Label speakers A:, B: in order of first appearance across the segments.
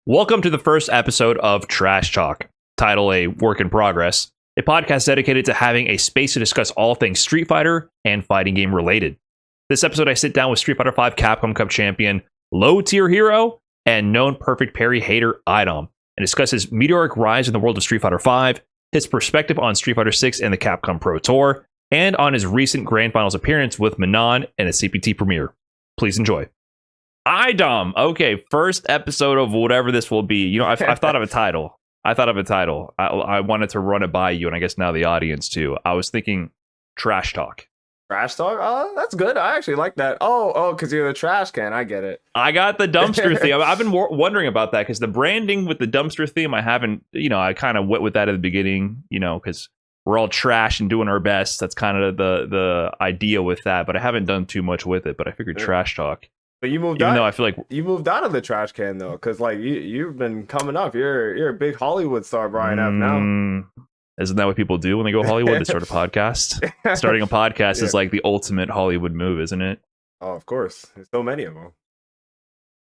A: Welcome to the first episode of Trash Talk, title A Work in Progress, a podcast dedicated to having a space to discuss all things Street Fighter and fighting game related. This episode, I sit down with Street Fighter V Capcom Cup Champion, low tier hero, and known perfect parry hater iDom, and discuss his meteoric rise in the world of Street Fighter V, his perspective on Street Fighter VI and the Capcom Pro Tour, and on his recent Grand Finals appearance with Manon and a CPT premiere. Please enjoy. iDom. Okay, first episode of whatever this will be. You know, I've thought of a title. I wanted to run it by you, and I guess now the audience too. I was thinking Trash Talk.
B: Trash talk? Oh, that's good. I actually like that. Oh, because you're the trash can. I get it.
A: I got the dumpster theme. I've been wondering about that because the branding with the dumpster theme, I haven't, I kind of went with that at the beginning, because we're all trash and doing our best. That's kind of the idea with that, but I haven't done too much with it. But I figured Trash Talk.
B: But you moved
A: Even though I feel like
B: you moved out of the trash can though, because like you've been coming up. You're a big Hollywood star, Brian. F now.
A: Isn't that what people do when they go Hollywood? They start a podcast. Starting a podcast is like the ultimate Hollywood move, isn't it?
B: Oh, of course. There's so many of them.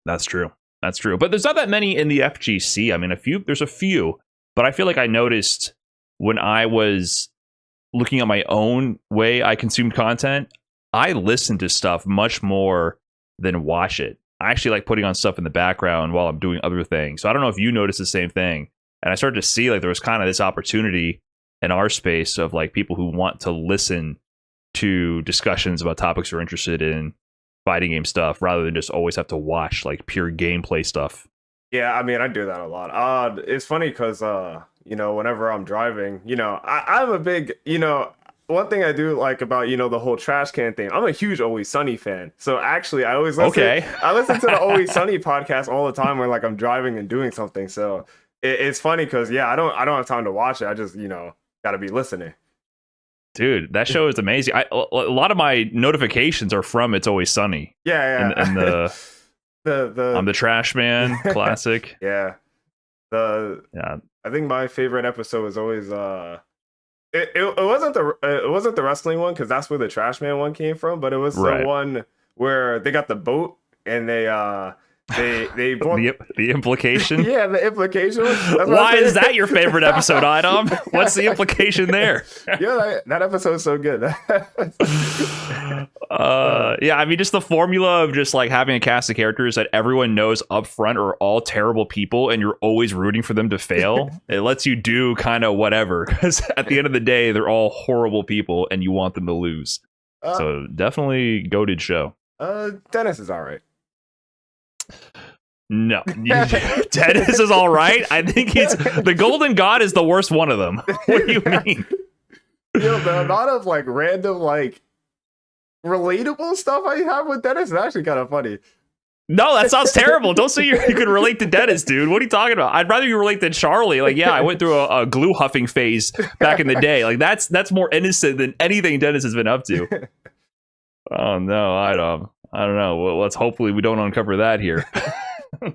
A: That's true. But there's not that many in the FGC. I mean, there's a few, but I feel like I noticed when I was looking at my own way I consumed content, I listened to stuff much more than watch it. I actually like putting on stuff in the background while I'm doing other things. So I don't know if you noticed the same thing. And I started to see like there was kind of this opportunity in our space of like people who want to listen to discussions about topics they're interested in, fighting game stuff, rather than just always have to watch like pure gameplay stuff.
B: Yeah, I mean, I do that a lot. It's funny because, whenever I'm driving, I'm a big, one thing I do like about, the whole trash can thing, I'm a huge Always Sunny fan. So actually, I always listen.
A: Okay.
B: I listen to the Always Sunny podcast all the time when like I'm driving and doing something. So it's funny because I don't have time to watch it. I just got to be listening.
A: Dude, that show is amazing. A lot of my notifications are from It's Always Sunny.
B: Yeah.
A: And the I'm the Trash Man classic.
B: Yeah. I think my favorite episode is always It wasn't the wrestling one because that's where the Trash Man one came from, but it was the one where they got the boat and they bought...
A: the implication.
B: Yeah, the implication.
A: Why is that your favorite episode, iDom? What's the implication there?
B: Yeah, that episode's so good.
A: Yeah, I mean, just the formula of just like having a cast of characters that everyone knows up front are all terrible people, and you're always rooting for them to fail. It lets you do kind of whatever, because at the end of the day, they're all horrible people, and you want them to lose. So definitely goated show.
B: Dennis is all right.
A: No, Dennis is all right. I think he's the Golden God is the worst one of them. What do you mean?
B: The amount of like random like relatable stuff I have with Dennis is actually kind of funny.
A: No, that sounds terrible. Don't say you can relate to Dennis, dude. What are you talking about? I'd rather you relate to Charlie. Like, yeah, I went through a glue huffing phase back in the day. Like, that's more innocent than anything Dennis has been up to. Oh no, I don't know. Well, let's hopefully we don't uncover that here.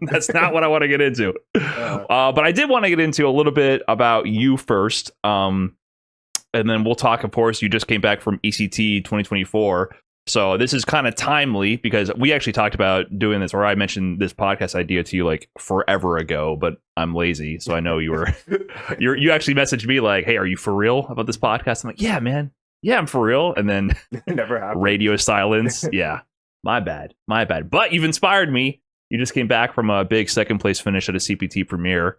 A: That's not what I want to get into. But I did want to get into a little bit about you first. And then we'll talk, of course, you just came back from ECT 2024. So this is kind of timely because we actually talked about doing this, or I mentioned this podcast idea to you like forever ago, but I'm lazy. So I know you were, you actually messaged me like, hey, are you for real about this podcast? I'm like, yeah, man. Yeah, I'm for real. And then
B: never happened.
A: Radio silence. Yeah, my bad. But you've inspired me. You just came back from a big second place finish at a CPT premiere.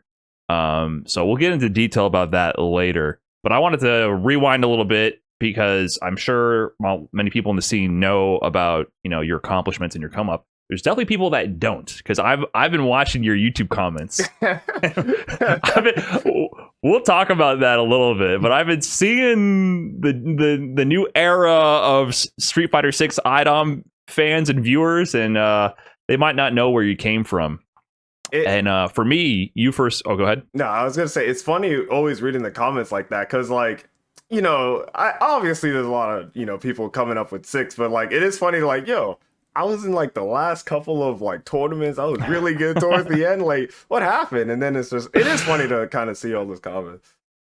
A: So we'll get into detail about that later. But I wanted to rewind a little bit because I'm sure many people in the scene know about your accomplishments and your come up. There's definitely people that don't, because I've been watching your YouTube comments. We'll talk about that a little bit, but I've been seeing the new era of Street Fighter VI iDom fans and viewers, and they might not know where you came from. And for me, you first. Oh, go ahead.
B: No, I was gonna say it's funny always reading the comments like that because like I obviously there's a lot of people coming up with 6, but like it is funny like I was in like the last couple of like tournaments. I was really good towards the end. Like, what happened? And then it is funny to kind of see all those comments.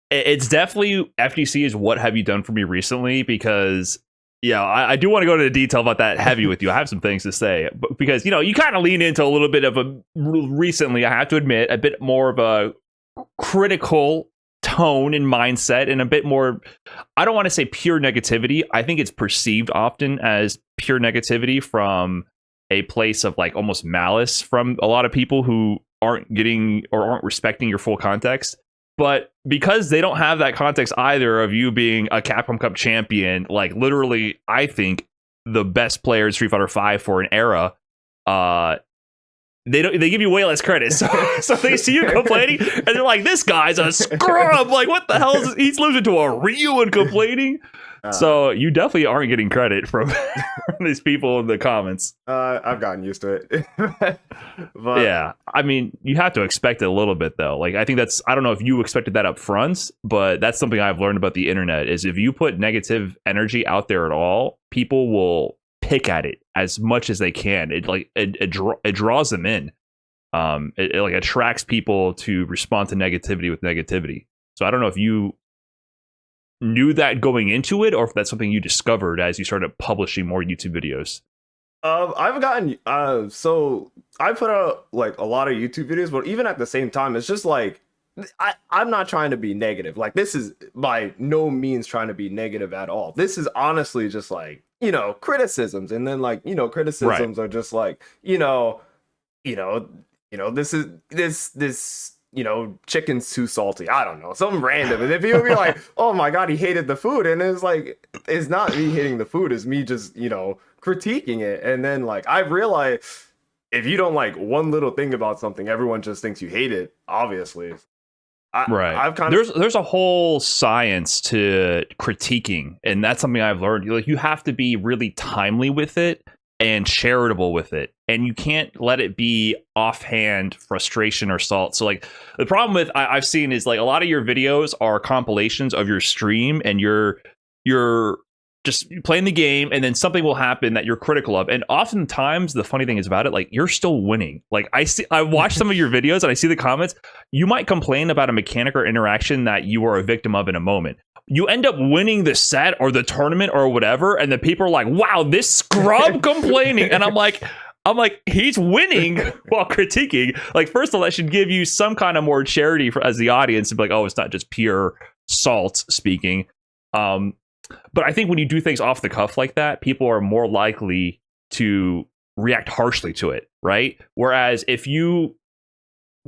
A: It's definitely FGC is what have you done for me recently, because Yeah, I do want to go into detail about that heavy with you. I have some things to say, but because you kind of lean into a little bit of a recently, I have to admit, a bit more of a critical tone and mindset, and a bit more, I don't want to say pure negativity. I think it's perceived often as pure negativity from a place of like almost malice from a lot of people who aren't getting or aren't respecting your full context. But because they don't have that context either of you being a Capcom Cup champion, like literally, I think the best player in Street Fighter V for an era, they give you way less credit. So they see you complaining and they're like, this guy's a scrub. Like, what the hell is this? He's losing to a Ryu and complaining. So you definitely aren't getting credit from these people in the comments.
B: I've gotten used to it. But
A: yeah, I mean, you have to expect it a little bit though. Like, I think I don't know if you expected that up front, but that's something I've learned about the internet is if you put negative energy out there at all, people will pick at it as much as they can. It draws them in. It like attracts people to respond to negativity with negativity. So I don't know if you knew that going into it, or if that's something you discovered as you started publishing more YouTube videos.
B: I've gotten so I put out like a lot of YouTube videos, but even at the same time, it's just like I'm not trying to be negative. Like, this is by no means trying to be negative at all. This is honestly just like, criticisms, and then like, criticisms are just like, this is this chicken's too salty. I don't know, something random. And then people be like, oh my God, he hated the food. And it's like, it's not me hating the food, it's me just, critiquing it. And then like, I've realized if you don't like one little thing about something, everyone just thinks you hate it, obviously. I've kind
A: of there's a whole science to critiquing, and that's something I've learned. Like, you have to be really timely with it and charitable with it, and you can't let it be offhand frustration or salt. So like, the problem with I've seen is like a lot of your videos are compilations of your stream, and you're just playing the game, and then something will happen that you're critical of. And oftentimes the funny thing is about it, like, you're still winning. Like, I watch some of your videos and I see the comments. You might complain about a mechanic or interaction that you are a victim of in a moment. You end up winning the set or the tournament or whatever, and the people are like, wow, this scrub complaining. And I'm like, he's winning while critiquing. Like, first of all, that should give you some kind of more charity as the audience to be like, oh, it's not just pure salt speaking. But I think when you do things off the cuff like that, people are more likely to react harshly to it, right? Whereas if you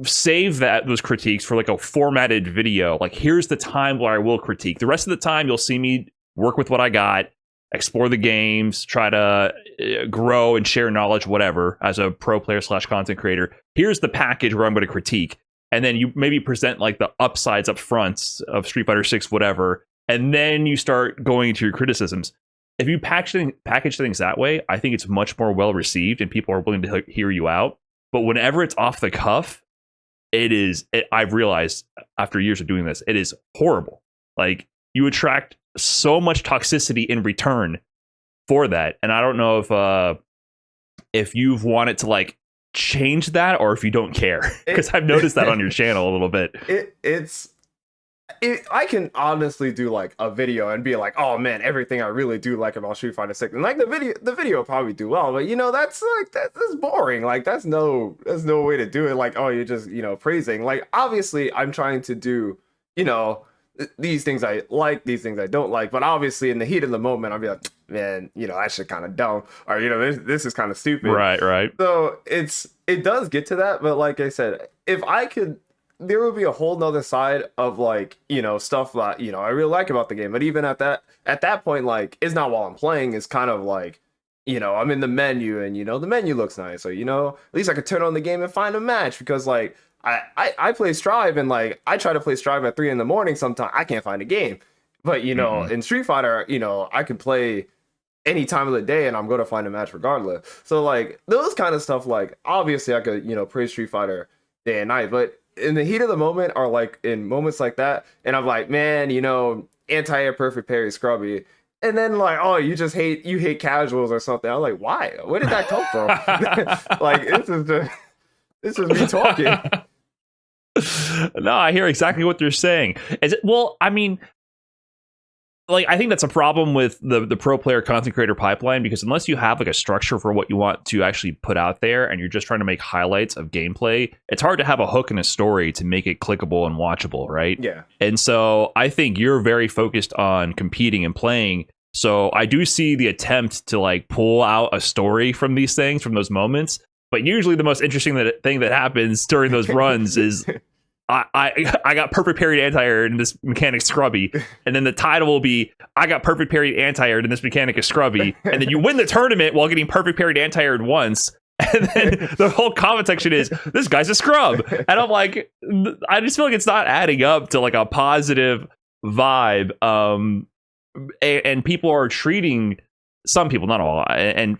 A: save those critiques for like a formatted video, like, here's the time where I will critique. The rest of the time, you'll see me work with what I got, explore the games, try to grow and share knowledge, whatever, as a pro player / content creator. Here's the package where I'm going to critique. And then you maybe present like the upsides up front of Street Fighter 6, whatever. And then you start going into your criticisms. If you package things that way, I think it's much more well received and people are willing to hear you out. But whenever it's off the cuff, I've realized after years of doing this, it is horrible. Like, you attract so much toxicity in return for that. And I don't know if you've wanted to like change that, or if you don't care, because I've noticed that on your channel a little bit.
B: I can honestly do like a video and be like, oh man, everything I really do like about Street Fighter 6, and like the video will probably do well, but that's boring. Like, that's no way to do it. Like, oh, you're just praising. Like, obviously I'm trying to do these things I like, these things I don't like, but obviously in the heat of the moment I'll be like, man, that shit kind of dumb, or this is kind of stupid.
A: Right.
B: So it does get to that, but like I said, if I could, there would be a whole nother side of like, stuff that, I really like about the game. But even at that point, like, it's not while I'm playing, it's kind of like, I'm in the menu and, the menu looks nice. So, at least I could turn on the game and find a match, because like, I play Strive, and like, I try to play Strive at 3 a.m. sometimes. I can't find a game. But, in Street Fighter, I can play any time of the day and I'm going to find a match regardless. So like, those kind of stuff, like, obviously I could, praise Street Fighter day and night, but in the heat of the moment, or like in moments like that, and I'm like, man, anti-air perfect parry scrubby, and then like, oh, you hate casuals or something. I'm like, why? Where did that come from? Like, this is me talking.
A: No, I hear exactly what they're saying. Well, I mean, like I think that's a problem with the pro player content creator pipeline, because unless you have like a structure for what you want to actually put out there and you're just trying to make highlights of gameplay, it's hard to have a hook and a story to make it clickable and watchable, right?
B: Yeah.
A: And so I think you're very focused on competing and playing. So I do see the attempt to like pull out a story from these things, from those moments. But usually the most interesting thing that happens during those runs is I got perfect parried anti-air and this mechanic scrubby, and then the title will be I got perfect parried anti-air and this mechanic is scrubby, and then you win the tournament while getting perfect parried anti-aired once, and then the whole comment section is this guy's a scrub, and I'm like, I just feel like it's not adding up to like a positive vibe, and people are treating, some people, not all, and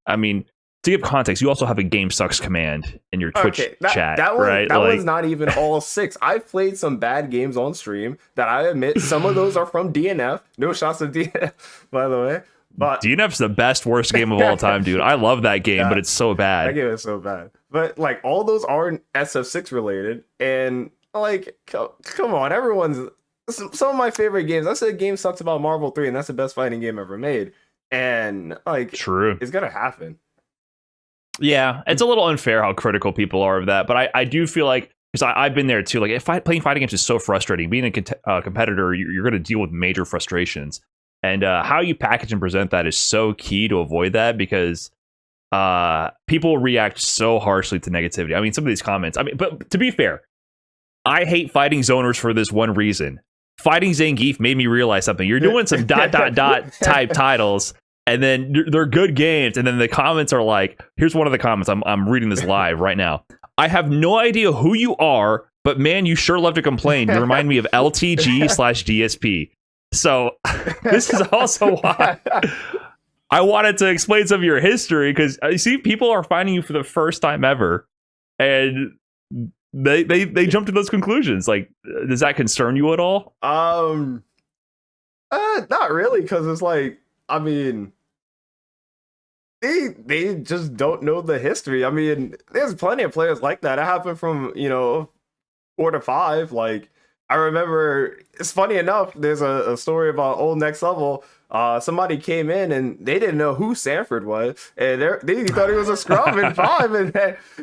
A: I mean, to give context, you also have a game sucks command in your Twitch chat, right?
B: That was not even all 6. I've played some bad games on stream that I admit some of those are from DNF. No shots of DNF, by the way. But
A: DNF's the worst game of all time, dude. I love that game,
B: yeah,
A: but it's so bad.
B: That game is so bad. But like all those are SF6 related, and like, come on, everyone's some of my favorite games. I said game sucks about Marvel 3, and that's the best fighting game ever made. And like,
A: true,
B: it's gonna happen.
A: Yeah, it's a little unfair how critical people are of that, but I do feel like, because I've been there too, like playing fighting games is so frustrating. Being a competitor, you're going to deal with major frustrations, and how you package and present that is so key to avoid that, because people react so harshly to negativity. I mean, some of these comments, but to be fair, I hate fighting zoners for this one reason. Fighting Zangief made me realize something. You're doing some ... type titles, and then they're good games, and then the comments are like, here's one of the comments, I'm reading this live right now. I have no idea who you are, but man, you sure love to complain. You remind me of LTG/DSP. So this is also why I wanted to explain some of your history, because you see, people are finding you for the first time ever, and they jump to those conclusions. Like, does that concern you at all?
B: Not really, because it's like, I mean, they just don't know the history. I mean, there's plenty of players like that. It happened from 4 to 5. Like, I remember, it's funny enough, there's a story about old Next Level. Somebody came in and they didn't know who Sanford was, and they thought he was a scrub in 5, and then he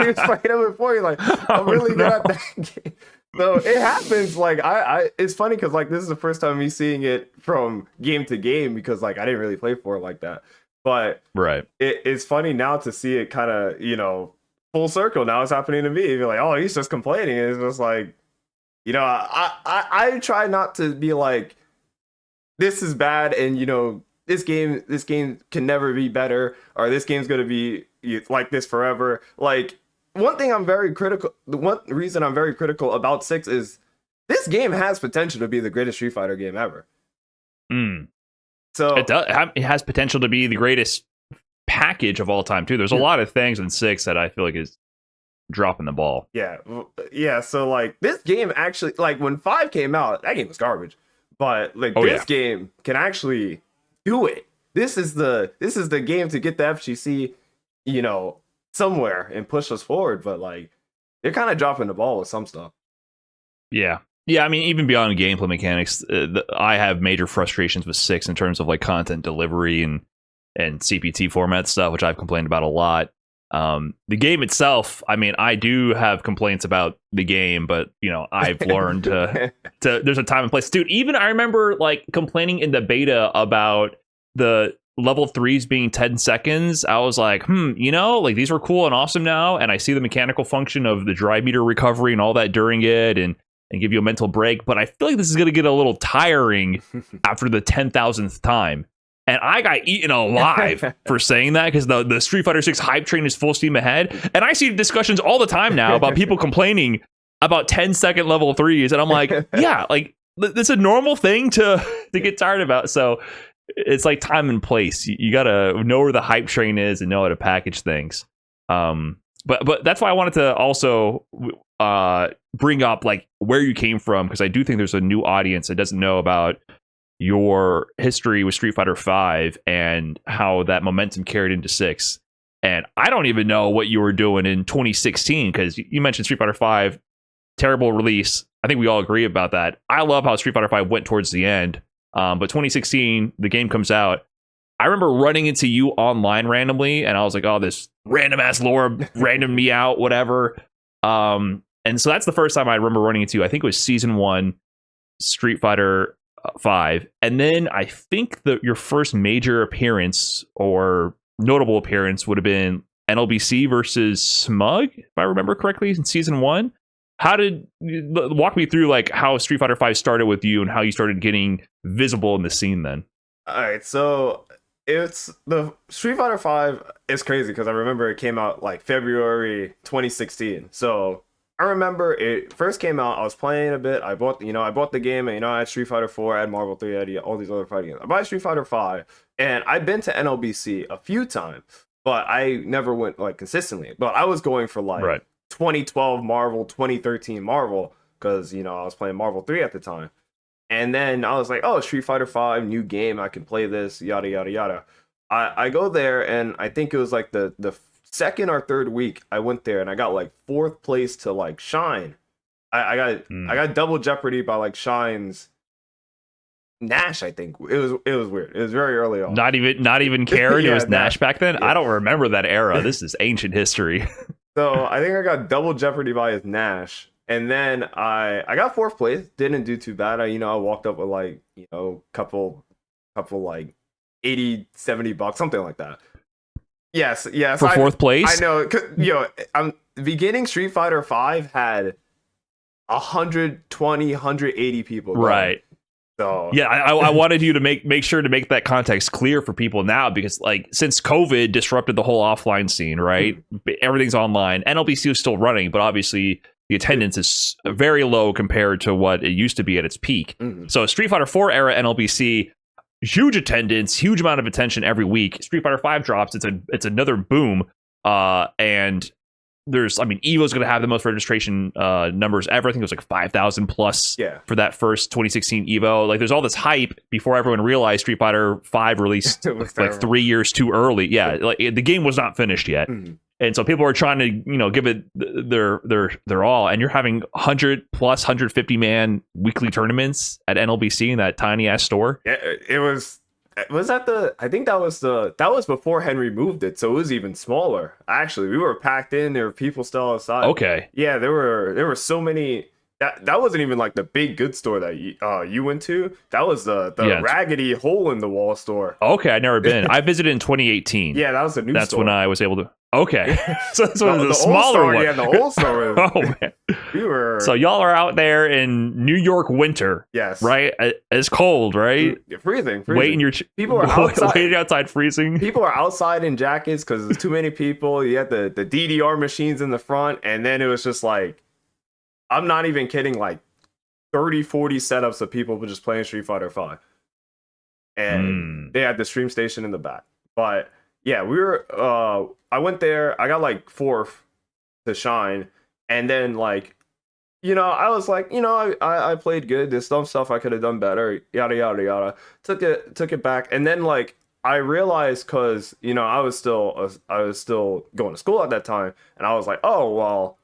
B: was playing him in 4. He's like, I'm really good at that game. So it happens. Like, I it's funny because like this is the first time me seeing it from game to game, because like I didn't really play 4 like that. But
A: right,
B: it's funny now to see it kind of full circle. Now it's happening to me. You're like, oh, he's just complaining. And it's just like, I try not to be like, this is bad, and this game can never be better, or this game's gonna be like this forever. Like, one thing I'm very critical. The one reason I'm very critical about 6 is this game has potential to be the greatest Street Fighter game ever. So
A: it has potential to be the greatest package of all time too. There's a lot of things in 6 that I feel like is dropping the ball.
B: Yeah. So like this game actually, like when 5 came out, that game was garbage. But like game can actually do it. This is the game to get the FGC, somewhere and push us forward. But like, they're kind of dropping the ball with some stuff.
A: Yeah. I mean, even beyond gameplay mechanics, I have major frustrations with 6 in terms of like content delivery and CPT format stuff, which I've complained about a lot. The game itself, I mean, I do have complaints about the game, but I've learned to there's a time and place, dude. Even I remember like complaining in the beta about the level 3s being 10 seconds. I was like, like these were cool and awesome now, and I see the mechanical function of the drive meter recovery and all that during it, and give you a mental break, but I feel like this is going to get a little tiring after the 10,000th time. And I got eaten alive for saying that, because the Street Fighter 6 hype train is full steam ahead. And I see discussions all the time now about people complaining about 10-second level 3s. And I'm like, yeah, like it's a normal thing to get tired about. So it's like time and place. You got to know where the hype train is and know how to package things. But that's why I wanted to also bring up like where you came from, because I do think there's a new audience that doesn't know about your history with Street Fighter V and how that momentum carried into 6. And I don't even know what you were doing in 2016, because you mentioned Street Fighter V, terrible release. I think we all agree about that. I love how Street Fighter V went towards the end. But 2016, the game comes out. I remember running into you online randomly, and I was like, "Oh, this random ass Laura random me out, whatever." And so that's the first time I remember running into you. I think it was season 1, Street Fighter 5, and then I think that your first major appearance or notable appearance would have been NLBC versus Smug, if I remember correctly, in season 1. Walk me through like how Street Fighter 5 started with you and how you started getting visible in the scene then.
B: All right, so it's the Street Fighter 5 is crazy because I remember it came out like February 2016. So I remember it first came out. I was playing a bit. I bought the game, and I had Street Fighter 4, I had Marvel 3, I had all these other fighting games. I bought Street Fighter 5, and I've been to NLBC a few times, but I never went like consistently. But I was going for like 2012 Marvel, 2013 Marvel, because I was playing Marvel 3 at the time. And then I was like, oh, Street Fighter 5, new game, I can play this, yada, yada, yada. I go there, and I think it was like the second or third week I went there, and I got like 4th place to like Shine. I got double jeopardy by like Shine's Nash, I think. It was weird. It was very early on.
A: Not even Karen,
B: Yeah,
A: it was Nash back then?
B: Yeah.
A: I don't remember that era. This is ancient history.
B: So I think I got double jeopardy by his Nash. And then I got 4th place, didn't do too bad. I walked up with like, couple like 80, 70 bucks, something like that. Yes.
A: For 4th place?
B: I know. I'm beginning Street Fighter 5 had 120, 180 people. Going.
A: Right.
B: So
A: yeah, I wanted you to make sure to make that context clear for people now, because like since COVID disrupted the whole offline scene, right? Everything's online. NLBC is still running, but obviously the attendance is very low compared to what it used to be at its peak. So Street Fighter 4 era NLBC, huge attendance, huge amount of attention every week. Street Fighter 5 drops, it's another boom. And Evo's going to have the most registration numbers ever. I think it was like 5,000 plus for that first 2016 Evo. Like there's all this hype before everyone realized Street Fighter 5 released like 3 years too early. Yeah, like the game was not finished yet. And so people are trying to, give it their all. And you're having 100 plus 150 man weekly tournaments at NLBC in that tiny ass store.
B: Yeah, it was that I think that was before Henry moved it, so it was even smaller. Actually, we were packed in. There were people still outside.
A: Okay.
B: Yeah, there were so many. That wasn't even like the big good store that you went to. That was the raggedy hole in the wall store.
A: Okay, I've never been. I visited in 2018.
B: Yeah, that was the new store.
A: That's when I was able to. Okay, so that's one of the smaller
B: one.
A: Yeah,
B: the old store.
A: Oh man, So y'all are out there in New York winter.
B: Yes.
A: Right. It's cold, right?
B: Freezing.
A: Waiting
B: people are outside.
A: Waiting outside, freezing.
B: People are outside in jackets because there's too many people. You had the DDR machines in the front, and then it was just like, I'm not even kidding, like 30, 40 setups of people just playing Street Fighter 5. And they had the stream station in the back. But yeah, I went there, I got like 4th to Shine, and then like, I was like, I played good. There's some stuff I could have done better, yada yada yada. Took it back, and then like I realized, because I was still going to school at that time, and I was like, oh well,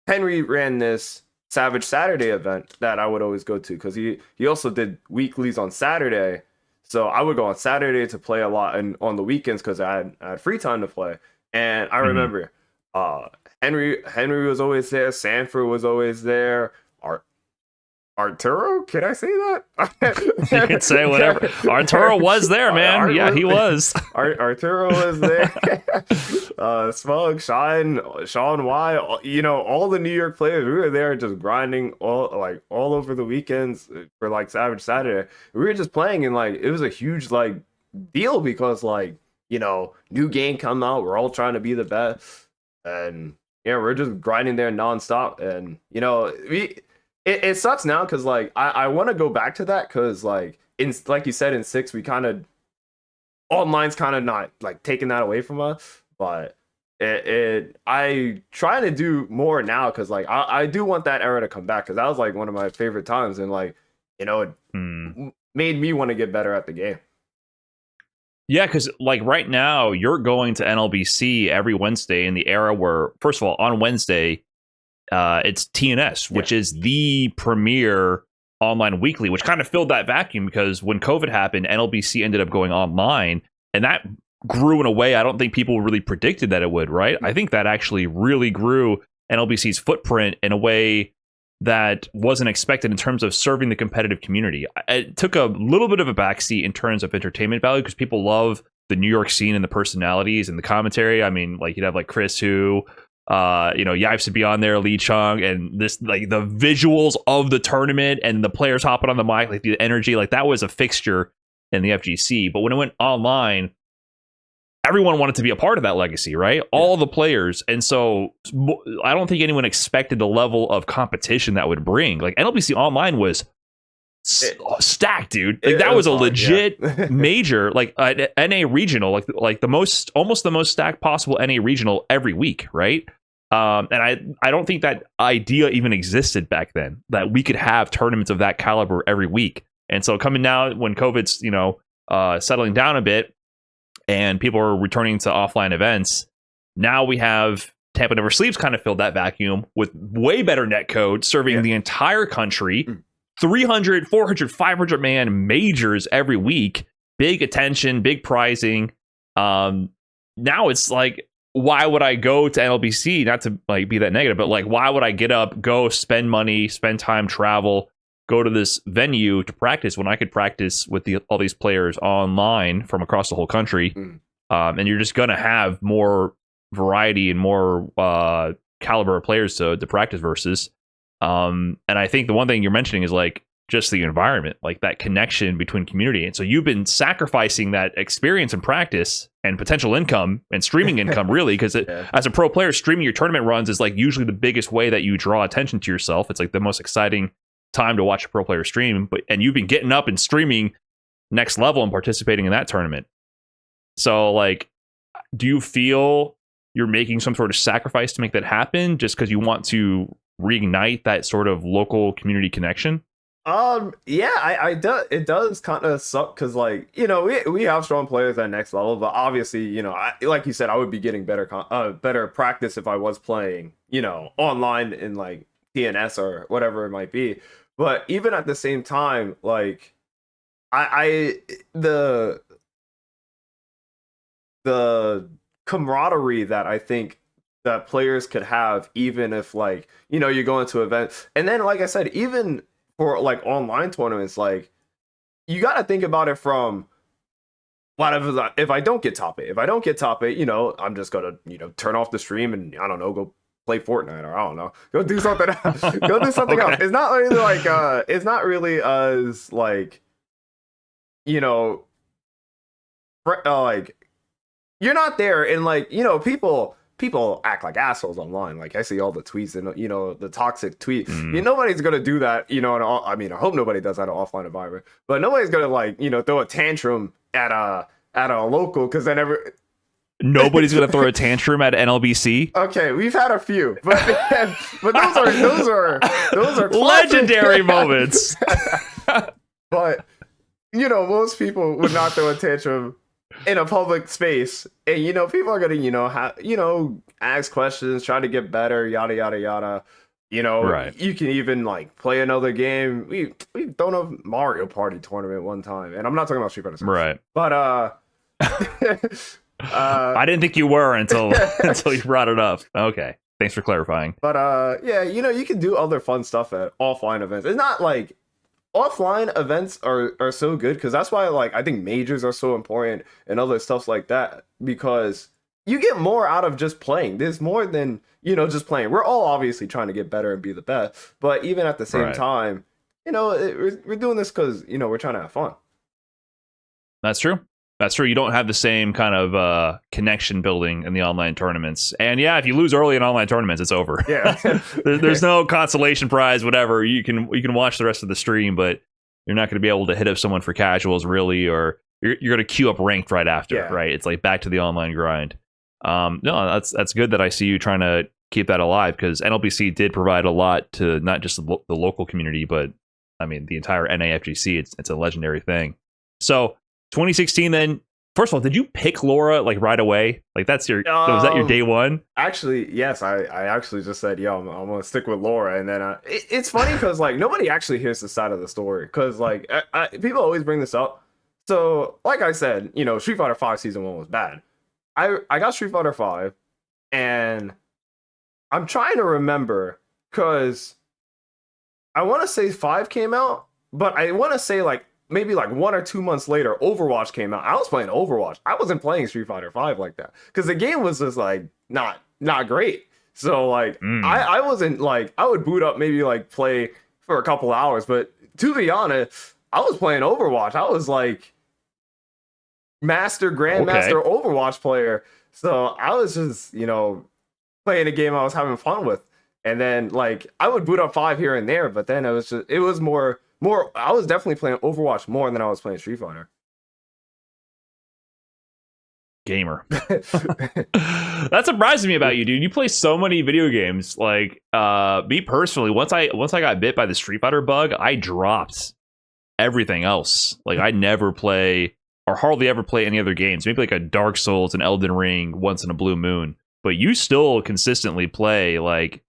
B: Henry ran this Savage Saturday event that I would always go to, because he also did weeklies on Saturday. So I would go on Saturday to play a lot, and on the weekends because I had free time to play. And I remember Henry was always there. Sanford was always there. Arturo, can I say that?
A: You can say whatever. Arturo was there, man. Yeah, he was.
B: Arturo was there. Smug, Sean Y, all the New York players. We were there just grinding all over the weekends for like Savage Saturday. We were just playing, and like it was a huge like deal, because like, new game come out, we're all trying to be the best, and we're just grinding there nonstop. And it sucks now, because like I want to go back to that, because like like you said, in 6 we kind of, online's kind of not like taking that away from us, but I try to do more now, because like I do want that era to come back, because that was like one of my favorite times, and like it made me want to get better at the game.
A: Yeah, because like right now you're going to NLBC every Wednesday in the era where, first of all, on Wednesday it's TNS, which is the premier online weekly, which kind of filled that vacuum because when COVID happened, NLBC ended up going online, and that grew in a way I don't think people really predicted that it would, right? I think that actually really grew NLBC's footprint in a way that wasn't expected in terms of serving the competitive community. It took a little bit of a backseat in terms of entertainment value because people love the New York scene and the personalities and the commentary. I mean, like you'd have like Chris Hu, Yipes would be on there, Lee Chung, and this like the visuals of the tournament and the players hopping on the mic, like the energy, like that was a fixture in the FGC. But when it went online, everyone wanted to be a part of that legacy, right? All the players. And so I don't think anyone expected the level of competition that would bring. Like NLBC Online was stacked, dude. Like that was a legit major, like NA regional, like the most, almost the most stacked possible NA regional every week, right? And I don't think that idea even existed back then, that we could have tournaments of that caliber every week. And so coming now when COVID's, settling down a bit, and people are returning to offline events, now we have Tampa Never Sleeps kind of filled that vacuum with way better netcode, serving the entire country, 300, 400, 500 man majors every week, big attention, big prizing. Now it's like, why would I go to NLBC? Not to like be that negative, but like, why would I get up, go spend money, spend time, travel, go to this venue to practice when I could practice with all these players online from across the whole country? And you're just going to have more variety and more caliber of players to practice versus. And I think the one thing you're mentioning is like just the environment, like that connection between community. And so you've been sacrificing that experience and practice and potential income and streaming income, really, because as a pro player, streaming your tournament runs is like usually the biggest way that you draw attention to yourself. It's like the most exciting time to watch a pro player stream, and you've been getting up and streaming next level and participating in that tournament. So like, do you feel you're making some sort of sacrifice to make that happen just because you want to reignite that sort of local community connection?
B: I do. It does kind of suck because like, we have strong players at next level, but obviously, like you said, I would be getting better practice if I was playing, online in like TNS or whatever it might be. But even at the same time, like the camaraderie that I think that players could have, even if like, you go into events, and then like I said, even for like online tournaments, like you got to think about it from whatever. If I don't get top 8, I'm just gonna turn off the stream and I don't know, go play Fortnite, or I don't know, go do something else. Go do something else. It's not really like it's not really as like like you're not there, and like people act like assholes online. Like I see all the tweets and the toxic tweet. Nobody's gonna do that. I hope nobody does that in an offline environment. But nobody's gonna like throw a tantrum at a local, because then
A: nobody's gonna throw a tantrum at NLBC.
B: Okay, we've had a few, but those are
A: legendary moments.
B: But most people would not throw a tantrum in a public space, and people are gonna ask questions, try to get better, yada yada yada.
A: Right.
B: You can even like play another game. We've done a Mario Party tournament one time, and I'm not talking about Street Fighter 6.
A: Right.
B: But
A: I didn't think you were until you brought it up. Okay, thanks for clarifying.
B: But you can do other fun stuff at offline events. It's not like offline events are so good, because that's why like I think majors are so important and other stuff like that, because you get more out of just playing. There's more than just playing. We're all obviously trying to get better and be the best, but even at the same time, we're doing this because we're trying to have fun.
A: That's true. You don't have the same kind of connection building in the online tournaments. And yeah, if you lose early in online tournaments, it's over.
B: Yeah.
A: There's no consolation prize, whatever. You can watch the rest of the stream, but you're not going to be able to hit up someone for casuals, really, or you're going to queue up ranked right after, right? It's like back to the online grind. No, that's good that I see you trying to keep that alive, because NLBC did provide a lot to not just the local community, but I mean the entire NAFGC. It's a legendary thing. So 2016, then first of all, did you pick Laura like right away? Like that's your was that your day one?
B: Actually, yes. I actually just said, "Yo, I'm gonna stick with Laura," and then it's funny because like nobody actually hears the side of the story because like people always bring this up. So like I said, you know, Street Fighter V Season 1 was bad. I got Street Fighter V, and I'm trying to remember because I want to say 5 came out, but I want to say like maybe like 1 or 2 months later, Overwatch came out. I was playing Overwatch. I wasn't playing Street Fighter V like that because the game was just like not great. So like I wasn't like I would boot up maybe like play for a couple hours, but to be honest, I was playing Overwatch. I was like grandmaster Overwatch player. So I was just, you know, playing a game I was having fun with. And then like I would boot up 5 here and there, but then it was more I was definitely playing Overwatch more than I was playing Street Fighter.
A: Gamer. That surprises me about you, dude. You play so many video games. Like me personally, once I got bit by the Street Fighter bug, I dropped everything else. Like I never play or hardly ever play any other games. Maybe like a Dark Souls, an Elden Ring once in a blue moon. But you still consistently play like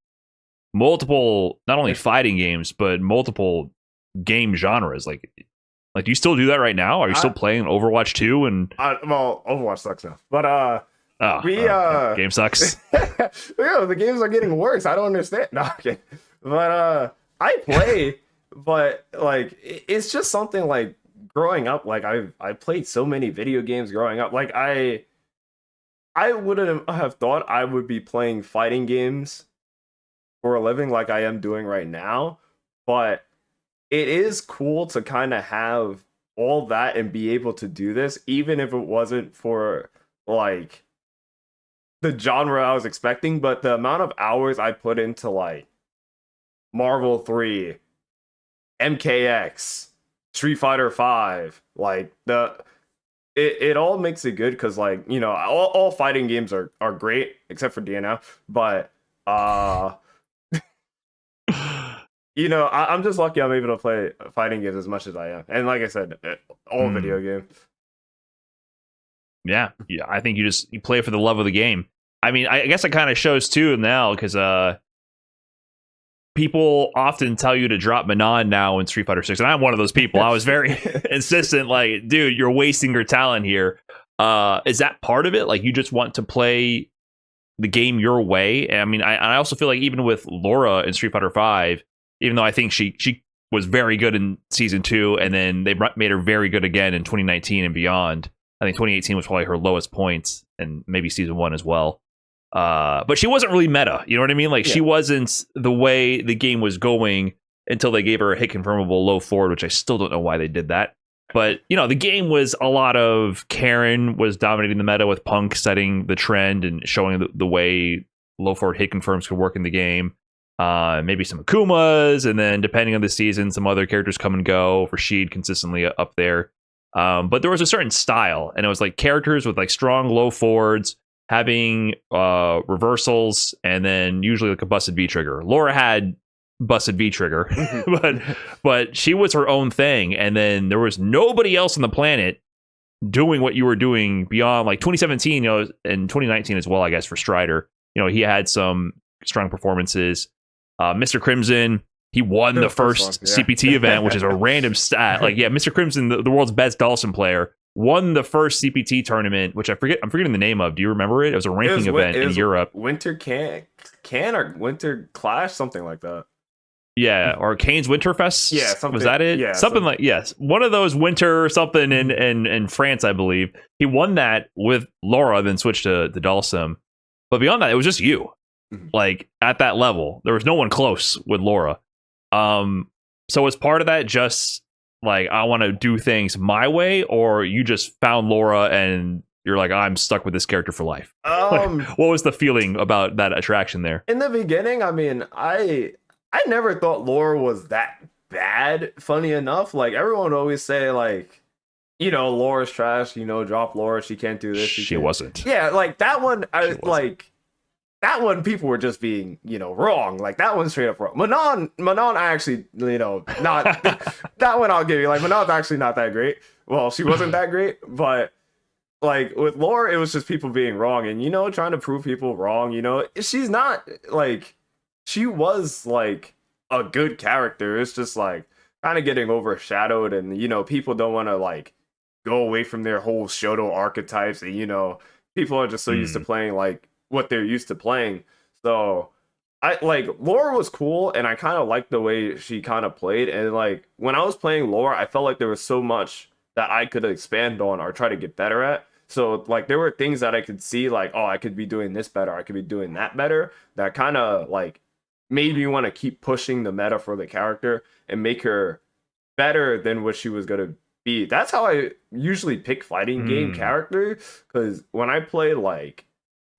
A: multiple, not only fighting games, but multiple game genres. Like do you still do that right now? Are you still playing Overwatch 2? And
B: well, Overwatch sucks now. But
A: game sucks.
B: Yeah, the games are getting worse. I don't understand. No, okay. But I play, but like it's just something like growing up. Like I played so many video games growing up. Like I wouldn't have thought I would be playing fighting games for a living like I am doing right now, but it is cool to kind of have all that and be able to do this, even if it wasn't for like the genre I was expecting. But the amount of hours I put into like Marvel 3, MKX, Street Fighter 5, like it all makes it good because like, you know, all fighting games are great except for DNF, but you know, I'm just lucky I'm able to play fighting games as much as I am. And like I said, all video games.
A: Yeah, I think you play for the love of the game. I mean, I guess it kind of shows too now because people often tell you to drop Manon now in Street Fighter 6, and I'm one of those people. I was very insistent, like, dude, you're wasting your talent here. Is that part of it? Like, you just want to play the game your way? I mean, I also feel like even with Laura in Street Fighter 5, even though I think she was very good in Season 2, and then they made her very good again in 2019 and beyond. I think 2018 was probably her lowest points, and maybe Season 1 as well. But she wasn't really meta, you know what I mean? Like, she wasn't the way the game was going until they gave her a hit confirmable low forward, which I still don't know why they did that. But, you know, the game was a lot of Karen was dominating the meta with Punk setting the trend and showing the way low forward hit confirms could work in the game. Maybe some Akumas, and then depending on the season, some other characters come and go. Rashid consistently up there. But there was a certain style, and it was like characters with like strong low forwards, having reversals, and then usually like a busted V trigger. Laura had busted V trigger, but she was her own thing, and then there was nobody else on the planet doing what you were doing beyond like 2017, you know, and 2019 as well, I guess, for Strider. You know, he had some strong performances. Mr. Crimson, he won the first CPT event, which is a random stat. Like, yeah, Mr. Crimson, the world's best Dawson player, won the first CPT tournament, which I'm forgetting the name of. Do you remember it? It was a ranking event in Europe.
B: Winter can or Winter Clash, something like that.
A: Yeah, or Kane's Winterfest.
B: Yeah, something,
A: was that it?
B: Yeah,
A: something like, yes, one of those winter something in France, I believe. He won that with Laura, then switched to the Dalsum. But beyond that, it was just you. Like at that level, there was no one close with Laura. So was part of that just like, I want to do things my way, or you just found Laura and you're like, I'm stuck with this character for life? Like, what was the feeling about that attraction there?
B: In the beginning, I mean, I never thought Laura was that bad. Funny enough, like everyone would always say, like, you know, Laura's trash. You know, drop Laura. She can't do this.
A: She wasn't.
B: Yeah, like that one. That one, people were just being, you know, wrong. Like that one straight up wrong. Manon, I actually, you know, not that one. I'll give you. Like Manon's actually not that great. Well, she wasn't that great, but like with Laura, it was just people being wrong, and trying to prove people wrong. She's not like she was like a good character. It's just like kind of getting overshadowed, and people don't want to like go away from their whole Shoto archetypes, and people are just so used to playing like what they're used to playing. So I like Laura was cool, and I kind of liked the way she kind of played. And like when I was playing Laura, I felt like there was so much that I could expand on or try to get better at. So like there were things that I could see like, oh, I could be doing this better, I could be doing that better. That kind of like made me want to keep pushing the meta for the character and make her better than what she was gonna be. That's how I usually pick fighting game character, because when I play like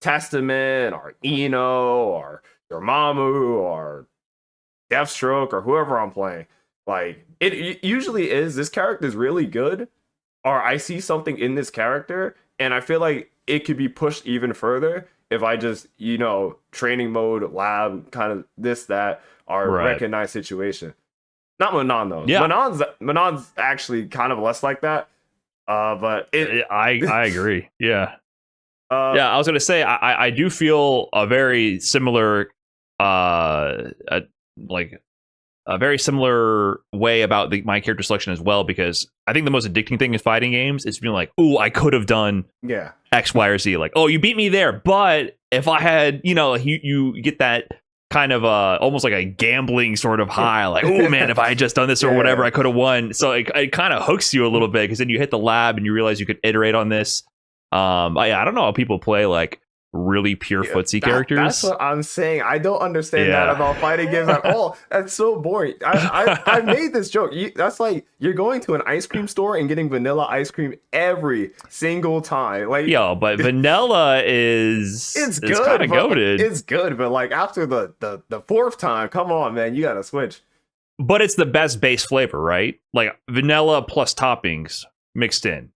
B: Testament or Ino or Dormammu or Deathstroke or whoever I'm playing, like it usually is this character is really good, or I see something in this character and I feel like it could be pushed even further if I just training mode, lab, kind of this, that, or recognize situation. Not Manon though. Yeah, Manon's actually kind of less like that. But
A: I agree. Yeah. Yeah, I was gonna say I do feel a very similar a very similar way about my character selection as well, because I think the most addicting thing in fighting games is being like, "Ooh, I could have done X, Y, or Z." Like, "Oh, you beat me there, but if I had, you get that kind of almost like a gambling sort of high, like, oh man, if I had just done this or whatever, I could have won." So it kind of hooks you a little bit, because then you hit the lab and you realize you could iterate on this. I don't know how people play like really pure footsie characters.
B: That's what I'm saying. I don't understand that about fighting games at all. That's so boring. I made this joke. That's like you're going to an ice cream store and getting vanilla ice cream every single time. Like,
A: but vanilla is
B: good,
A: kind of goated.
B: It's good, but like after the fourth time, come on, man, you gotta switch.
A: But it's the best base flavor, right? Like vanilla plus toppings mixed in.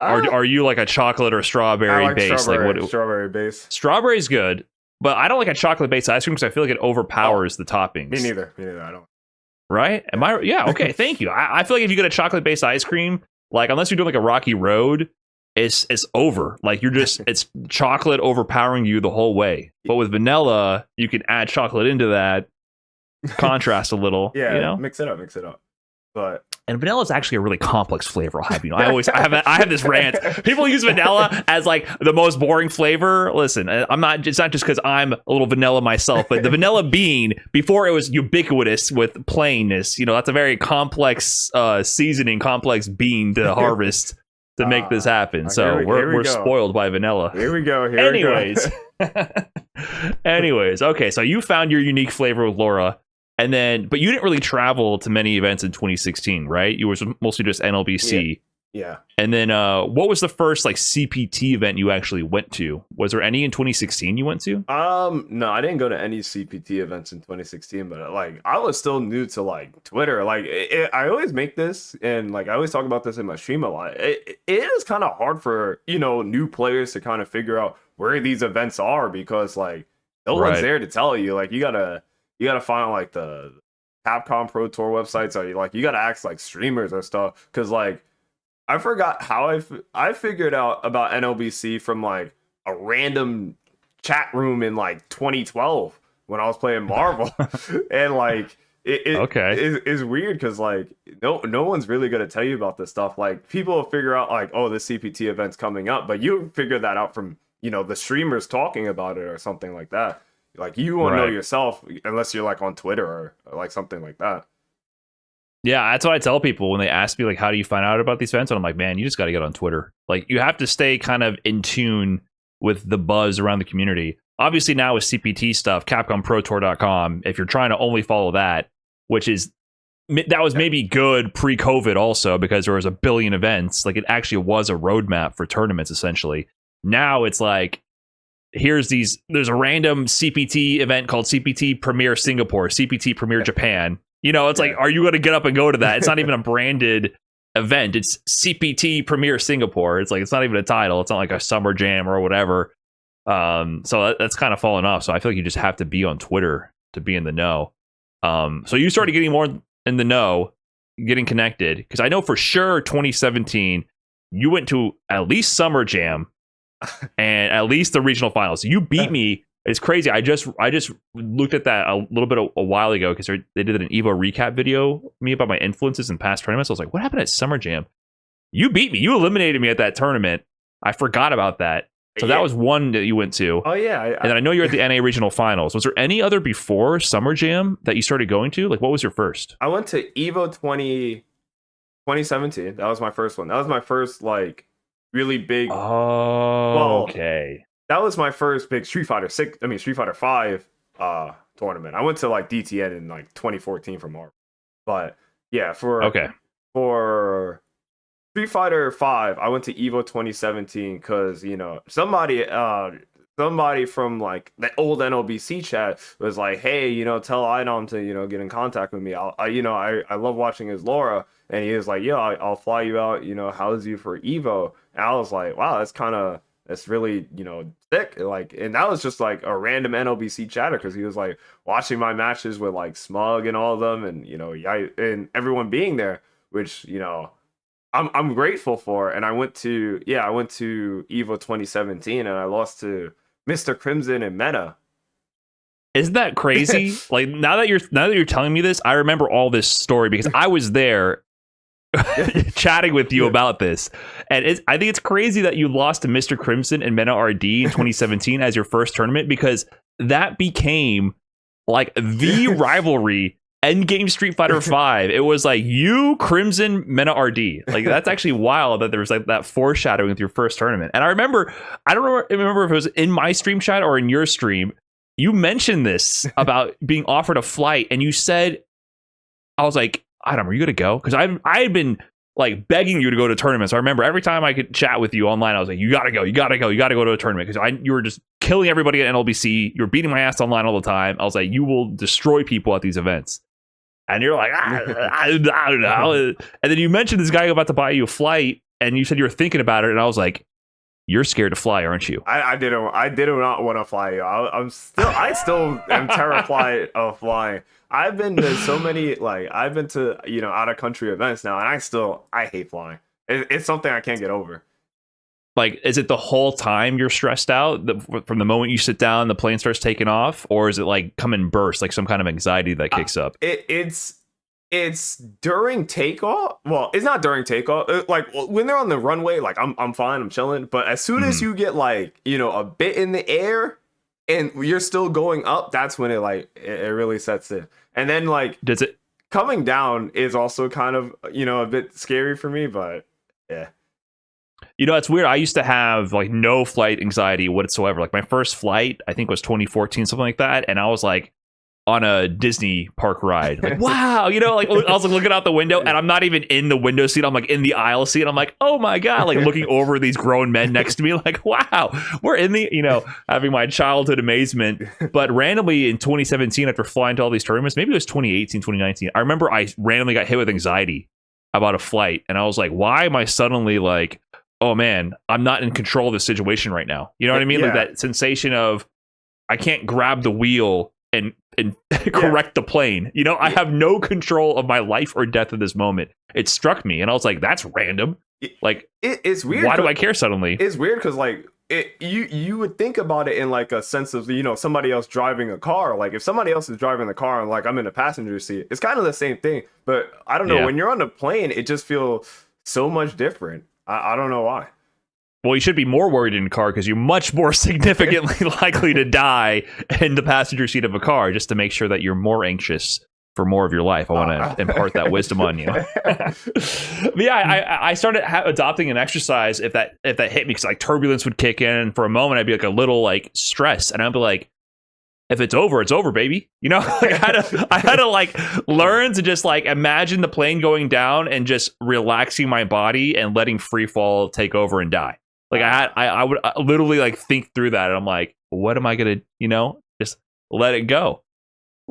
A: Are you like a chocolate or strawberry base?
B: Strawberry base.
A: Strawberry's good, but I don't like a chocolate based ice cream because I feel like it overpowers the toppings.
B: Me neither. I don't.
A: Right? Am I? Yeah. Okay. Thank you. I feel like if you get a chocolate based ice cream, like unless you're doing like a rocky road, it's over. Like it's chocolate overpowering you the whole way. But with vanilla, you can add chocolate into that, contrast a little.
B: Yeah. Mix it up.
A: And vanilla is actually a really complex flavor. I'll have you know. I have this rant. People use vanilla as like the most boring flavor. Listen, I'm not. It's not just because I'm a little vanilla myself, but the vanilla bean, before it was ubiquitous with plainness, that's a very complex seasoning, complex bean to harvest to make this happen. So we're spoiled by vanilla.
B: Here we go.
A: Anyways, okay. So you found your unique flavor with Laura. And then, but you didn't really travel to many events in 2016, right? You were mostly just NLBC.
B: Yeah.
A: And then, what was the first like CPT event you actually went to? Was there any in 2016 you went to?
B: No, I didn't go to any CPT events in 2016, but like I was still new to like Twitter. Like I always make this, and like I always talk about this in my stream a lot. It is kind of hard for new players to kind of figure out where these events are, because like no one's there to tell you. Like you gotta find like the Capcom Pro Tour websites, or you gotta ask like streamers or stuff, because like I forgot how I figured out about NLBC from like a random chat room in like 2012 when I was playing Marvel. And like it's weird because like no one's really gonna tell you about this stuff. Like people will figure out like, oh, this CPT event's coming up, but you figure that out from the streamers talking about it or something like that. Like you won't know yourself unless you're like on Twitter or like something like that.
A: Yeah, that's what I tell people when they ask me like, how do you find out about these events? And I'm like, man, you just got to get on Twitter. Like you have to stay kind of in tune with the buzz around the community. Obviously now with CPT stuff, CapcomProTour.com, if you're trying to only follow that, that was maybe good pre-COVID also, because there was a billion events. Like it actually was a roadmap for tournaments essentially. Now it's like, there's a random CPT event called CPT Premier Singapore, CPT Premier Japan. It's like, are you going to get up and go to that? It's not even a branded event. It's CPT Premier Singapore. It's like, it's not even a title. It's not like a summer jam or whatever. So that's kind of fallen off. So I feel like you just have to be on Twitter to be in the know. So you started getting more in the know, getting connected, because I know for sure 2017, you went to at least Summer Jam and at least the regional finals. You beat me. It's crazy. I just looked at that a little bit a while ago because they did an Evo recap video me about my influences in past tournaments. I was like, what happened at Summer Jam? You beat me. You eliminated me at that tournament. I forgot about that. So that was one that you went to.
B: Oh yeah.
A: And then I know you're at the NA regional finals. Was there any other before Summer Jam that you started going to? Like, what was your first?
B: I went to Evo 2017. That was my first one. That was my first like really big.
A: Oh, okay.
B: That was my first big Street Fighter 5 tournament. I went to like DTN in like 2014 for Marvel. But yeah, for Street Fighter 5, I went to Evo 2017 because, you know, somebody from like the old NOBC chat was like, hey, you know, tell iDom to, you know, get in contact with me. I love watching his Laura. And he was like, yeah, I'll fly you out, you know, house you for Evo. And I was like, wow, that's really, you know, sick. Like, and that was just like a random NOBC chatter because he was like watching my matches with like Smug and all of them, and you know, and everyone being there, which, you know, I'm grateful for. And I went to Evo 2017 and I lost to Mr. Crimson and Meta.
A: Isn't that crazy? Like now that you're telling me this, I remember all this story because I was there chatting with you about this. And I think it's crazy that you lost to Mr. Crimson and Meta RD in 2017 as your first tournament, because that became like the rivalry endgame Street Fighter 5. It was like you, Crimson, Meta RD. Like that's actually wild that there was like that foreshadowing with your first tournament. And I don't remember if it was in my stream chat or in your stream, you mentioned this about being offered a flight, and you said, I was like, Adam, are you gonna go? Because I had been like begging you to go to tournaments. I remember every time I could chat with you online, I was like, you gotta go to a tournament, because you were just killing everybody at NLBC. You were beating my ass online all the time. I was like, you will destroy people at these events. And you're like, I don't know. And then you mentioned this guy about to buy you a flight, and you said you were thinking about it, and I was like, you're scared to fly, aren't you?
B: I did not want to fly. I still am terrified of flying. I've been to so many, like, I've been to, you know, out of country events now, and I hate flying. It's something I can't get over.
A: Like, is it the whole time you're stressed out from the moment you sit down, the plane starts taking off, or is it like come in bursts, like some kind of anxiety that kicks up?
B: It's during takeoff. Well, it's not during takeoff. Like when they're on the runway, like I'm fine, I'm chilling. But as soon as you get like, you know, a bit in the air and you're still going up, that's when it really sets in. And then like,
A: does it
B: coming down is also kind of, you know, a bit scary for me, but yeah.
A: You know, it's weird. I used to have like no flight anxiety whatsoever. Like my first flight, I think was 2014, something like that. And I was like on a Disney park ride. Like, wow. You know, like I was like looking out the window, and I'm not even in the window seat. I'm like in the aisle seat. I'm like, oh my God, like looking over these grown men next to me. Like, wow, we're in the, you know, having my childhood amazement. But randomly in 2017, after flying to all these tournaments, maybe it was 2018, 2019, I remember I randomly got hit with anxiety about a flight. And I was like, why am I suddenly like, oh man, I'm not in control of the situation right now. You know what I mean? Yeah. Like that sensation of I can't grab the wheel and correct the plane. You know, I have no control of my life or death at this moment. It struck me, and I was like, that's random. Like,
B: it's weird.
A: Why do I care suddenly?
B: It's weird because like you would think about it in like a sense of, you know, somebody else driving a car. Like if somebody else is driving the car and like I'm in the passenger seat, it's kind of the same thing. But I don't know, when you're on the plane, it just feels so much different. I don't know why.
A: Well, you should be more worried in a car because you're much more significantly likely to die in the passenger seat of a car, just to make sure that you're more anxious for more of your life. I want to impart that wisdom on you. But yeah, I started adopting an exercise if that hit me, because like turbulence would kick in, and for a moment I'd be like a little like stressed, and I'd be like, if it's over, baby. You know, like I had to like learn to just like imagine the plane going down and just relaxing my body and letting free fall take over and die. Like I would literally like think through that, and I'm like, what am I gonna, you know, just let it go.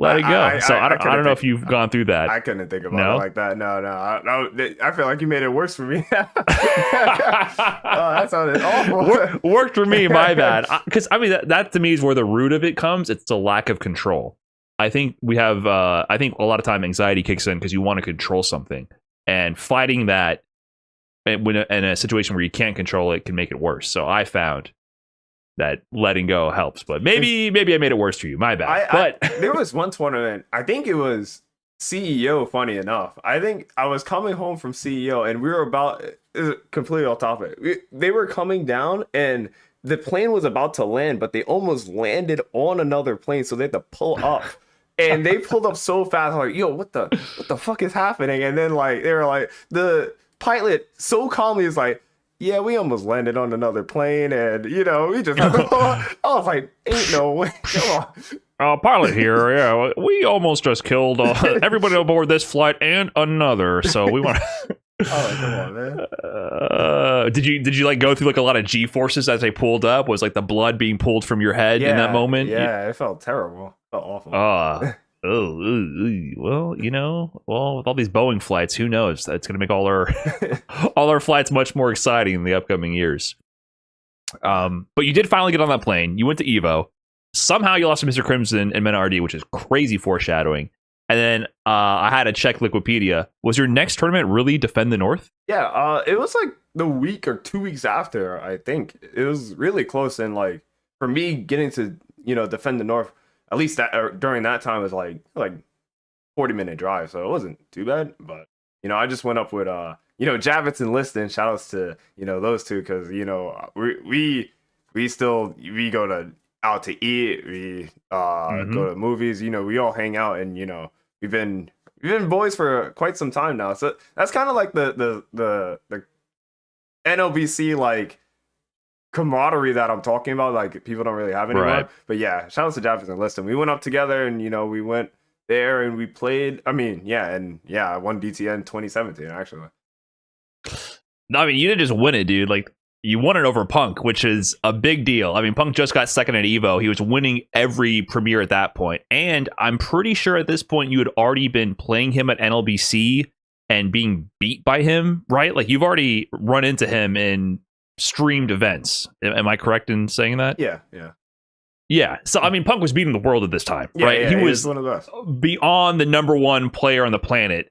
A: I don't know if you've gone through that.
B: I couldn't think about it like that. No. I feel like you made it worse for me. Oh, that sounded awful.
A: Worked for me, my bad. Because I mean, that to me is where the root of it comes. It's the lack of control. I think we have. I think a lot of time anxiety kicks in because you want to control something, and fighting that in a situation where you can't control it can make it worse. So I found that letting go helps, but maybe I made it worse for you. My bad.
B: There was one tournament, I think it was CEO, funny enough. I think I was coming home from CEO and we were about, completely off topic. They were coming down and the plane was about to land, but they almost landed on another plane, so they had to pull up. And they pulled up so fast, like, yo, what the fuck is happening? And then like they were like, the pilot so calmly is like, yeah, we almost landed on another plane, and we just I was like, ain't no way. Come on.
A: Pilot here, yeah, we almost just killed everybody aboard this flight and another, so we want to...
B: Oh, come on, man.
A: Did you like go through like a lot of G forces as they pulled up? Was like the blood being pulled from your head in that moment?
B: Yeah, it felt terrible. It felt awful.
A: Well, with all these Boeing flights, who knows? That's going to make all our flights much more exciting in the upcoming years. But you did finally get on that plane. You went to Evo. Somehow you lost to Mr. Crimson and Men RD, which is crazy foreshadowing. And then I had to check Wikipedia. Was your next tournament really Defend the North?
B: Yeah, it was like the week or 2 weeks after, I think. It was really close. And like for me getting to, Defend the North, at least that during that time was like 40-minute drive. So it wasn't too bad. But, I just went up with, Javits and Liston. Shout outs to, those two. Because, we go out to eat, we go to movies, we all hang out, and we've been boys for quite some time now. So that's kind of like the NLBC like camaraderie that I'm talking about, like people don't really have anymore. Right. But yeah, shout out to Javits and Liston. We went up together, and we went there and we played. I won DTN 2017 actually.
A: No, I mean, you didn't just win it, dude. Like, you won it over Punk, which is a big deal. I mean, Punk just got second at Evo. He was winning every premiere at that point. And I'm pretty sure at this point you had already been playing him at NLBC and being beat by him, right? Like, you've already run into him in streamed events. Am I correct in saying that? Yeah. So, I mean, Punk was beating the world at this time, right?
B: Yeah,
A: he was
B: one of those.
A: Beyond the number one player on the planet.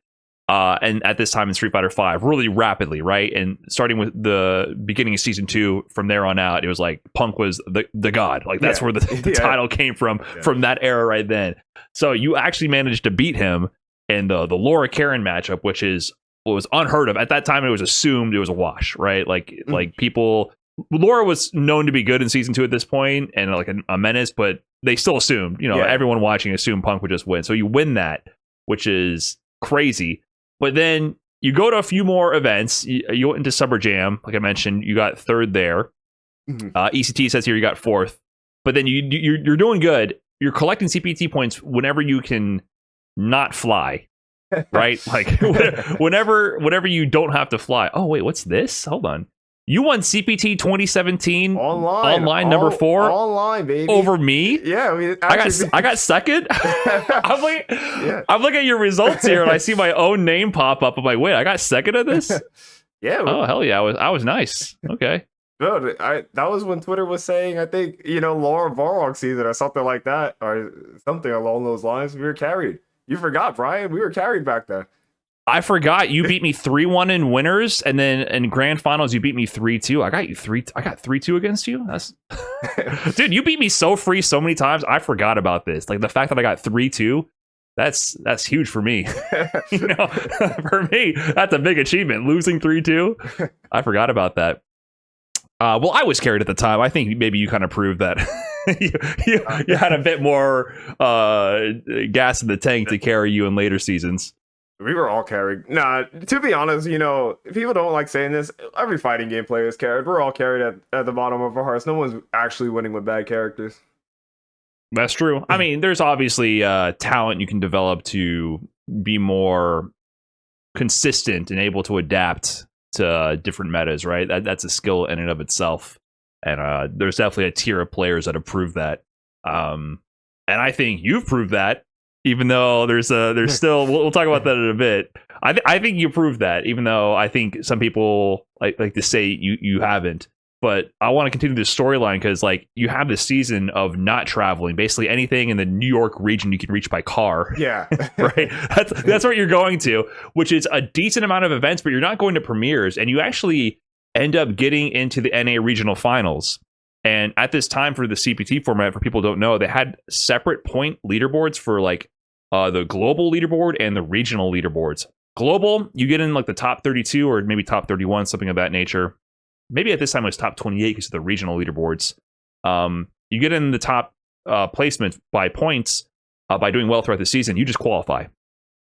A: And at this time in Street Fighter V, really rapidly, right? And starting with the beginning of season 2, from there on out, it was like Punk was the god. Like, that's where the title came from that era right then. So you actually managed to beat him in the Laura Karen matchup, which was unheard of. At that time, it was assumed it was a wash, right? Like people... Laura was known to be good in season 2 at this point, and like a menace, but they still assumed, everyone watching assumed Punk would just win. So you win that, which is crazy. But then you go to a few more events. You went into Summer Jam, like I mentioned. You got third there. Mm-hmm. ECT says here you got fourth. But then you're doing good. You're collecting CPT points whenever you can not fly, right? Like whenever you don't have to fly. Oh wait, what's this? Hold on. You won CPT 2017 online number 4
B: online, baby,
A: over me.
B: Yeah,
A: I got second. I'm looking at your results here, and I see my own name pop up. I'm like, wait, I got second at this.
B: Yeah.
A: Oh hell yeah, I was nice. Okay.
B: No, that was when Twitter was saying, I think Laura Varrock season or something like that, or something along those lines. We were carried. You forgot, Brian. We were carried back then.
A: I forgot. You beat me 3-1 in winners, and then in grand finals you beat me 3-2. I got 3-2 against you. That's dude, you beat me so free so many times. I forgot about this. Like, the fact that I got 3-2, that's huge for me. For me, that's a big achievement. Losing 3-2, I forgot about that. Well, I was carried at the time. I think maybe you kind of proved that you had a bit more gas in the tank to carry you in later seasons.
B: We were all carried. Nah, to be honest, people don't like saying this. Every fighting game player is carried. We're all carried at the bottom of our hearts. No one's actually winning with bad characters.
A: That's true. I mean, there's obviously talent you can develop to be more consistent and able to adapt to different metas, right? That's a skill in and of itself. And there's definitely a tier of players that have proved that. And I think you've proved that. Even though there's still, we'll talk about that in a bit. I think you proved that, even though I think some people like to say you haven't. but I want to continue this storyline because like you have this season of not traveling, basically anything in the New York region you can reach by car.
B: Yeah.
A: Right. That's what you're going to, which is a decent amount of events, but you're not going to premieres, and you actually end up getting into the NA regional finals. And at this time for the CPT format, for people who don't know, they had separate point leaderboards for like the global leaderboard and the regional leaderboards. Global, you get in like the top 32 or maybe top 31, something of that nature. Maybe at this time it was top 28 because of the regional leaderboards. You get in the top placement by points by doing well throughout the season. You just qualify.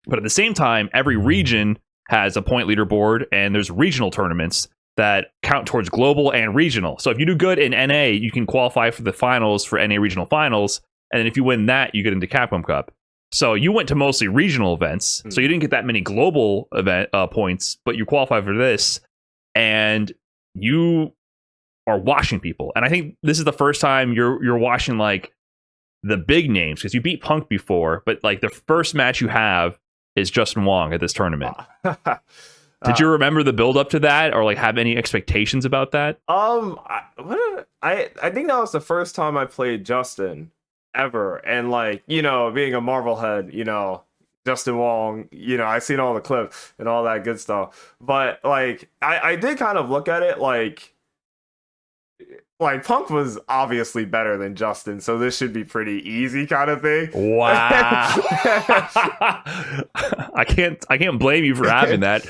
A: But at the same time, every region has a point leaderboard, and there's regional tournaments that count towards global and regional. So if you do good in NA, you can qualify for the finals for NA regional finals. And then if you win that, you get into Capcom Cup. So you went to mostly regional events. So you didn't get that many global event points, but you qualify for this. And you are washing people. And I think this is the first time you're washing like the big names, because you beat Punk before, but like the first match you have is Justin Wong at this tournament. Did you remember the build up to that, or like have any expectations about that?
B: I think that was the first time I played Justin ever, and like, you know, being a Marvel head, you know, Justin Wong, you know, I seen all the clips and all that good stuff, but like I did kind of look at it like Punk was obviously better than Justin, so this should be pretty easy kind of thing.
A: Wow. I can't blame you for having that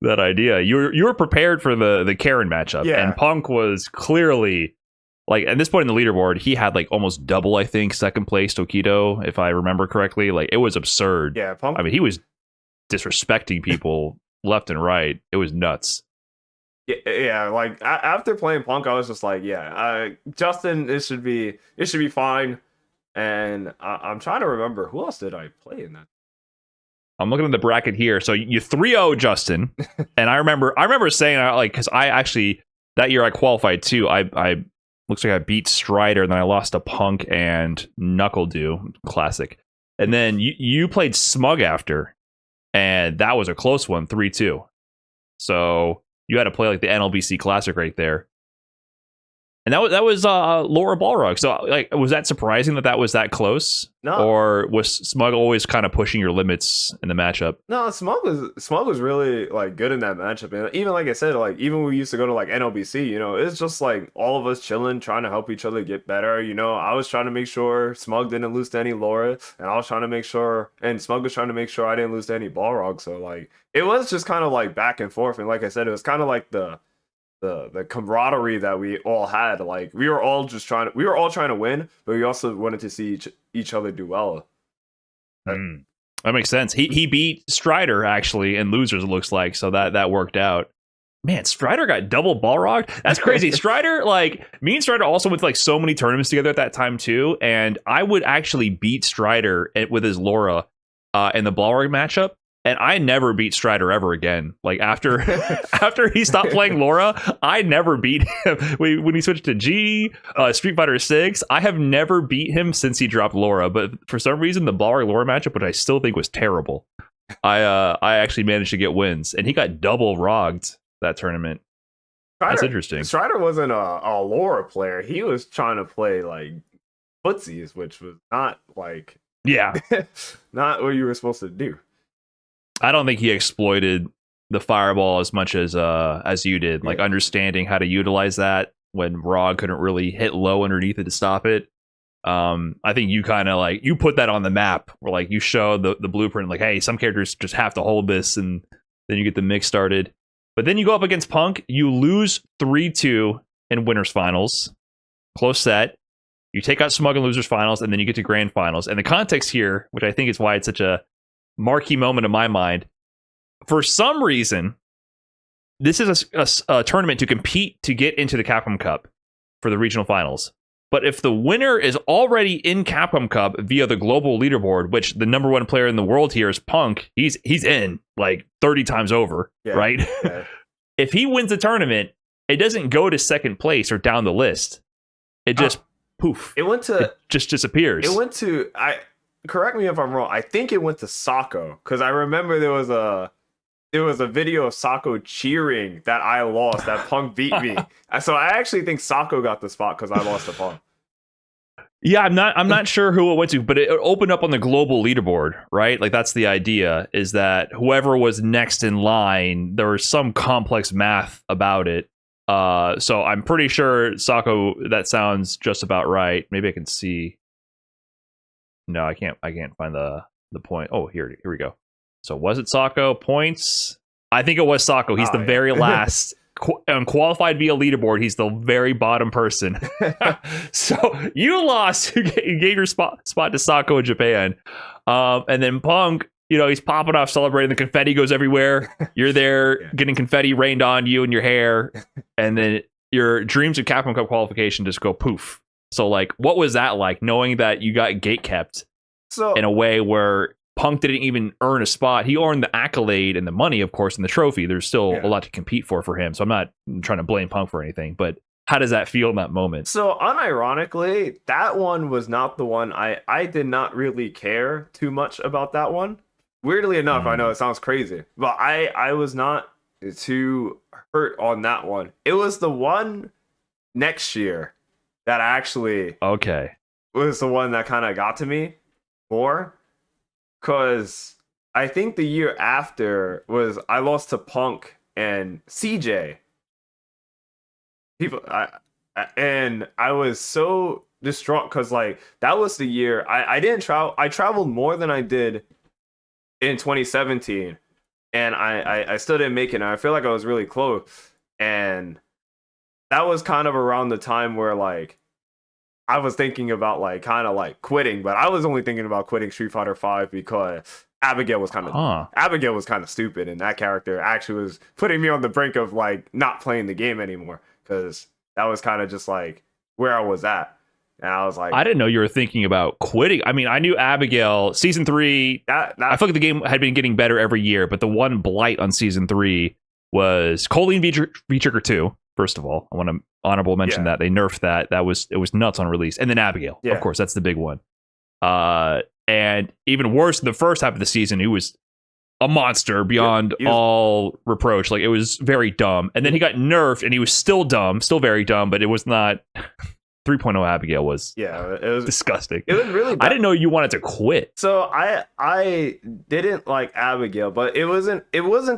A: idea. You were prepared for the Karen matchup,
B: yeah.
A: And Punk was clearly like, at this point in the leaderboard, he had like almost double, I think, second place Tokido, if I remember correctly. Like, it was absurd.
B: Yeah, Punk.
A: I mean, he was disrespecting people left and right. It was nuts.
B: Yeah, like after playing Punk, I was just like, yeah, Justin, it should be fine. And I'm trying to remember, who else did I play in that?
A: I'm looking at the bracket here. So you 3-0 Justin, and I remember saying, like, because I actually that year I qualified too. I looks like I beat Strider, and then I lost to Punk and Knuckle Dew, classic. And then you played Smug after, and that was a close one, 3-2. So you had to play like the NLBC Classic right there. And that was Laura Balrog. So like, was that surprising that was that close?
B: No.
A: Or was Smug always kind of pushing your limits in the matchup?
B: No, Smug was really like good in that matchup. And even like I said, like even when we used to go to like NLBC, you know, it's just like all of us chilling, trying to help each other get better. You know, I was trying to make sure Smug didn't lose to any Laura, and I was trying to make sure, and Smug was trying to make sure I didn't lose to any Balrog. So like it was just kind of like back and forth. And like I said, it was kind of like the camaraderie that we all had. Like we were all trying to win, but we also wanted to see each other do well.
A: That makes sense. He beat Strider actually in losers, it looks like, so that worked out. Man, Strider got double Balrog. That's crazy. Strider, like, me and Strider also went to like so many tournaments together at that time too, and I would actually beat Strider with his Laura in the Balrog matchup. And I never beat Strider ever again. Like after he stopped playing Laura, I never beat him. When he switched to G, Street Fighter 6, I have never beat him since he dropped Laura. But for some reason, the Balrog Laura matchup, which I still think was terrible, I actually managed to get wins, and he got double rogged that tournament. That's interesting.
B: Strider wasn't a Laura player. He was trying to play like footsies, which was not like not what you were supposed to do.
A: I don't think he exploited the fireball as much as you did, like understanding how to utilize that when Rog couldn't really hit low underneath it to stop it. I think you kind of like, you put that on the map where like you show the blueprint, like, hey, some characters just have to hold this, and then you get the mix started. But then you go up against Punk, you lose 3-2 in winners finals, close set. You take out Smug in losers finals, and then you get to grand finals. And the context here, which I think is why it's such a marquee moment in my mind, for some reason, this is a tournament to compete to get into the Capcom Cup for the regional finals. But if the winner is already in Capcom Cup via the global leaderboard, which the number one player in the world here is Punk, he's in like 30 times over, right? Yeah. If he wins the tournament, it doesn't go to second place or down the list. It just poof. It just disappears.
B: It went to correct me if I'm wrong. I think it went to Sako, because I remember there was a it was a video of Sako cheering that I lost, that Punk beat me. So I actually think Sako got the spot because I lost to Punk.
A: Yeah, I'm not sure who it went to, but it opened up on the global leaderboard, right? Like that's the idea, is that whoever was next in line, there was some complex math about it. So I'm pretty sure Sako, that sounds just about right. Maybe I can see. No, I can't find the point. Oh, here we go. So was it Sako? Points? I think it was Sako. He's the very last. Qualified via leaderboard, he's the very bottom person. So you lost. You gave your spot to Sako in Japan. And then Punk, he's popping off, celebrating. The confetti goes everywhere. You're there getting confetti rained on you and your hair. And then your dreams of Capcom Cup qualification just go poof. So, like, what was that like, knowing that you got gate kept in a way where Punk didn't even earn a spot? He earned the accolade and the money, of course, and the trophy. There's still a lot to compete for him. So I'm not trying to blame Punk for anything, but how does that feel in that moment?
B: So unironically, that one was not the one I did not really care too much about that one. Weirdly enough, I know it sounds crazy, but I was not too hurt on that one. It was the one next year that actually was the one that kind of got to me more. Because I think the year after was I lost to Punk and CJ. And I was so distraught because like that was the year I didn't travel. I traveled more than I did in 2017, and I still didn't make it. And I feel like I was really close, and that was kind of around the time where like I was thinking about like kind of like quitting, but I was only thinking about quitting Street Fighter V because Abigail was kind of stupid, and that character actually was putting me on the brink of like not playing the game anymore, because that was kind of just like where I was at. And I was like,
A: I didn't know you were thinking about quitting. I mean, I knew Abigail season 3. I feel like the game had been getting better every year, but the one blight on season 3 was Colleen V Trigger 2. First of all, I want to honorable mention that they nerfed that. It was nuts on release. And then Abigail, of course, that's the big one. And even worse, the first half of the season, he was a monster beyond all reproach. Like, it was very dumb. And then he got nerfed, and he was still dumb, still very dumb, but it was not. 3.0 Abigail was
B: it was
A: disgusting.
B: It was really bad.
A: I didn't know you wanted to quit.
B: So I didn't like Abigail, but it wasn't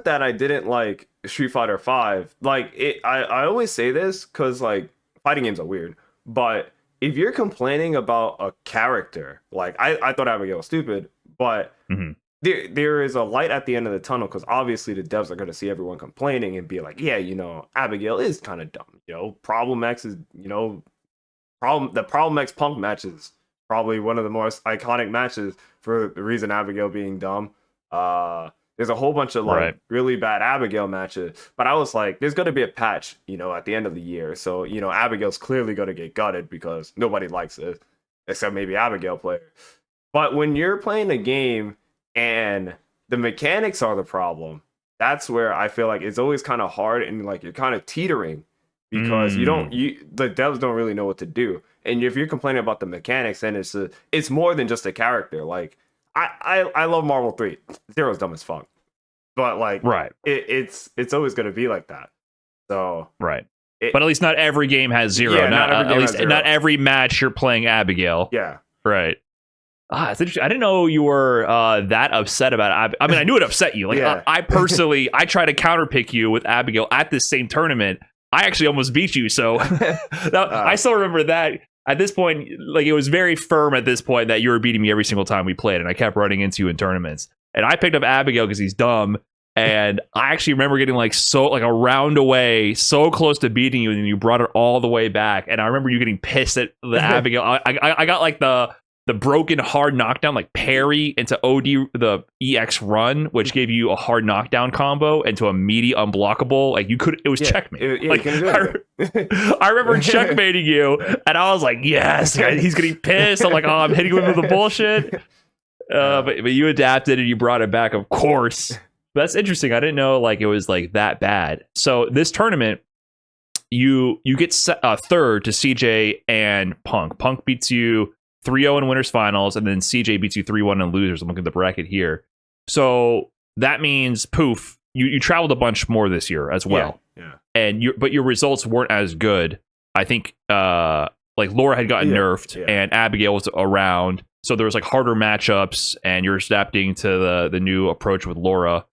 B: that I didn't like Street Fighter V. Like I always say this because like fighting games are weird, but if you're complaining about a character, like I thought Abigail was stupid, but there is a light at the end of the tunnel, because obviously the devs are going to see everyone complaining and be like, yeah, Abigail is kind of dumb. Problem X is, the Problem X Punk match is probably one of the most iconic matches for the reason Abigail being dumb. There's a whole bunch of like really bad Abigail matches, but I was like, there's going to be a patch, at the end of the year. So, Abigail's clearly going to get gutted because nobody likes it, except maybe Abigail players. But when you're playing a game and the mechanics are the problem, that's where I feel like it's always kind of hard, and like you're kind of teetering. Because the devs don't really know what to do, and if you're complaining about the mechanics, then it's more than just a character. Like I love Marvel 3. Zero's dumb as fuck, but like it's always gonna be like that. So
A: but at least not every game has Zero.
B: Yeah,
A: not every match you're playing Abigail.
B: Yeah,
A: right. It's interesting. I didn't know you were that upset about it. I mean, I knew it upset you. Like I personally, I tried to counterpick you with Abigail at this same tournament. I actually almost beat you, so I still remember that. At this point, like, it was very firm at this point that you were beating me every single time we played, and I kept running into you in tournaments. And I picked up Abigail because he's dumb, and I actually remember getting like a round away, so close to beating you, and you brought it all the way back. And I remember you getting pissed at the Abigail. I got like the broken hard knockdown, like parry into OD the EX run, which gave you a hard knockdown combo into a meaty unblockable. Like it was checkmate. I remember checkmating you, and I was like, yes, he's getting pissed. I'm like, oh, I'm hitting him with the bullshit. But you adapted and you brought it back, of course. But that's interesting. I didn't know like it was like that bad. So this tournament, you get third to CJ and Punk. Punk beats you 3-0 in winners finals, and then CJ beats you 3-1 in losers. I'm looking at the bracket here. So that means, poof, you traveled a bunch more this year as well.
B: Yeah.
A: And your results weren't as good. I think like Laura had gotten nerfed and Abigail was around, so there was like harder matchups, and you're adapting to the new approach with Laura.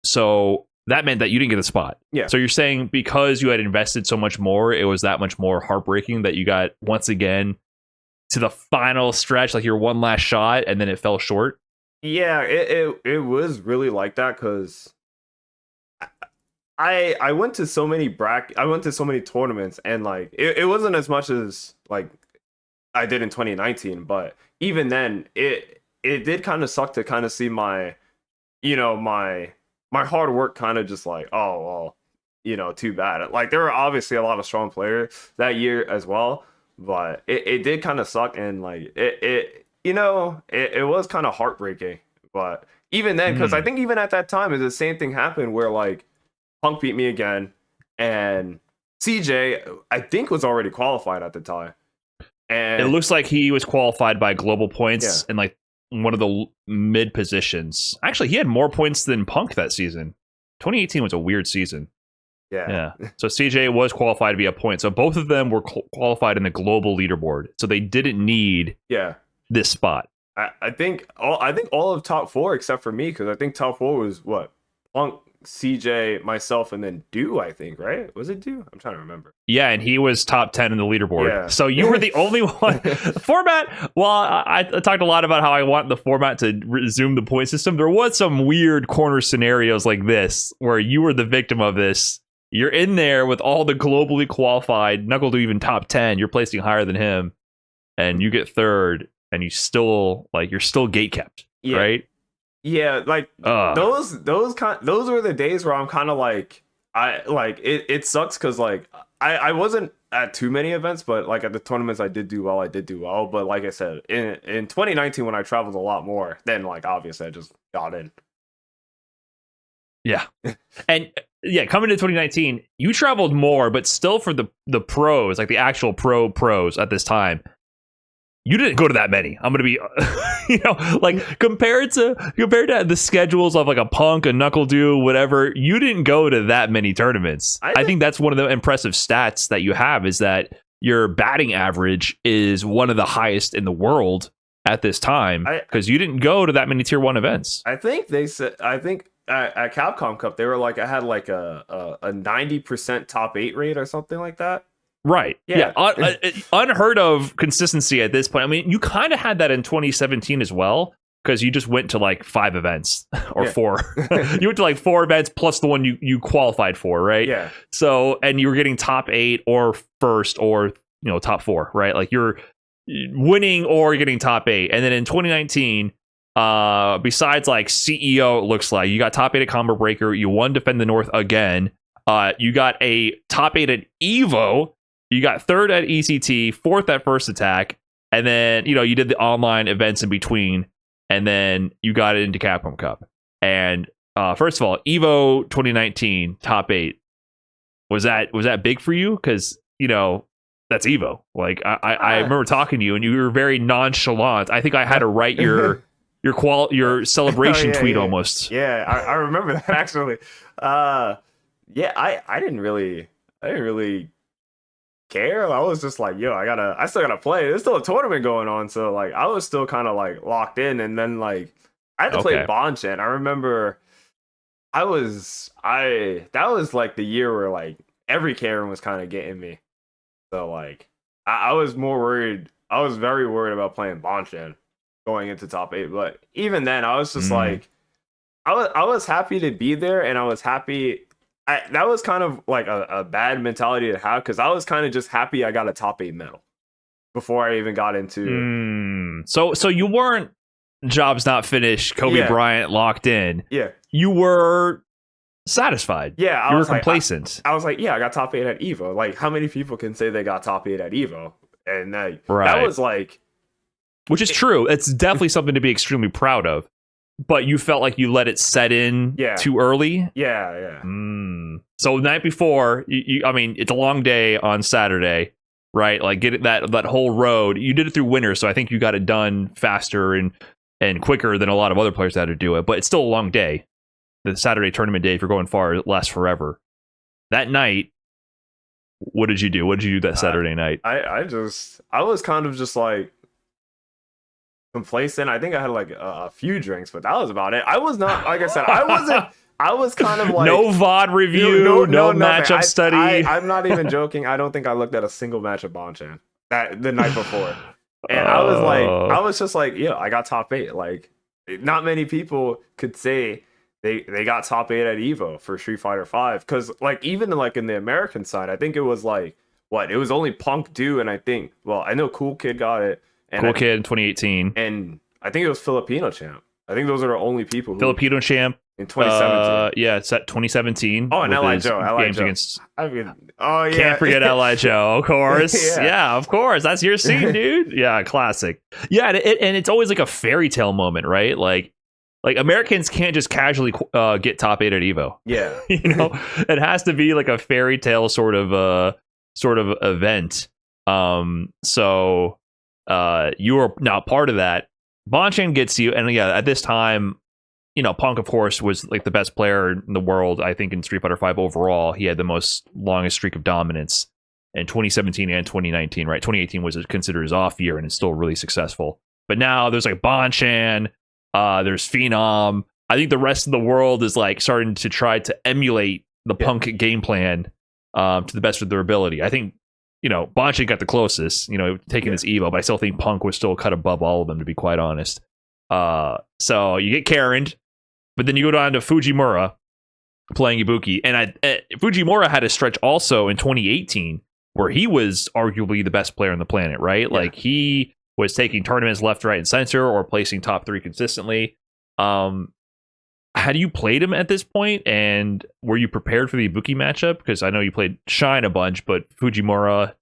A: So that meant that you didn't get a spot.
B: Yeah.
A: So you're saying because you had invested so much more, it was that much more heartbreaking that you got once again to the final stretch, like your one last shot, and then it fell short.
B: Yeah, it was really like that because I went to so many tournaments, and like it wasn't as much as like I did in 2019, but even then it did kind of suck to kind of see my my hard work kind of just like, oh well, too bad. Like there were obviously a lot of strong players that year as well, but it did kind of suck, and like it was kind of heartbreaking. But even then, because I think even at that time, the same thing happened where like Punk beat me again, and CJ I think was already qualified at the time, and
A: it looks like he was qualified by global points and like one of the mid positions. Actually, he had more points than Punk that season. 2018 was a weird season. Yeah. So CJ was qualified to be a point. So both of them were qualified in the global leaderboard. So they didn't need this spot.
B: I think all of top 4 except for me, because I think top 4 was what? Punk, CJ, myself, and then Do, I think, right? Was it Do? I'm trying to remember.
A: Yeah, and he was top 10 in the leaderboard.
B: Yeah.
A: So you were the only one. The format, well, I talked a lot about how I want the format to resume the point system. There was some weird corner scenarios like this where you were the victim of this. You're in there with all the globally qualified, Knuckle to even top 10. You're placing higher than him, and you get third, and you're still gate kept, right?
B: Yeah, like those were the days where I'm kind of like it sucks because like I wasn't at too many events, but like at the tournaments I did do well. But like I said, in 2019 when I traveled a lot more, then like obviously I just got in.
A: Yeah, and coming to 2019, you traveled more, but still for the pros, like the actual pros at this time, you didn't go to that many. I'm gonna be, like compared to the schedules of like a Punk, a Knuckle Do, whatever. You didn't go to that many tournaments. I think that's one of the impressive stats that you have, is that your batting average is one of the highest in the world at this time, because you didn't go to that many tier 1 events.
B: I think at Capcom Cup they were like, I had like a 90% top 8 rate or something like that.
A: Right. Yeah. Unheard of consistency at this point. I mean, you kind of had that in 2017 as well, because you just went to like 5 events or 4. You went to like 4 events plus the one you qualified for, right? Yeah. So, and you were getting top 8 or first or top 4, right? Like you're winning or getting top 8. And then in 2019, besides like CEO, it looks like you got top 8 at Combo Breaker. You won Defend the North again. You got a top 8 at Evo. You got 3rd at ECT, 4th at First Attack, and then you did the online events in between, and then you got it into Capcom Cup. And first of all, Evo 2019 top 8, was that big for you? Because that's Evo. Like I remember talking to you, and you were very nonchalant. I think I had to write your celebration tweet almost.
B: Yeah, I remember that actually. I didn't really care. I was just like, I still gotta play. There's still a tournament going on, so like I was still kind of like locked in. And then like I had to play Bonchan. I remember that was like the year where like every Karen was kind of getting me. So like I was more worried. I was very worried about playing Bonchan going into top 8. But even then, I was just like, I was happy to be there, and I was happy. That was kind of like a bad mentality to have, because I was kind of just happy I got a top 8 medal before I even got into.
A: So you weren't jobs not finished, Kobe Bryant locked in.
B: Yeah,
A: you were satisfied.
B: Yeah,
A: you were complacent.
B: I was like, I got top 8 at Evo. Like, how many people can say they got top 8 at Evo? And that was like,
A: which is true. It's definitely something to be extremely proud of. But you felt like you let it set in too early?
B: Yeah.
A: So the night before, I mean, it's a long day on Saturday, right? Like get it, that whole road. You did it through winter, so I think you got it done faster and quicker than a lot of other players had to do it. But it's still a long day. the Saturday tournament day, if you're going far, it lasts forever. That night, what did you do? What did you do that Saturday night?
B: I was kind of just like complacent. I think I had like a few drinks, but that was about it. I was not, like I said, I wasn't. I was kind of like
A: no VOD review, no matchup study.
B: I'm not even joking. I don't think I looked at a single match of Bonchan that the night before, and I was just like, yeah, I got top 8. Like, not many people could say they got top 8 at Evo for Street Fighter V, because like even like in the American side, I think it was like it was only Punk Do, and I think I know Cool Kid got it, and
A: Cool Kid in 2018,
B: and I think it was Filipino Champ. I think those are the only people who
A: Filipino Champ
B: in 2017.
A: Yeah, it's at 2017.
B: Oh, and Li Joe.
A: Against,
B: oh yeah,
A: can't forget Li Joe, of course. yeah, of course, that's your scene, dude. Yeah, classic. Yeah, and it's always like a fairy tale moment, right? Like Americans can't just casually get top 8 at Evo.
B: Yeah,
A: it has to be like a fairy tale sort of event. So you are now part of that. Bonchan gets you, and yeah, at this time, Punk, of course, was like the best player in the world. I think in Street Fighter V overall, he had the longest streak of dominance in 2017 and 2019. Right, 2018 was considered his off year, and it's still really successful. But now there's like Bonchan, there's Phenom. I think the rest of the world is like starting to try to emulate the Punk game plan to the best of their ability. I think Bonchan got the closest, taking this Evo, but I still think Punk was still cut above all of them, to be quite honest. So you get Karen'd, but then you go down to Fujimura playing Ibuki, and Fujimura had a stretch also in 2018 where he was arguably the best player on the planet, right? Yeah. Like he was taking tournaments left, right, and center, or placing top 3 consistently. Had you played him at this point, and were you prepared for the Ibuki matchup? Because I know you played Shine a bunch, but Fujimura,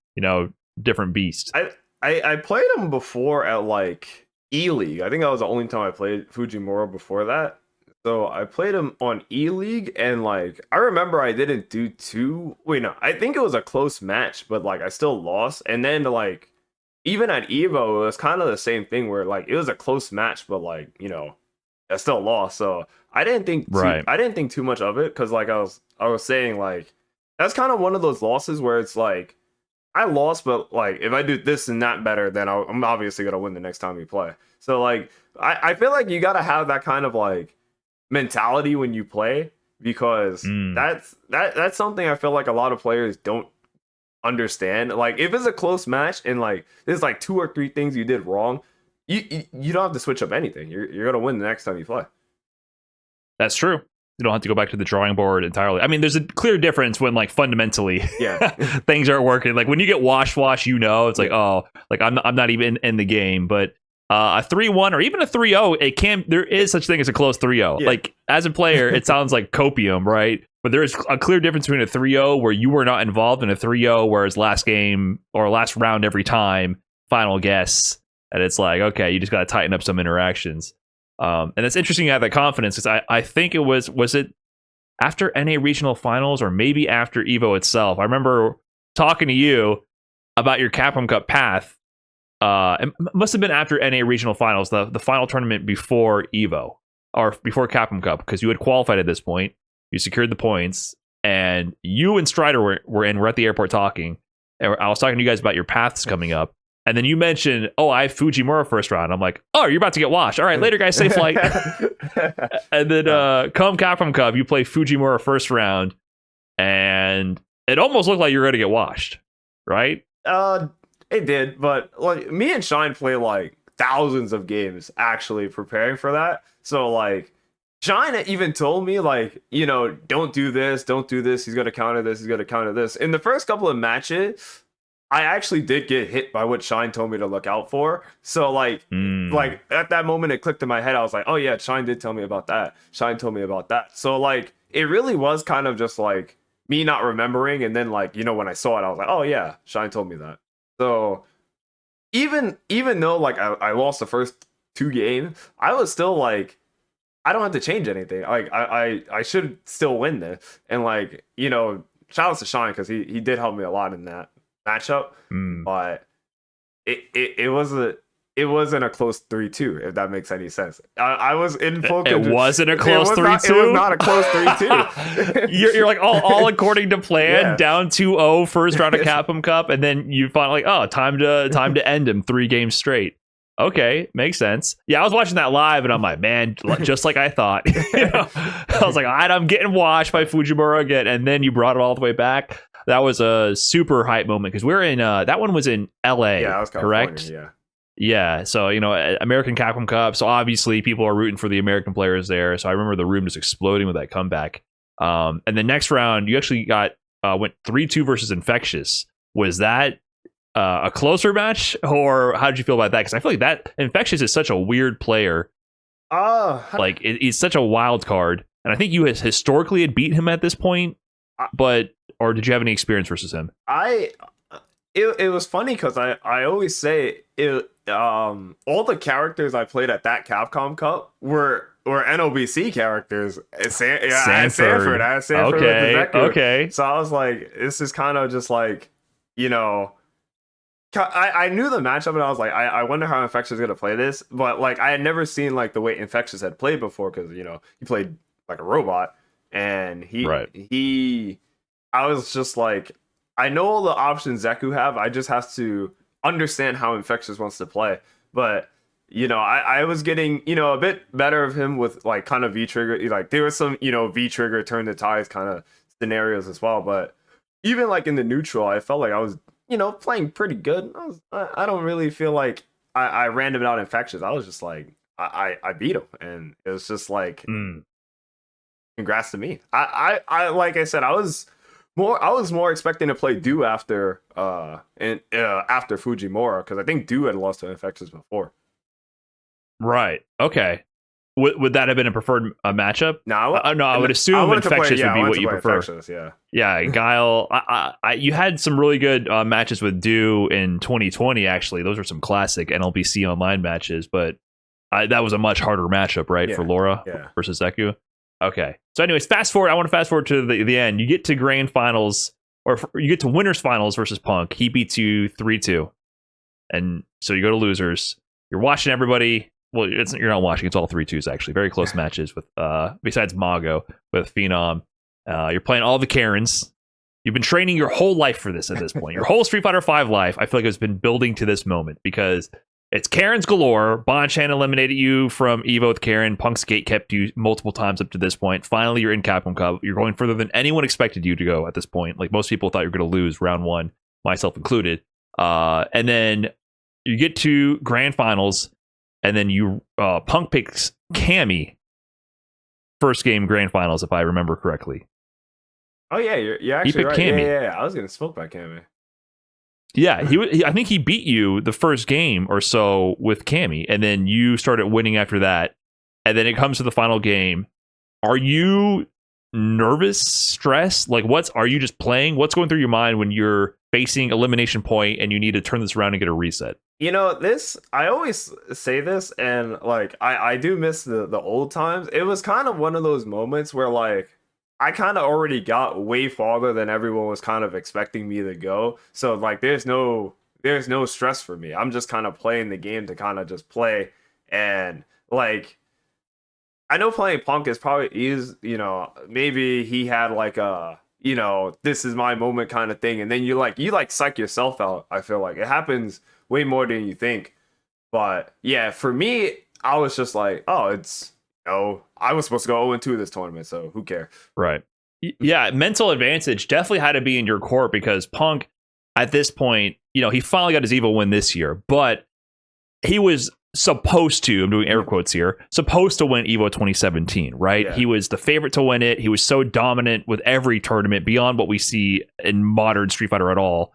A: different beast.
B: I played him before at like E-League. I think that was the only time I played Fujimura before that. So I played him on E-League, and like I remember I didn't do too. I think it was a close match, but like I still lost. And then like even at Evo, it was kind of the same thing where like it was a close match, but like I still lost. So I didn't think too much of it, because like I was saying, like that's kind of one of those losses where it's like I lost, but like if I do this and that better, then I'm obviously gonna win the next time we play. So like I feel like you gotta have that kind of like mentality when you play, because that's something I feel like a lot of players don't understand. Like if it's a close match and like there's like 2 or 3 things you did wrong, you don't have to switch up anything. You're gonna win the next time you play.
A: That's true. You don't have to go back to the drawing board entirely. I mean, there's a clear difference when like fundamentally things aren't working. Like when you get wash, it's like, like I'm not even in the game. But a 3-1 or even a 3-0, there is such thing as a close 3-0. Yeah. Like as a player, it sounds like copium, right? But there is a clear difference between a 3-0 where you were not involved and a 3-0 where it's last game or last round every time, final guess. And it's like, okay, you just got to tighten up some interactions. And it's interesting to have that confidence, because I think it was it after NA regional finals or maybe after Evo itself. I remember talking to you about your Capcom Cup path. It must have been after NA regional finals, the final tournament before Evo or before Capcom Cup, because you had qualified at this point. You secured the points, and you and Strider were at the airport talking. And I was talking to you guys about your paths coming up. And then you mentioned, I have Fujimura first round. I'm like, you're about to get washed. All right, later, guys, safe flight. And then come Capcom Cup, you play Fujimura first round, and it almost looked like you were going to get washed, right?
B: It did, but like me and Shine play like thousands of games actually preparing for that. So like Shine even told me like, don't do this. He's going to counter this. He's going to counter this. In the first couple of matches, I actually did get hit by what Shine told me to look out for. So like at that moment it clicked in my head. I was like, oh yeah, Shine did tell me about that. Shine told me about that. So like it really was kind of just like me not remembering, and then like when I saw it, I was like, oh yeah, Shine told me that. So even though like I lost the first 2 games, I was still like, I don't have to change anything. Like I should still win this. And like shout out to Shine, because he did help me a lot in that matchup. But it was it wasn't a close 3-2, if that makes any sense. I was in full control.
A: It wasn't a close 3-2?
B: It was not a close 3-2.
A: You're like all according to plan,
B: Yeah.
A: down 2-0 first round of Capcom Cup, and then you finally time to end him 3 games straight. Okay, makes sense. Yeah, I was watching that live, and I'm like, man, just like I thought. I was like, all right, I'm getting washed by Fujimura again, and then you brought it all the way back. That was a super hype moment because we're in. That one was in LA,
B: Yeah, that was
A: correct?
B: Yeah.
A: Yeah, so American Capcom Cup. So obviously people are rooting for the American players there. So I remember the room just exploding with that comeback. And the next round, you actually went 3-2 versus Infectious. Was that a closer match, or how did you feel about that? Because I feel like that Infectious is such a weird player. Like he's such a wild card, and I think you historically had beat him at this point. But or did you have any experience versus him?
B: It was funny because I always say it. All the characters I played at that Capcom Cup were NOBC characters.
A: Sanford.
B: I had Sanford with
A: Okay.
B: Deku.
A: Okay.
B: So I was like, this is kind of just like, I knew the matchup, and I was like, I wonder how Infectious is gonna play this. But like, I had never seen like the way Infectious had played before because he played like a robot, and I was just like, I know all the options Zeku have. I just have to understand how Infectious wants to play. But I was getting a bit better of him with like kind of V trigger. Like there was some V trigger turn the ties kind of scenarios as well. But even like in the neutral, I felt like I was playing pretty good. I don't really feel like I random out Infectious. I was just like I beat him, and it was just like congrats to me. I like I said, I was more expecting to play Do after after Fujimura, because I think Do had lost to Infectious before.
A: Right. Okay. Would that have been a preferred matchup?
B: No,
A: I would assume Infectious would be what you prefer.
B: Yeah.
A: Yeah, Guile. You had some really good matches with Do in 2020. Actually, those are some classic NLBC online matches. But that was a much harder matchup, right, for Laura versus Zeku. Okay. So, anyways, fast forward. I want to fast forward to the end. You get to grand finals, or you get to winners finals versus Punk. He beats you 3-2, and so you go to losers. You're watching everybody. Well, you're not watching. It's all 3-2s actually. Very close matches with besides Mago with Phenom. You're playing all the Karens. You've been training your whole life for this at this point. Your whole Street Fighter V life, I feel like, has been building to this moment because it's Karens galore. Bonchan eliminated you from Evo with Karen. Punk's gate kept you multiple times up to this point. Finally, you're in Capcom Cup. You're going further than anyone expected you to go at this point. Like most people thought you were going to lose round one, myself included. And then you get to grand finals. And then you Punk picks Cammy first game grand finals, if I remember correctly.
B: Oh yeah, you're actually right.
A: Cammy.
B: Yeah. I was getting smoked by Cammy.
A: Yeah, I think he beat you the first game or so with Cammy, and then you started winning after that. And then it comes to the final game. Are you nervous, stressed? Like, are you just playing? What's going through your mind when you're facing elimination point and you need to turn this around and get a reset?
B: This, I always say this, and like I do miss the old times. It was kind of one of those moments where like I kind of already got way farther than everyone was kind of expecting me to go. So like there's no stress for me. I'm just kind of playing the game to kind of just play. And like I know playing Punk maybe he had like a this is my moment kind of thing, and then you psych yourself out. I feel like it happens way more than you think. But yeah, for me, I was just like, I was supposed to go 0-2 this tournament, so who cares?
A: Right. Yeah, mental advantage definitely had to be in your court because Punk, at this point, he finally got his Evo win this year, but he was supposed to, I'm doing air quotes here, supposed to win Evo 2017, right? Yeah. He was the favorite to win it. He was so dominant with every tournament beyond what we see in modern Street Fighter at all.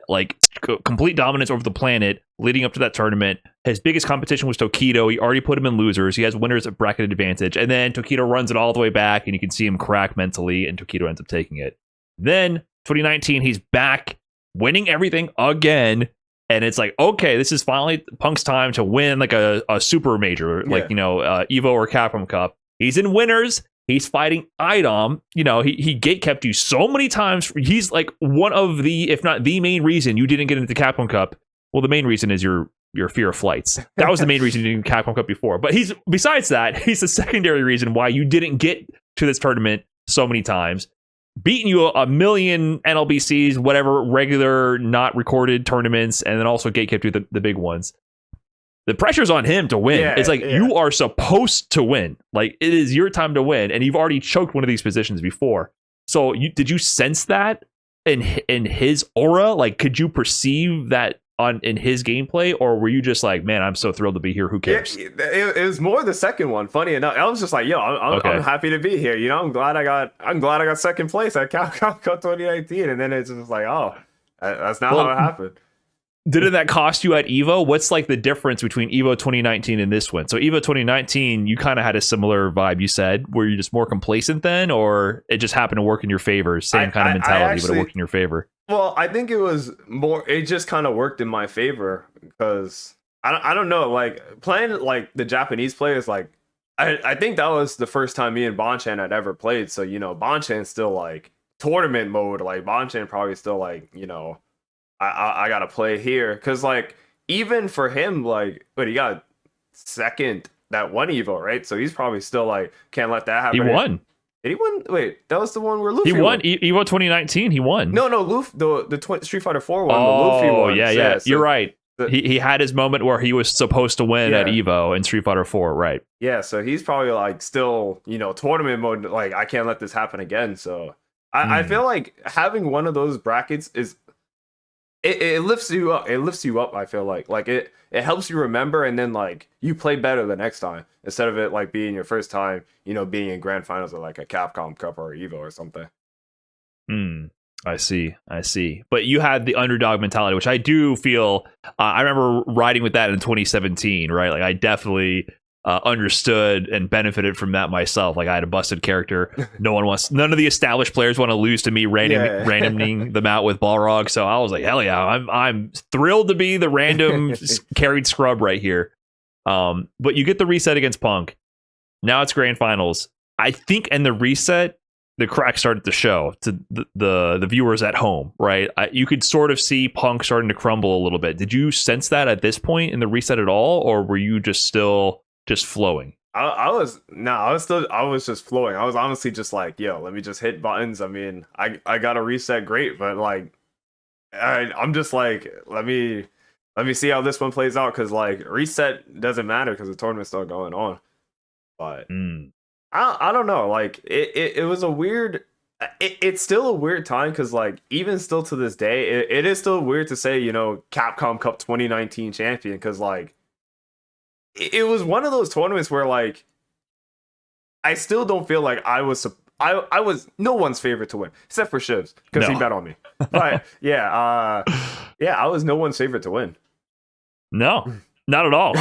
A: Like complete dominance over the planet leading up to that tournament. His biggest competition was Tokido. He already put him in losers. He has winners at bracketed advantage. And then Tokido runs it all the way back and you can see him crack mentally and Tokido ends up taking it. Then 2019, he's back winning everything again. And it's like, okay, this is finally Punk's time to win like a super major, like, Evo or Capcom Cup. He's in winners. He's fighting iDom. He gatekept you so many times. He's like one of the, if not the main reason you didn't get into Capcom Cup. Well, the main reason is you're your fear of flights. That was the main reason you didn't Capcom Cup before. But besides that, he's the secondary reason why you didn't get to this tournament so many times. Beating you a million NLBCs, whatever, regular, not recorded tournaments, and then also gatekept to the big ones. The pressure's on him to win.
B: Yeah,
A: it's like you are supposed to win. Like, it is your time to win, and you've already choked one of these positions before. So did you sense that in his aura? Like, could you perceive that in his gameplay, or were you just like, man, I'm so thrilled to be here, who cares?
B: It was more the second one. Funny enough, I was just like, yo, I'm happy to be here. You know, I'm glad I got second place at Capcom Cup 2019, and then it's just like, oh, that's not how it happened.
A: Didn't that cost you at EVO? What's like the difference between EVO 2019 and this one? So EVO 2019, you kind of had a similar vibe, you said. Were you just more complacent then, or it just happened to work in your favor? Same kind of mentality, but it worked in your favor.
B: Well, I think it was more, it just kind of worked in my favor because I don't know, like playing like the Japanese players, like I think that was the first time me and Bonchan had ever played. So, you know, Bonchan's still like tournament mode. Like Bonchan probably still like, you know, I got to play here. Cause like, even for him, like, but he got second that one Evo, right? So he's probably still like, can't let that happen.
A: He won.
B: Did he win? Wait, that was the one where Luffy
A: won. EVO 2019, he won.
B: No, Luffy, the Street Fighter 4 one, the Luffy one.
A: Oh, yeah. So you're right. He had his moment where he was supposed to win at EVO in Street Fighter 4, right? Yeah,
B: so he's probably like still, you know, tournament mode, like I can't let this happen again. So I feel like having one of those brackets is it lifts you up. It lifts you up, I feel like it helps you remember, and then like you play better the next time instead of it like being your first time, you know, being in grand finals of like a Capcom Cup or EVO or something.
A: I see. But you had the underdog mentality, which I do feel. I remember riding with that in 2017, right? Like I definitely understood and benefited from that myself. Like I had a busted character. None of the established players want to lose to me randoming them out with Balrog. So I was like, hell yeah, I'm thrilled to be the random carried scrub right here. But you get the reset against Punk. Now it's grand finals. I think in the reset, the crack started to show to the viewers at home, right? You could sort of see Punk starting to crumble a little bit. Did you sense that at this point in the reset at all, or were you just still flowing?
B: I was just flowing. I was honestly just like, yo, let me just hit buttons. I mean, I got a reset, great, but like, I'm just like, let me see how this one plays out, because like reset doesn't matter because the tournament's still going on. But I don't know, like it was a weird. It's still a weird time because like even still to this day, it is still weird to say, you know, Capcom Cup 2019 champion, because like it was one of those tournaments where like I still don't feel like I was no one's favorite to win except for Shivs because he bet on me. But I was no one's favorite to win.
A: No. Not at all.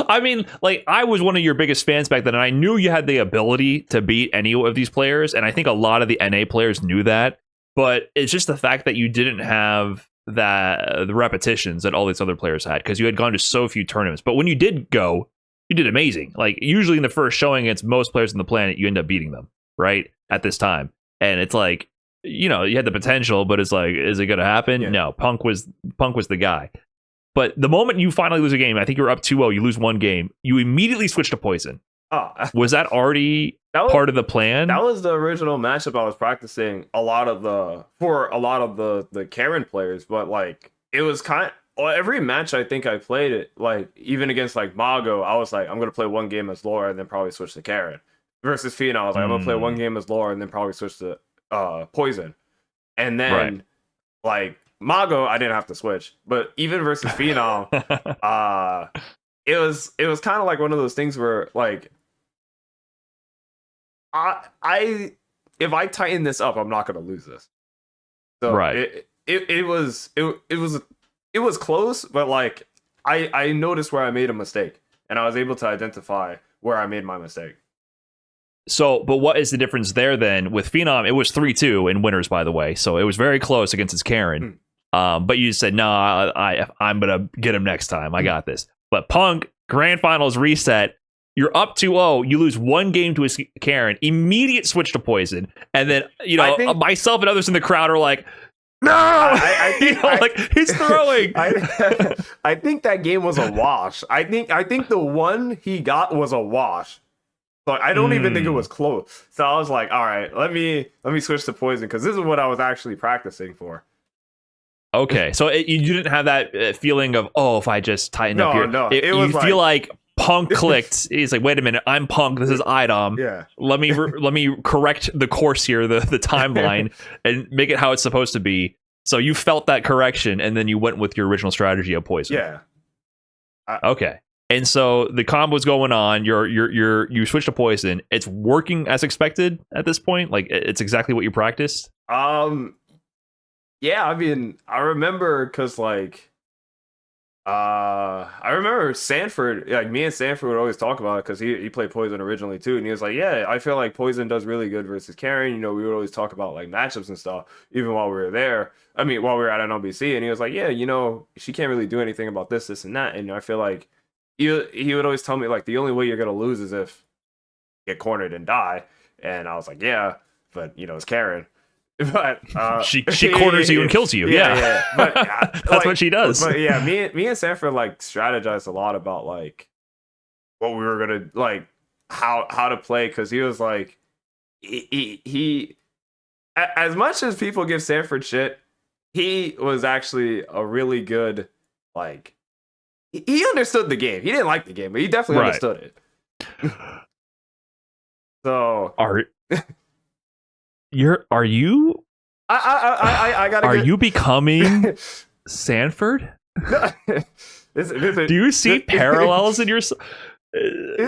A: I mean, like, I was one of your biggest fans back then, and I knew you had the ability to beat any of these players, and I think a lot of the NA players knew that, but it's just the fact that you didn't have the repetitions that all these other players had, because you had gone to so few tournaments. But when you did go, you did amazing. Like, usually in the first showing against most players on the planet, you end up beating them, right, at this time. And it's like, you know, you had the potential, but it's like, is it going to happen? Yeah. No, Punk was the guy. But the moment you finally lose a game, I think you're up 2-0, you lose one game, you immediately switch to Poison. Was that already part of the plan?
B: That was the original matchup I was practicing for a lot of the Karen players, but like it was every match I think I played it, like even against like Mago, I was like, I'm gonna play one game as Laura and then probably switch to Karen. Versus Fina, I was like, I'm gonna play one game as Laura and then probably switch to Poison. And then like Mago, I didn't have to switch, but even versus Phenom, it was kind of like one of those things where like if I tighten this up, I'm not gonna lose this. So it was close, but like I noticed where I made a mistake, and I was able to identify where I made my mistake.
A: So, but what is the difference there then? With Phenom, it was 3-2 in winners, by the way, so it was very close against his Karen. But you said, no, I'm going to get him next time. I got this. But Punk, grand finals reset, you're up 2-0. You lose one game to his Karen, immediate switch to Poison. And then, you know, myself and others in the crowd are like, No,
B: I think
A: like he's throwing.
B: I think that game was a wash. I think the one he got was a wash. So I don't even think it was close. So I was like, all right, let me switch to poison because this is what I was actually practicing for.
A: Okay, so you didn't have that feeling of, oh, if I just tighten up here.
B: No,
A: it was you feel like Punk clicked. He's like, wait a minute, I'm Punk. This is iDom.
B: Yeah.
A: Let me correct the course here, the timeline, and make it how it's supposed to be. So you felt that correction, and then you went with your original strategy of poison.
B: Yeah.
A: Okay. And so the combo's going on. You switch to poison. It's working as expected at this point. Like it's exactly what you practiced.
B: Yeah, I mean, I remember because like, I remember Sanford. Like me and Sanford would always talk about it because he played poison originally too, and he was like, yeah, I feel like poison does really good versus Karen. You know, we would always talk about like matchups and stuff, even while we were there. I mean, while we were at NLBC, and he was like, yeah, you know, she can't really do anything about this, and that, and I feel like. He would always tell me like the only way you're gonna lose is if you get cornered and die, and I was like, yeah, but you know it's Karen, but
A: she corners you and kills you. Yeah.
B: But
A: that's
B: like,
A: what she does.
B: But yeah, me and Sanford like strategized a lot about like what we were gonna like how to play because he was like he as much as people give Sanford shit, he was actually a really good like. He understood the game. He didn't like the game, but he definitely understood it. So
A: are you?
B: I gotta.
A: Are you becoming Sanford?
B: Do
A: you see parallels in your?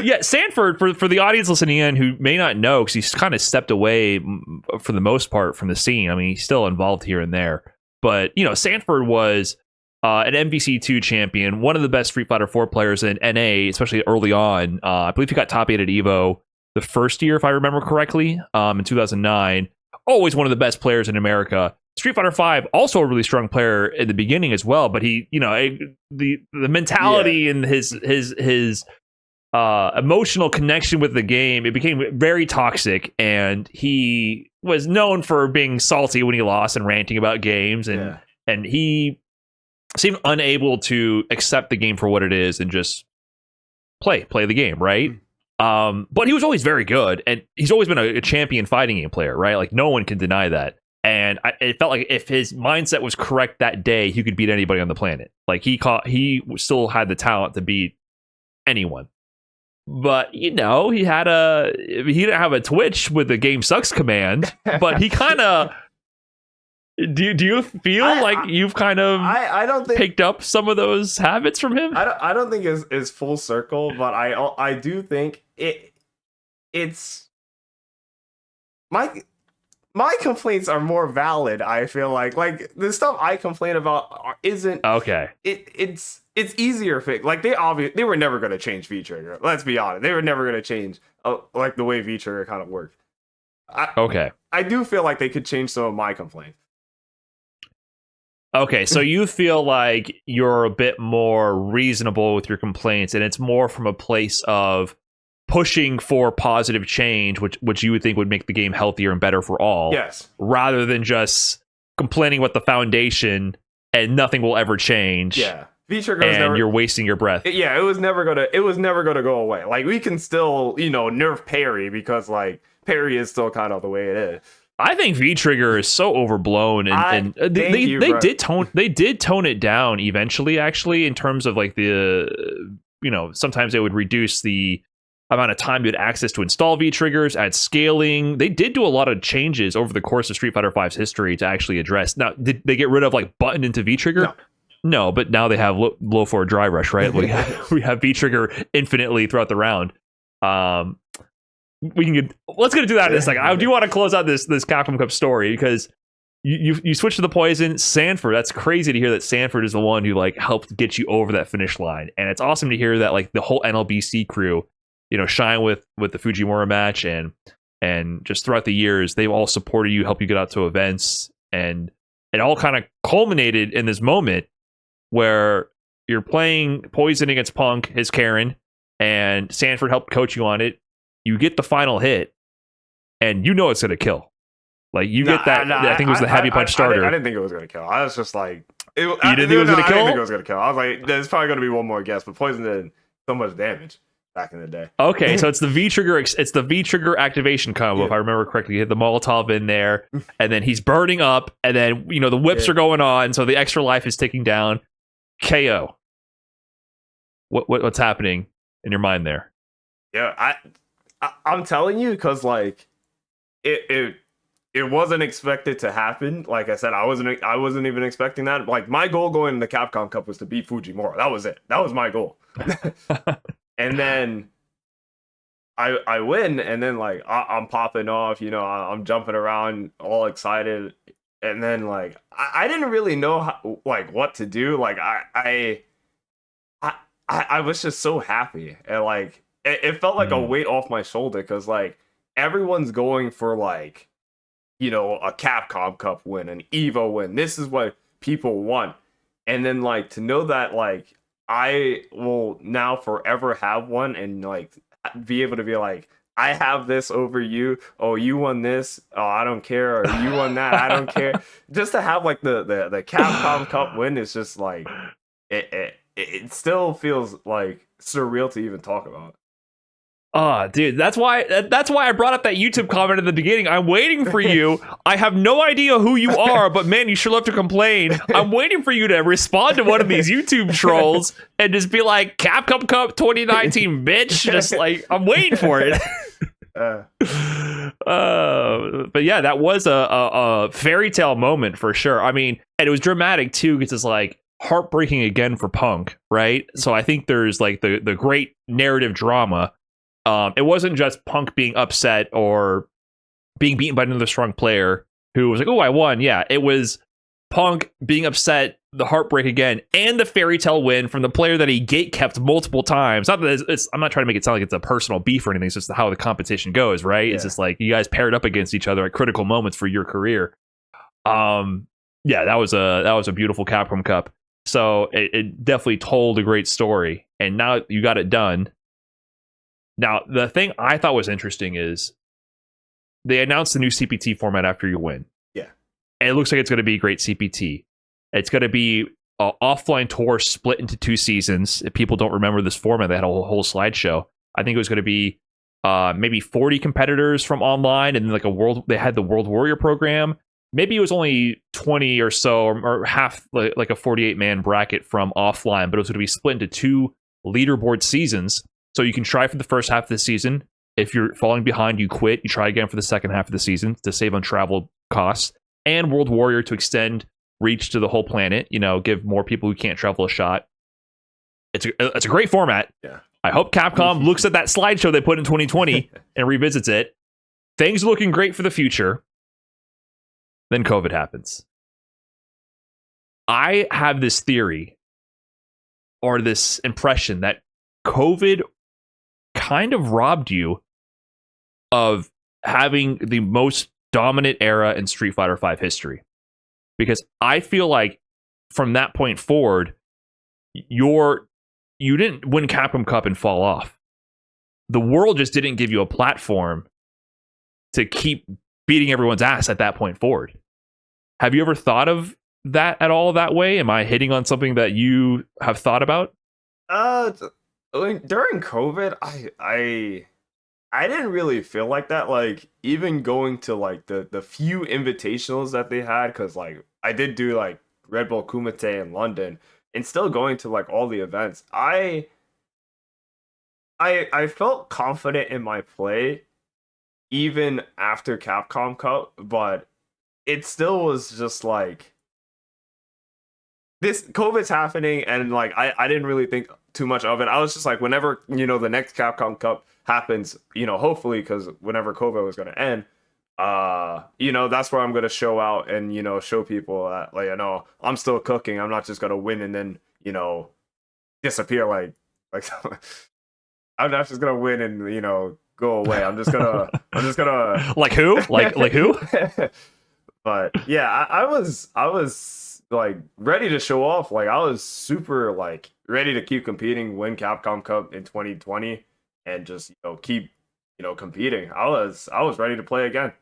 A: Yeah, Sanford for the audience listening in who may not know because he's kind of stepped away for the most part from the scene. I mean, he's still involved here and there, but you know, Sanford was. An MVC2 champion, one of the best Street Fighter 4 players in NA, especially early on. I believe he got top 8 at EVO the first year, if I remember correctly, in 2009. Always one of the best players in America. Street Fighter 5, also a really strong player in the beginning as well, but he, you know, the mentality and his emotional connection with the game, it became very toxic, and he was known for being salty when he lost and ranting about games, and he seemed unable to accept the game for what it is and just play the game, right? But he was always very good, and he's always been a champion fighting game player, right? Like no one can deny that. And it felt like if his mindset was correct that day, he could beat anybody on the planet. Like he still had the talent to beat anyone. But you know, he didn't have a twitch with the game sucks command, but he kind of. Do you feel like you've kind of
B: I don't think,
A: picked up some of those habits from him?
B: I don't think it's full circle, but I do think it's my complaints are more valid. I feel like the stuff I complain about isn't
A: okay.
B: It's easier fix. Like they were never going to change V Trigger. Let's be honest, they were never going to change like the way V Trigger kind of worked. I do feel like they could change some of my complaints.
A: Okay, so you feel like you're a bit more reasonable with your complaints, and it's more from a place of pushing for positive change, which you would think would make the game healthier and better for all.
B: Yes.
A: Rather than just complaining about the foundation and nothing will ever change.
B: Yeah. And
A: you're wasting your breath.
B: It was never gonna go away. Like we can still, you know, nerf parry because like parry is still kind of the way it is.
A: I think V Trigger is so overblown, and they did tone it down eventually. Actually, in terms of like the, you know, sometimes they would reduce the amount of time you had access to install V Triggers, add scaling. They did do a lot of changes over the course of Street Fighter V's history to actually address. Now, did they get rid of like button into V Trigger? No, but now they have low for dry rush, right? we have V Trigger infinitely throughout the round. Let's get into that in a second. I do want to close out this Capcom Cup story because you switch to the poison. Sanford, that's crazy to hear that Sanford is the one who like helped get you over that finish line, and it's awesome to hear that like the whole NLBC crew, you know, shine with the Fujimura match and just throughout the years they've all supported you, helped you get out to events, and it all kind of culminated in this moment where you're playing poison against Punk, his Karen, and Sanford helped coach you on it. You get the final hit, and you know it's going to kill. Like you get that. I think it was the heavy punch starter.
B: I didn't think it was gonna kill. I was just like,
A: you didn't think it was gonna kill?
B: I didn't think it was gonna kill. I was like, there's probably gonna be one more guess, but poison did so much damage back in the day.
A: Okay, so it's the V trigger. It's the V trigger activation combo, if I remember correctly. You hit the Molotov in there, and then he's burning up, and then the whips are going on, so the extra life is ticking down. KO. What's happening in your mind there?
B: Yeah, I'm telling you, because like it wasn't expected to happen. Like I said, I wasn't even expecting that. Like my goal going into Capcom Cup was to beat Fujimura. That was it. That was my goal. And then I win, and then like I'm popping off, I'm jumping around all excited, and then like I didn't really know how, like what to do. Like I was just so happy, and like it felt like a weight off my shoulder, because like everyone's going for like a Capcom Cup win, an Evo win. This is what people want, and then like to know that like I will now forever have one, and like be able to be like, I have this over you. Oh, you won this. Oh, I don't care. Or you won that. I don't care. Just to have like the Capcom Cup win is just like it still feels like surreal to even talk about.
A: Oh, dude, that's why I brought up that YouTube comment in the beginning. I'm waiting for you. I have no idea who you are, but man, you sure love to complain. I'm waiting for you to respond to one of these YouTube trolls and just be like, Capcom Cup 2019, bitch. Just like, I'm waiting for it. But yeah, that was a fairy tale moment for sure. I mean, and it was dramatic too, because it's like heartbreaking again for Punk, right? So I think there's like the great narrative drama. It wasn't just Punk being upset or being beaten by another strong player who was like, oh, I won. Yeah, it was Punk being upset, the heartbreak again, and the fairy tale win from the player that he gate-kept multiple times. Not that I'm not trying to make it sound like it's a personal beef or anything. It's just how the competition goes, right? Yeah. It's just like you guys paired up against each other at critical moments for your career. Yeah, that was a beautiful Capcom Cup. So it definitely told a great story. And now you got it done. Now, the thing I thought was interesting is they announced the new CPT format after you win.
B: Yeah.
A: And it looks like it's going to be a great CPT. It's going to be an offline tour split into 2 seasons. If people don't remember this format, they had a whole slideshow. I think it was going to be maybe 40 competitors from online, and then like they had the World Warrior program. Maybe it was only 20 or so, or half like a 48-man bracket from offline, but it was going to be split into 2 leaderboard seasons. So you can try for the first half of the season. If you're falling behind, you quit. You try again for the second half of the season to save on travel costs. And World Warrior to extend reach to the whole planet. Give more people who can't travel a shot. It's a great format.
B: Yeah.
A: I hope Capcom looks at that slideshow they put in 2020 and revisits it. Things are looking great for the future. Then COVID happens. I have this theory or this impression that COVID kind of robbed you of having the most dominant era in Street Fighter V history, because I feel like from that point forward, you didn't win Capcom Cup and fall off. The world just didn't give you a platform to keep beating everyone's ass at that point forward. Have you ever thought of that at all that way? Am I hitting on something that you have thought about?
B: During COVID, I didn't really feel like that. Like even going to like the few invitationals that they had, because like I did do like Red Bull Kumite in London, and still going to like all the events, I felt confident in my play even after Capcom Cup, but it still was just like this COVID's happening, and like I didn't really think too much of it. I was just like, whenever the next Capcom Cup happens, hopefully, because whenever COVID was going to end, that's where I'm going to show out and show people that like I'm still cooking. I'm not just going to win and then disappear like I'm not just going to win and go away. I'm just gonna
A: like who like who.
B: But yeah, I was like ready to show off. Like I was super like ready to keep competing, win Capcom Cup in 2020, and just keep competing. I was ready to play again.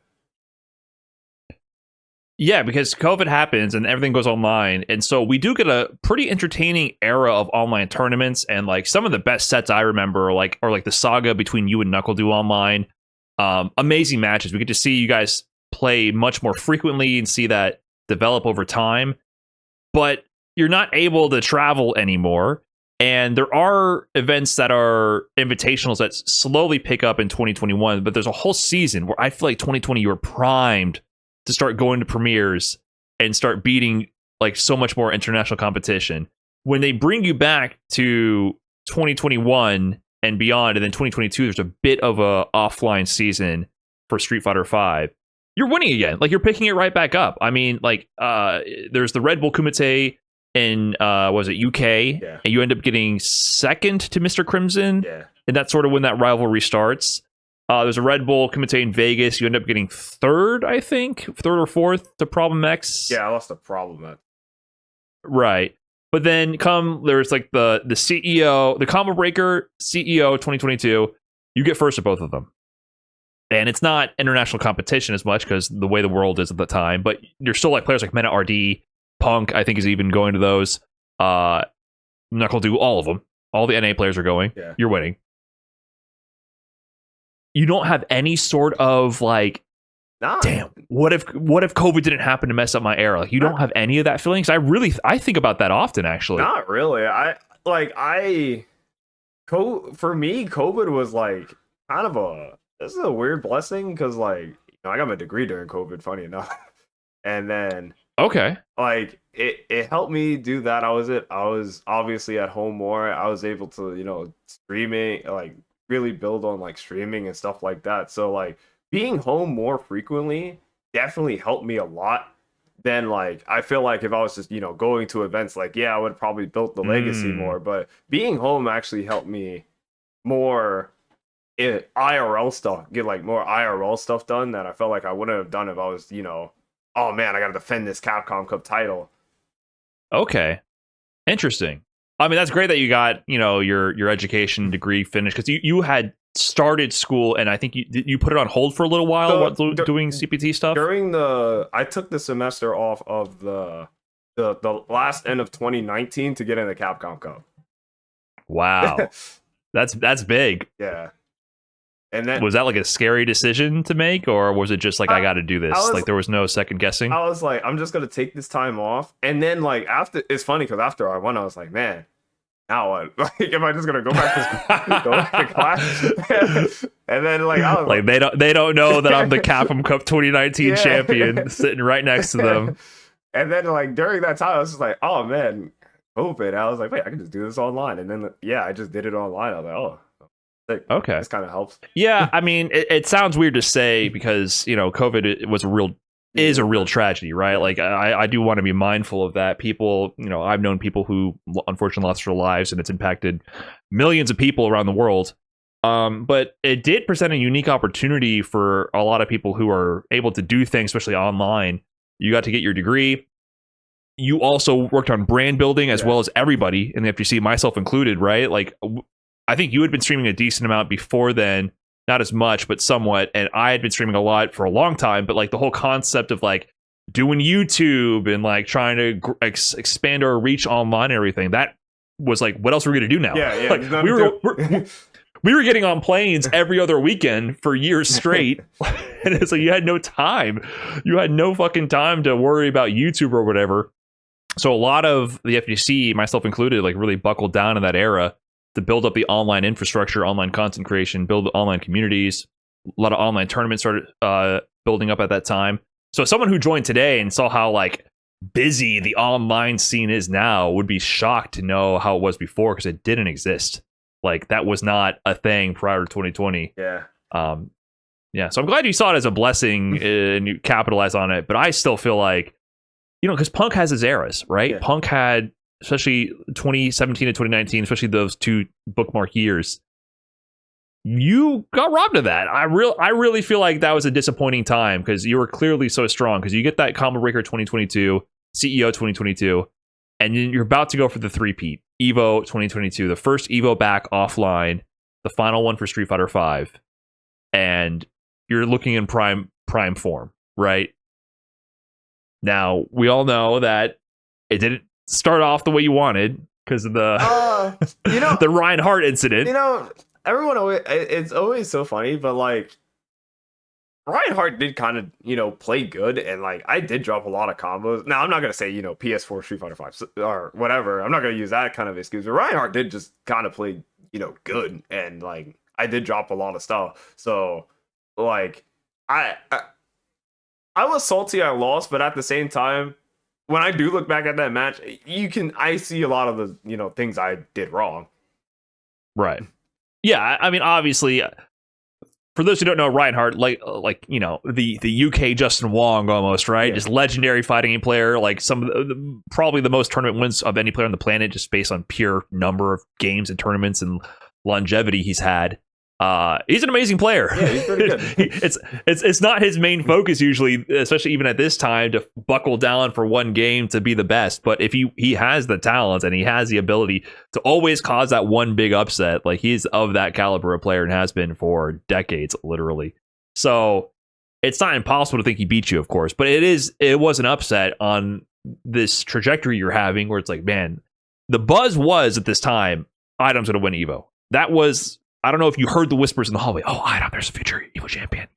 A: Yeah, because COVID happens and everything goes online. And so we do get a pretty entertaining era of online tournaments. And like some of the best sets I remember are like the saga between you and Knuckle Do online. Amazing matches. We get to see you guys play much more frequently and see that develop over time. But you're not able to travel anymore. And there are events that are invitationals that slowly pick up in 2021. But there's a whole season where I feel like 2020 you were primed to start going to premieres and start beating like so much more international competition. When they bring you back to 2021 and beyond, and then 2022, there's a bit of a offline season for Street Fighter V. You're winning again. Like you're picking it right back up. I mean, like there's the Red Bull Kumite in was it UK, and you end up getting second to Mr. Crimson, and that's sort of when that rivalry starts. There's a Red Bull Kumite in Vegas. You end up getting third, I think, third or fourth to Problem X.
B: Yeah, I lost the Problem X.
A: Right. But then there's like the CEO, the Combo Breaker CEO 2022. You get first at both of them. And it's not international competition as much because the way the world is at the time, but you're still like players like Mena RD, Punk, I think is even going to those. Knuckle Do, all of them. All the NA players are going.
B: Yeah.
A: You're winning. You don't have any sort of like, damn, what if COVID didn't happen to mess up my era? Like you don't have any of that feeling. Because I think about that often, actually.
B: Not really. For me, COVID was like kind of this is a weird blessing because like, I got my degree during COVID, funny enough. And then
A: okay,
B: like it helped me do that. I was obviously at home more. I was able to, streaming, like really build on like streaming and stuff like that. So like being home more frequently definitely helped me a lot. Then like I feel like if I was just going to events, like I would have probably built the legacy more. But being home actually helped me more in IRL stuff, get like more IRL stuff done that I felt like I wouldn't have done if I was oh man, I got to defend this Capcom Cup title.
A: Okay, interesting. I mean, that's great that you got, your education degree finished because you had started school and I think you put it on hold for a little while doing CPT stuff.
B: I took the semester off of the last end of 2019 to get in the Capcom Cup.
A: Wow, that's big.
B: Yeah. And then
A: was that like a scary decision to make, or was it just like I got to do this? Like there was no second guessing.
B: I was like, I'm just gonna take this time off, and then like after, it's funny because after I won, I was like, man, now what? Like, am I just gonna go back to class? And then like I was
A: like they don't know that I'm the Capcom Cup 2019 champion sitting right next to them.
B: And then like during that time, I was just like, oh man, COVID. I was like, wait, I can just do this online, and then I just did it online. I was like, oh.
A: Okay,
B: this kind of helps.
A: Yeah, I mean, it sounds weird to say because COVID is a real tragedy, right? Like I do want to be mindful of that. People, I've known people who unfortunately lost their lives, and it's impacted millions of people around the world. But it did present a unique opportunity for a lot of people who are able to do things, especially online. You got to get your degree. You also worked on brand building as well as everybody in the FGC, myself included, right? Like. I think you had been streaming a decent amount before then, not as much, but somewhat. And I had been streaming a lot for a long time. But like the whole concept of like doing YouTube and like trying to expand our reach online and everything, that was like, what else are we going to do now?
B: Yeah.
A: Like, we were getting on planes every other weekend for years straight. And it's like you had no time. You had no fucking time to worry about YouTube or whatever. So a lot of the FGC, myself included, like really buckled down in that era to build up the online infrastructure, online content creation, build online communities. A lot of online tournaments started building up at that time. So someone who joined today and saw how like busy the online scene is now would be shocked to know how it was before because it didn't exist. Like that was not a thing prior to 2020.
B: Yeah.
A: So I'm glad you saw it as a blessing and you capitalized on it. But I still feel like, because Punk has his eras, right?
B: Yeah.
A: Punk had, especially 2017 and 2019, especially those two bookmark years, you got robbed of that. I really feel like that was a disappointing time because you were clearly so strong because you get that Combo Breaker 2022, CEO 2022, and then you're about to go for the three-peat, Evo 2022, the first Evo back offline, the final one for Street Fighter V, and you're looking in prime form, right? Now we all know that it didn't start off the way you wanted because of the the Reinhardt incident.
B: Everyone always, it's always so funny, but like Reinhardt did kind of, play good, and like I did drop a lot of combos. Now I'm not gonna say, PS4 Street Fighter 5 or whatever. I'm not gonna use that kind of excuse. But Reinhardt did just kind of play, good, and like I did drop a lot of stuff. So like I was salty I lost, but at the same time, when I do look back at that match, I see a lot of the things I did wrong.
A: Right. Yeah, I mean, obviously, for those who don't know, Reinhardt, the UK Justin Wong almost, right? Yeah. Just legendary fighting game player, like probably the most tournament wins of any player on the planet, just based on pure number of games and tournaments and longevity he's had. He's an amazing player.
B: Yeah, he's pretty good.
A: It's not his main focus usually, especially even at this time, to buckle down for one game to be the best. But if he has the talent and he has the ability to always cause that one big upset, like he's of that caliber of player and has been for decades, literally. So it's not impossible to think he beat you, of course, but it was an upset on this trajectory you're having where it's like, man, the buzz was at this time, iDom's gonna win Evo. That was, I don't know if you heard the whispers in the hallway. Oh, iDom, there's a future Evo champion.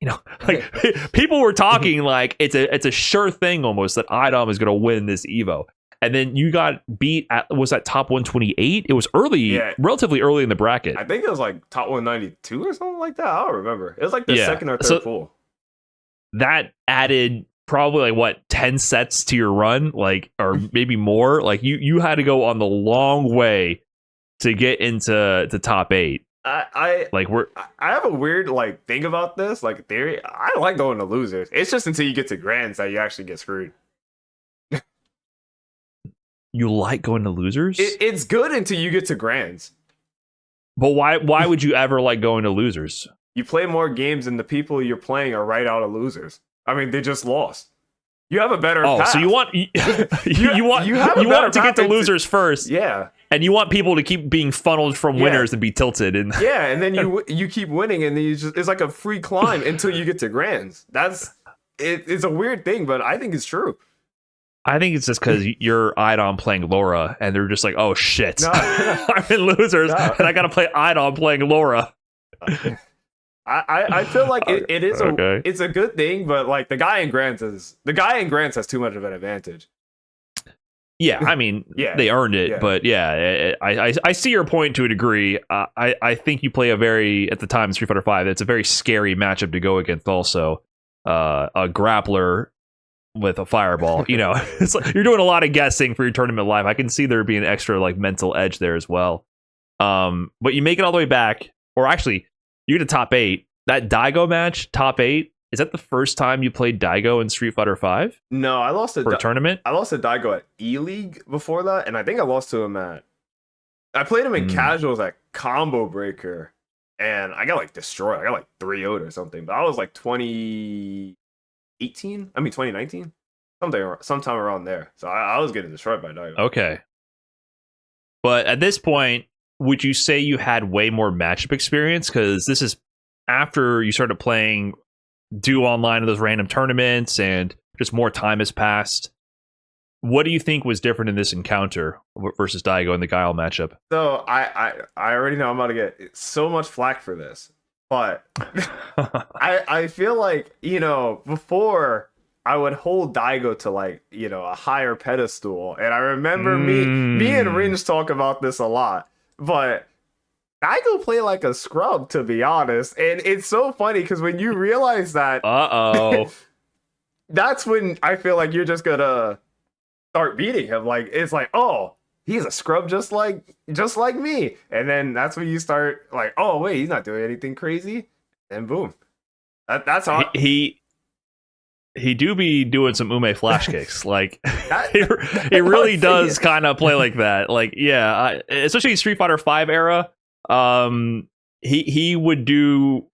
A: Like people were talking like it's a sure thing almost that iDom is going to win this Evo. And then you got beat at, was that top 128? It was early, relatively early in the bracket.
B: I think it was like top 192 or something like that. I don't remember. It was like the second or third pool.
A: That added probably 10 sets to your run, or maybe more. Like you had to go on the long way to get into top 8.
B: I have a weird thing about this theory. I like going to losers. It's just until you get to grands that you actually get screwed.
A: You like going to losers?
B: It's good until you get to grands.
A: But why would you ever like going to losers?
B: You play more games and the people you're playing are right out of losers. I mean, they just lost. You have a better path.
A: So you want you want to get to losers first.
B: Yeah.
A: And you want people to keep being funneled from winners and be tilted. And
B: and then you keep winning, and then it's like a free climb until you get to grands. It's a weird thing, but I think it's true.
A: I think it's just because you're iDom playing Laura, and they're just like, oh shit, I'm in losers, and I got to play iDom playing Laura.
B: I feel like it is it's a good thing, but the guy in Grants has too much of an advantage.
A: Yeah, I mean, they earned it, but I see your point to a degree. I think you play at the time, Street Fighter 5, it's a very scary matchup to go against also. A grappler with a fireball, it's like you're doing a lot of guessing for your tournament life. I can see there being an extra mental edge there as well. But you make it all the way back, or actually, you get to top 8. That Daigo match, top 8. Is that the first time you played Daigo in Street Fighter 5?
B: No, I lost
A: for a tournament.
B: I lost to Daigo at E-League before that, and I think I lost to him I played him in casuals at Combo Breaker, and I got destroyed. I got 3-0'd or something. But I was 2018. I mean 2019, sometime around there. So I was getting destroyed by Daigo.
A: Okay, but at this point, would you say you had way more matchup experience? Because this is after you started playing do online in those random tournaments and just more time has passed. What do you think was different in this encounter versus Daigo in the Guile matchup?
B: So I already know I'm about to get so much flack for this, but I feel before I would hold Daigo to a higher pedestal, and I remember me and Ringe talk about this a lot, but Daigo play like a scrub, to be honest. And it's so funny because when you realize that, that's when I feel like you're just gonna start beating him. It's oh, he's a scrub just like me. And then that's when you start oh wait, he's not doing anything crazy. And boom, that's how
A: he do be doing some ume flash kicks. It really does kind of play like that. Especially Street Fighter 5 era. He would do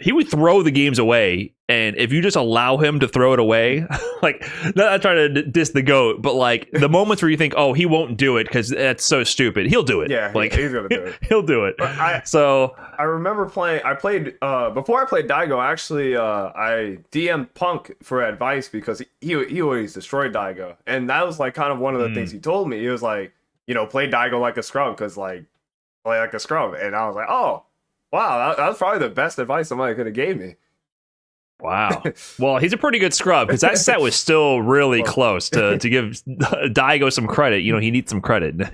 A: he would throw the games away, and if you just allow him to throw it away, like, not trying to diss the GOAT, but like the moments where you think, oh, he won't do it because that's so stupid, he'll do it.
B: Yeah,
A: like
B: he's gonna do it.
A: He'll do it.
B: I remember playing. I played before I played Daigo. Actually, I DM'd Punk for advice because he always destroyed Daigo, and that was like kind of one of the things he told me. He was like, play Daigo like a scrum, because like play like a scrum, and I was like, oh. Wow, that was probably the best advice somebody could have gave me.
A: Wow. Well, he's a pretty good scrub, because that set was still really close to give Daigo some credit. He needs some credit. But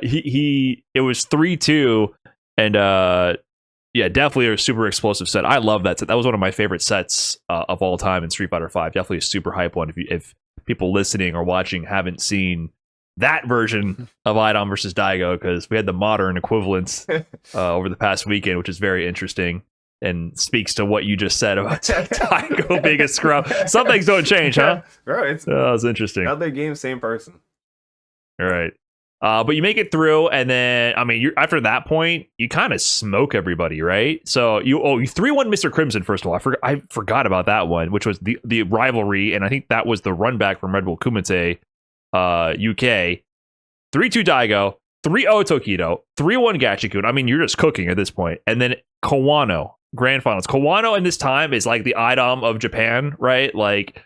A: it was 3-2, and yeah, definitely a super explosive set. I love that set. That was one of my favorite sets of all time in Street Fighter V. Definitely a super hype one. If people listening or watching haven't seen that version of iDom versus Daigo, because we had the modern equivalents over the past weekend, which is very interesting and speaks to what you just said about Daigo being a scrub. Some things don't change, huh?
B: Right.
A: That was interesting.
B: Other game, same person.
A: All right. But you make it through, and then, I mean, after that point, you kind of smoke everybody, right? So you 3-1 Mr. Crimson, first of all. I forgot about that one, which was the rivalry, and I think that was the run back from Red Bull Kumite UK. 3-2 Daigo, 3-0 Tokido, 3-1 Gachikun. I mean, you're just cooking at this point. And then Kawano, Grand Finals. Kawano in this time is like the iDom of Japan, right? Like,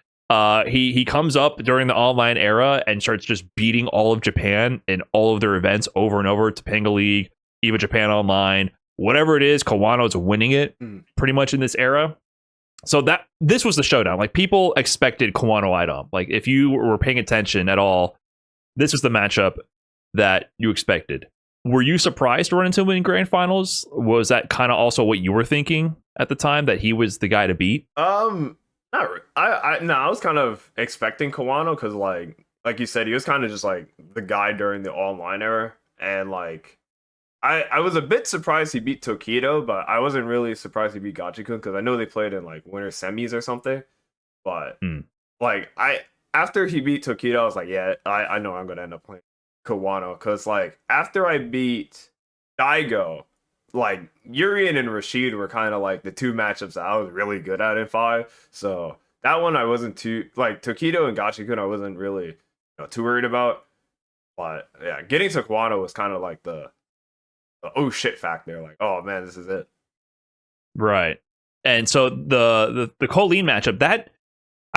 A: he comes up during the online era and starts just beating all of Japan in all of their events over and over. Topanga League, EVA Japan Online, whatever it is, Kawano's winning it pretty much in this era. So this was the showdown. Like, people expected Kawano iDom. Like, if you were paying attention at all, this was the matchup that you expected. Were you surprised to run into him in Grand Finals? Was that kind of also what you were thinking at the time, that he was the guy to beat?
B: Not really. I was kind of expecting Kawano, because like you said, he was kind of just like the guy during the online era, and like I was a bit surprised he beat Tokido, but I wasn't really surprised he beat Gachikun, because I know they played in like winter semis or something. But like after he beat Tokido, I was like, yeah, I know I'm gonna end up playing Kawano, because like after I beat Daigo, like Urian and Rashid were kind of like the two matchups that I was really good at in 5. So that one I wasn't too, like, Tokido and Gachikun I wasn't really too worried about. But yeah, getting to Kawano was kind of like the oh shit factor. Like, oh man, this is it.
A: Right. And so the Colleen matchup, that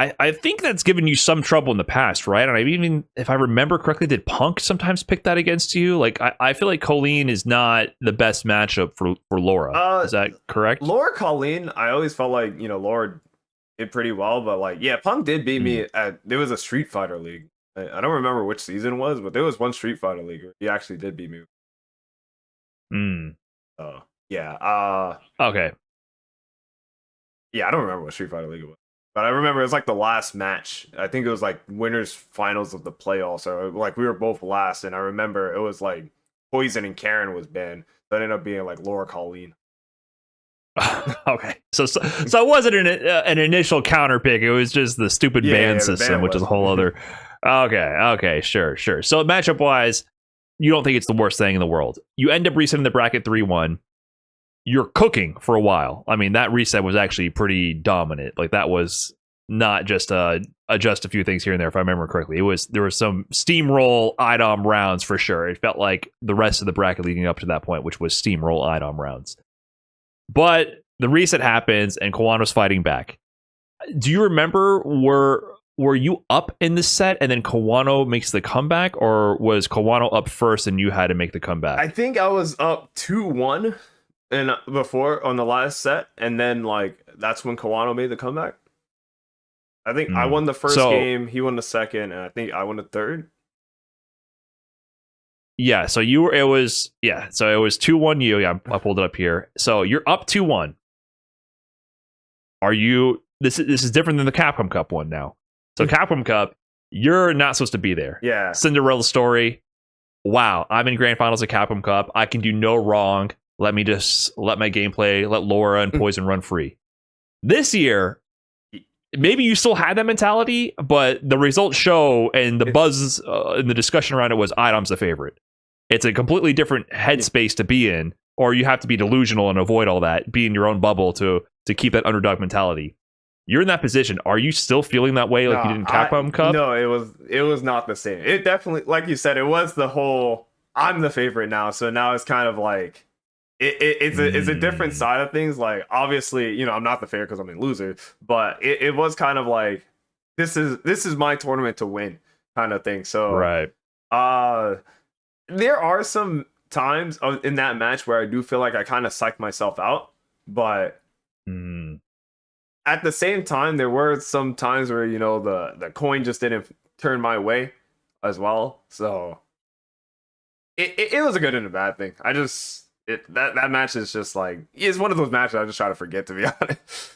A: I think that's given you some trouble in the past, right? And I even, if I remember correctly, did Punk sometimes pick that against you? Like, I feel like Colleen is not the best matchup for Laura. Is that correct?
B: Laura Colleen, I always felt like, Laura did pretty well, but like, yeah, Punk did beat me there was a Street Fighter League. I don't remember which season it was, but there was one Street Fighter League where he actually did beat me. So, yeah.
A: Okay.
B: Yeah, I don't remember what Street Fighter League it was. But I remember it was like the last match. I think it was like winners finals of the playoffs. So like we were both last, and I remember it was like Poison and Karen was banned. So it ended up being like Laura Colleen.
A: Okay, so it wasn't an initial counter pick. It was just the stupid ban system, which is a whole other. Okay, sure. So matchup wise, you don't think it's the worst thing in the world. You end up resetting the bracket 3-1. You're cooking for a while. I mean, that reset was actually pretty dominant. Like, that was not just adjust a few things here and there, if I remember correctly. There was some steamroll iDom rounds for sure. It felt like the rest of the bracket leading up to that point, which was steamroll iDom rounds. But the reset happens, and Kawano's fighting back. Do you remember, were you up in the set and then Kawano makes the comeback, or was Kawano up first and you had to make the comeback?
B: I think I was up 2-1 and before on the last set, and then like that's when Kawano made the comeback. I think I won the first game, he won the second, and I think I won the third.
A: Yeah, so it was 2-1 you. Yeah, I pulled it up here. So you're up 2-1. Are you this is different than the Capcom Cup one now. So Capcom Cup, you're not supposed to be there.
B: Yeah.
A: Cinderella story. Wow, I'm in Grand Finals of Capcom Cup. I can do no wrong. Let me just let my gameplay, let Laura and Poison run free. This year, maybe you still had that mentality, but the results show, and the buzz and the discussion around it was iDom's the favorite. It's a completely different headspace to be in or you have to be delusional and avoid all that, be in your own bubble to keep that underdog mentality. You're in that position. Are you still feeling that way like you did in Capcom Cup?
B: No, it was not the same. It definitely, like you said, it was the whole I'm the favorite now, so now it's kind of like it's a different side of things. Like obviously, you know, I'm not the favorite because I'm a loser, but it was kind of like this is my tournament to win kind of thing. So
A: right.
B: There are some times in that match where I do feel like I kind of psyched myself out, but at the same time, there were some times where, you know, the coin just didn't turn my way as well. So it was a good and a bad thing. I just that match is just like, it's one of those matches I just try to forget, to be honest.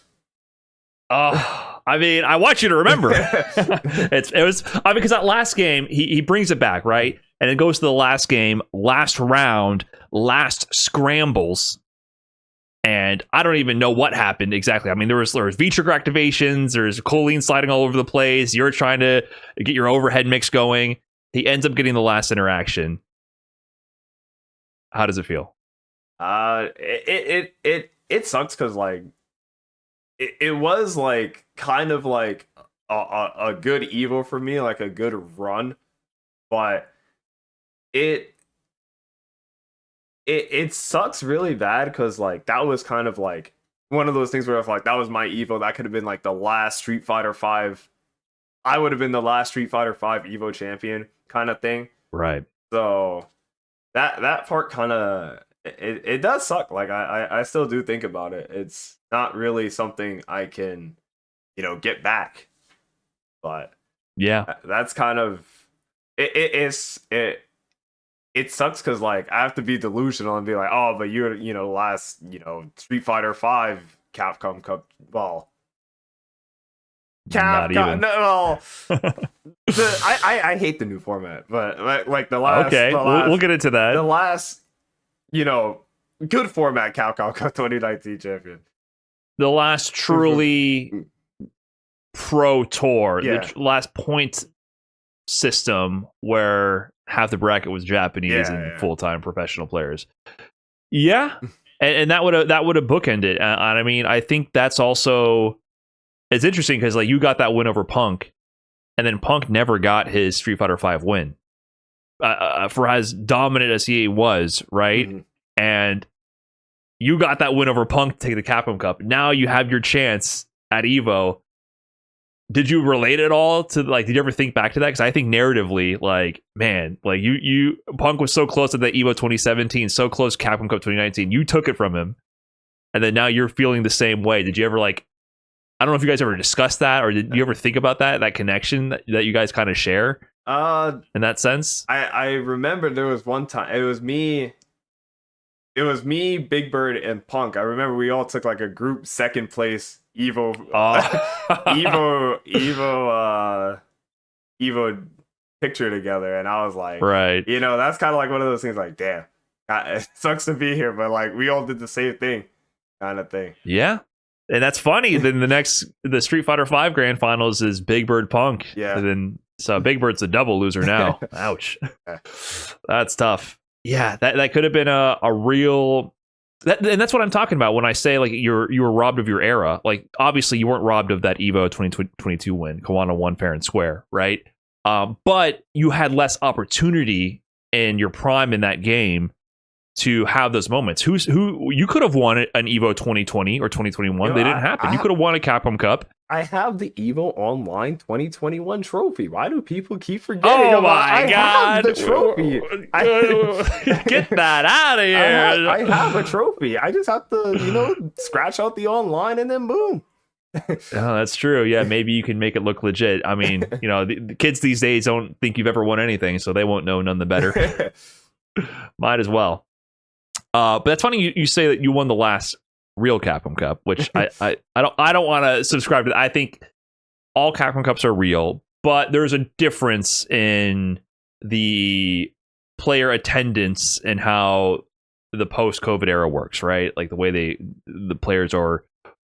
A: I mean, I want you to remember. it was because that last game he brings it back, right? And it goes to the last game, last round, last scrambles. And I don't even know what happened exactly. I mean, there was V-trigger activations, there's choline sliding all over the place. You're trying to get your overhead mix going. He ends up getting the last interaction. How does it feel?
B: It sucks because like it was like kind of like a good Evo for me, like a good run, but it sucks really bad because like that was kind of like one of those things where if like that was my Evo, that could have been like the last Street Fighter 5. I would have been the last Street Fighter 5 Evo champion kind of thing.
A: Right.
B: So that part kind of it does suck. Like I still do think about it. It's not really something I can, you know, get back. But
A: yeah,
B: that's kind of it sucks because like I have to be delusional and be like, oh, but you're, you know, last, you know, Street Fighter 5 Capcom Cup. Well, Capcom. No, well, I hate the new format, but like the last.
A: Okay, we'll get into that.
B: The last, you know, good format Capcom Cup 2019 champion.
A: The last truly pro tour, the last point system where half the bracket was Japanese and full-time professional players. Yeah, and that would have bookended. And I mean, I think that's also, it's interesting because like you got that win over Punk, and then Punk never got his Street Fighter V win. For as dominant as he was, right? Mm-hmm. And you got that win over Punk to take the Capcom Cup. Now you have your chance at Evo. Did you relate at all to, like, did you ever think back to that? Because I think narratively, like, man, like you Punk was so close to the Evo 2017, so close to Capcom Cup 2019. You took it from him, and then now you're feeling the same way. Did you ever, like, I don't know if you guys ever discussed that, or did you ever think about that connection that you guys kind of share in that sense?
B: I remember there was one time, it was me, Big Bird, and Punk. I remember we all took like a group second place Evo Evo picture together, and I was like,
A: right,
B: you know, that's kind of like one of those things like, damn, it sucks to be here, but like we all did the same thing kind of thing.
A: Yeah. And that's funny. Then the Street Fighter V Grand Finals is Big Bird Punk.
B: Yeah.
A: And then so Big Bird's a double loser now. Ouch. That's tough. Yeah, that could have been a real. And that's what I'm talking about when I say like you were robbed of your era. Like obviously you weren't robbed of that Evo 2022 win. Kiwano won fair and square, right? But you had less opportunity in your prime in that game to have those moments. Who you could have won an Evo 2020 or 2021. They didn't happen. You could have won a Capcom Cup.
B: I have the Evo Online 2021 trophy. Why do people keep forgetting about
A: my God.
B: Have the trophy.
A: Get that out of here.
B: I have a trophy. I just have to, you know, scratch out the online and then boom.
A: Oh, that's true. Yeah, maybe you can make it look legit. I mean, you know, the kids these days don't think you've ever won anything, so they won't know none the better. Might as well. But that's funny you say that you won the last real Capcom Cup, which I don't want to subscribe to that. I think all Capcom Cups are real, but there's a difference in the player attendance and how the post-COVID era works, right? Like the way the players are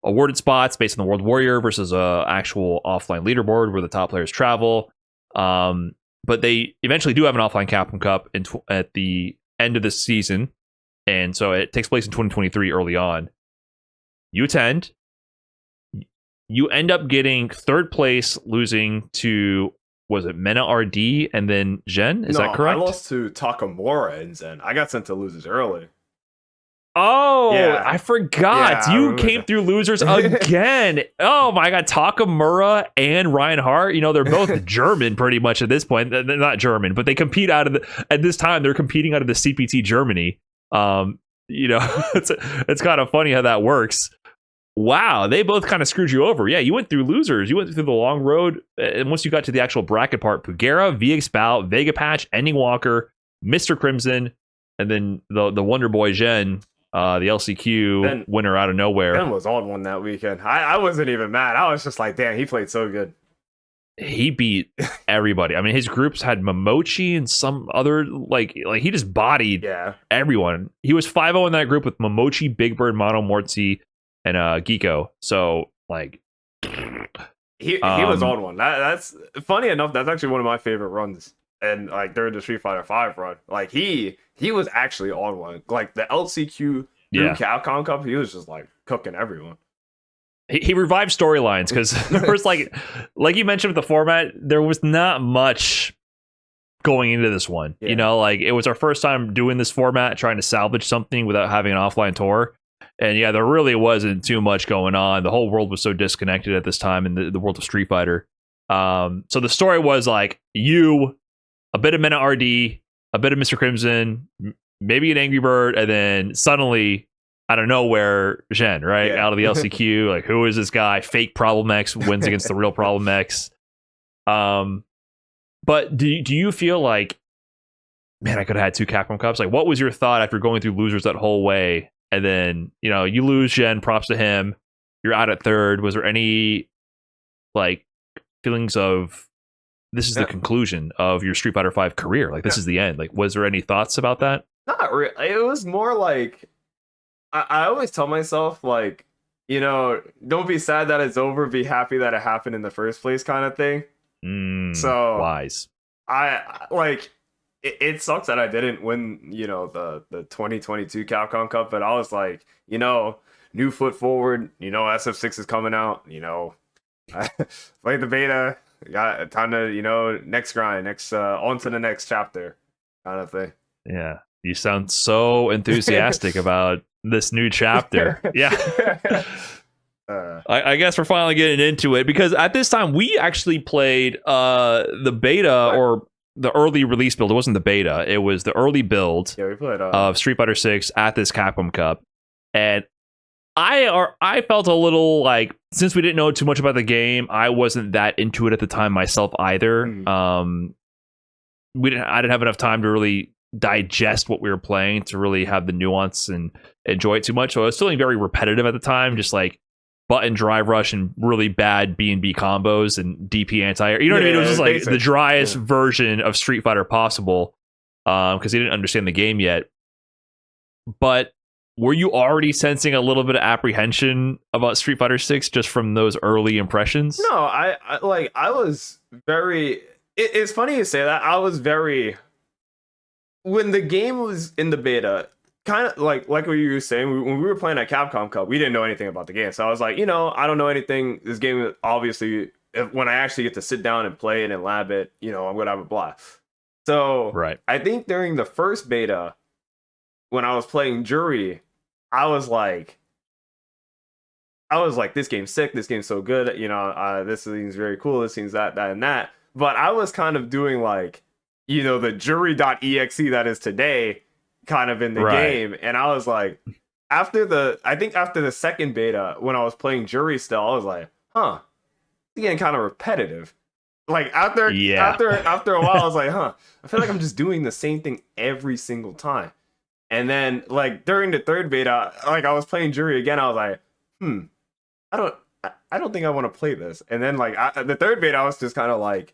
A: awarded spots based on the World Warrior versus a actual offline leaderboard where the top players travel. But they eventually do have an offline Capcom Cup at the end of the season. and so it takes place in 2023 early on. You attend. You end up getting third place, losing to, was it Mena RD and then Jen? Is that correct?
B: I lost to Takamura and Zen. I got sent to losers early.
A: Oh,
B: Yeah.
A: I forgot.
B: Yeah,
A: You came through losers again. Oh my God, Takamura and Reinhardt. You know, they're both German pretty much at this point. They're not German, but they compete out of at this time, they're competing out of the CPT Germany. You know, it's kind of funny how that works. Wow, they both kind of screwed you over. Yeah, you went through losers. You went through the long road. And once you got to the actual bracket part, Pugera, VX Bow, Vega Patch, Ending Walker, Mr. Crimson, and then the Wonder Boy Jen, the LCQ winner out of nowhere.
B: Ben was on one that weekend. I wasn't even mad. I was just like, damn, he played so good.
A: He beat everybody. I mean, his groups had Momochi and some other, like he just bodied everyone. He was 5-0 in that group with Momochi, Big Bird, Mono, Mortzi, and Geeko. So like
B: he was on one. That's funny enough, that's actually one of my favorite runs. And like during the Street Fighter V run, like he was actually on one. Like the LCQ through Capcom Cup, he was just like cooking everyone.
A: He revived storylines because there was like you mentioned with the format, there was not much going into this one. You know, like it was our first time doing this format, trying to salvage something without having an offline tour. And yeah, there really wasn't too much going on. The whole world was so disconnected at this time in the world of Street Fighter. So the story was like you, a bit of Mena RD, a bit of Mr. Crimson, maybe an Angry Bird, and then suddenly out of nowhere, Jen, right? Out of the LCQ, like who is this guy? Fake Problem X wins against the real Problem X. But do you feel like, man, I could have had 2 Capcom Cups? Like, what was your thought after going through losers that whole way? And then, you know, you lose Jen, props to him. You're out at third. Was there any like feelings of this is the conclusion of your Street Fighter V career? Like this is the end. Like, was there any thoughts about that?
B: Not really. It was more like I always tell myself, like, you know, don't be sad that it's over. Be happy that it happened in the first place, kind of thing. So
A: wise.
B: I like. It sucks that I didn't win, you know, the 2022 Capcom Cup, but I was like, you know, new foot forward, you know, SF6 is coming out, you know, I played the beta, got a ton of, you know, next grind, on to the next chapter kind of thing.
A: Yeah, you sound so enthusiastic about this new chapter. Yeah. I guess we're finally getting into it because at this time we actually played the beta or the early release build. It wasn't the beta. It was the early build
B: we played,
A: of Street Fighter 6 at this Capcom Cup. And I felt a little like, since we didn't know too much about the game, I wasn't that into it at the time myself either. I didn't have enough time to really digest what we were playing to really have the nuance and enjoy it too much. So I was feeling very repetitive at the time, just like button drive rush and really bad B&B combos and DP anti-air. You know what I mean? It was just like the driest version of Street Fighter possible because he didn't understand the game yet. But were you already sensing a little bit of apprehension about Street Fighter 6 just from those early impressions?
B: No, I was very... It's funny you say that. I was very... When the game was in the beta... kind of like what you were saying, when we were playing at Capcom Cup, we didn't know anything about the game. So I was like, you know, I don't know anything. This game, obviously, when I actually get to sit down and play it and lab it, you know, I'm going to have a blast. So I think during the first beta, when I was playing Jury, I was like, this game's sick. This game's so good. You know, this seems very cool. This seems that, and that. But I was kind of doing like, you know, the Jury.exe that is today kind of in the game, and I was like, after the second beta, when I was playing Jury still, I was like, it's getting kind of repetitive. Like after a while, I was like, I feel like I'm just doing the same thing every single time. And then like during the third beta, like I was playing Jury again, I was like, I don't think I want to play this. And then like the third beta, I was just kind of like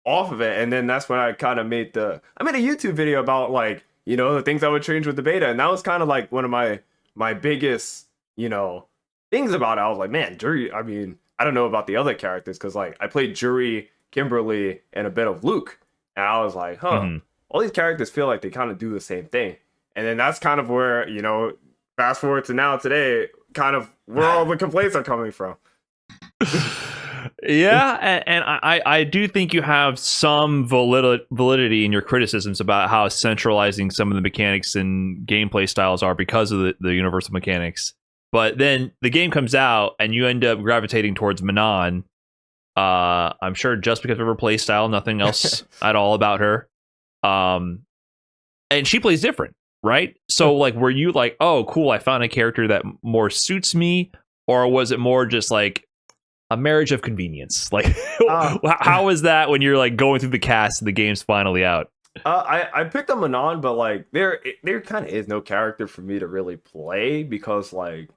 B: off of it, and then that's when I kind of made a YouTube video about like, you know, the things I would change with the beta. And that was kind of like one of my biggest, you know, things about it. I was like, man, Jury, I mean, I don't know about the other characters because like I played Jury, Kimberly, and a bit of Luke. And I was like, all these characters feel like they kind of do the same thing. And then that's kind of where, fast forward to now today, kind of where all the complaints are coming from.
A: Yeah, and I do think you have some validity in your criticisms about how centralizing some of the mechanics and gameplay styles are because of the universal mechanics. But then the game comes out and you end up gravitating towards Manon. I'm sure just because of her play style, nothing else at all about her. And she plays different, right? So like, were you like, oh, cool, I found a character that more suits me? Or was it more just like a marriage of convenience? Like, how is that when you're like going through the cast and the game's finally out?
B: I picked up Manon, but like there kind of is no character for me to really play because like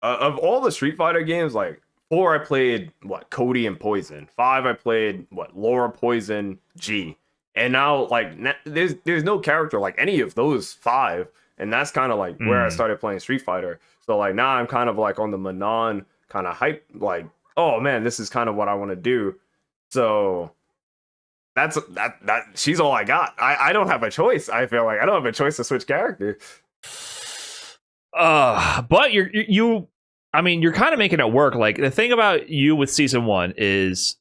B: of all the Street Fighter games, like 4 I played Cody and Poison, 5 I played Laura, Poison, G, and now like there's no character like any of those 5, and that's kind of like where I started playing Street Fighter. So like now I'm kind of like on the Manon kind of hype, like, oh man, this is kind of what I want to do. So that she's all I got. I don't have a choice. I feel like I don't have a choice to switch character.
A: But you're kind of making it work. Like the thing about you with season 1 is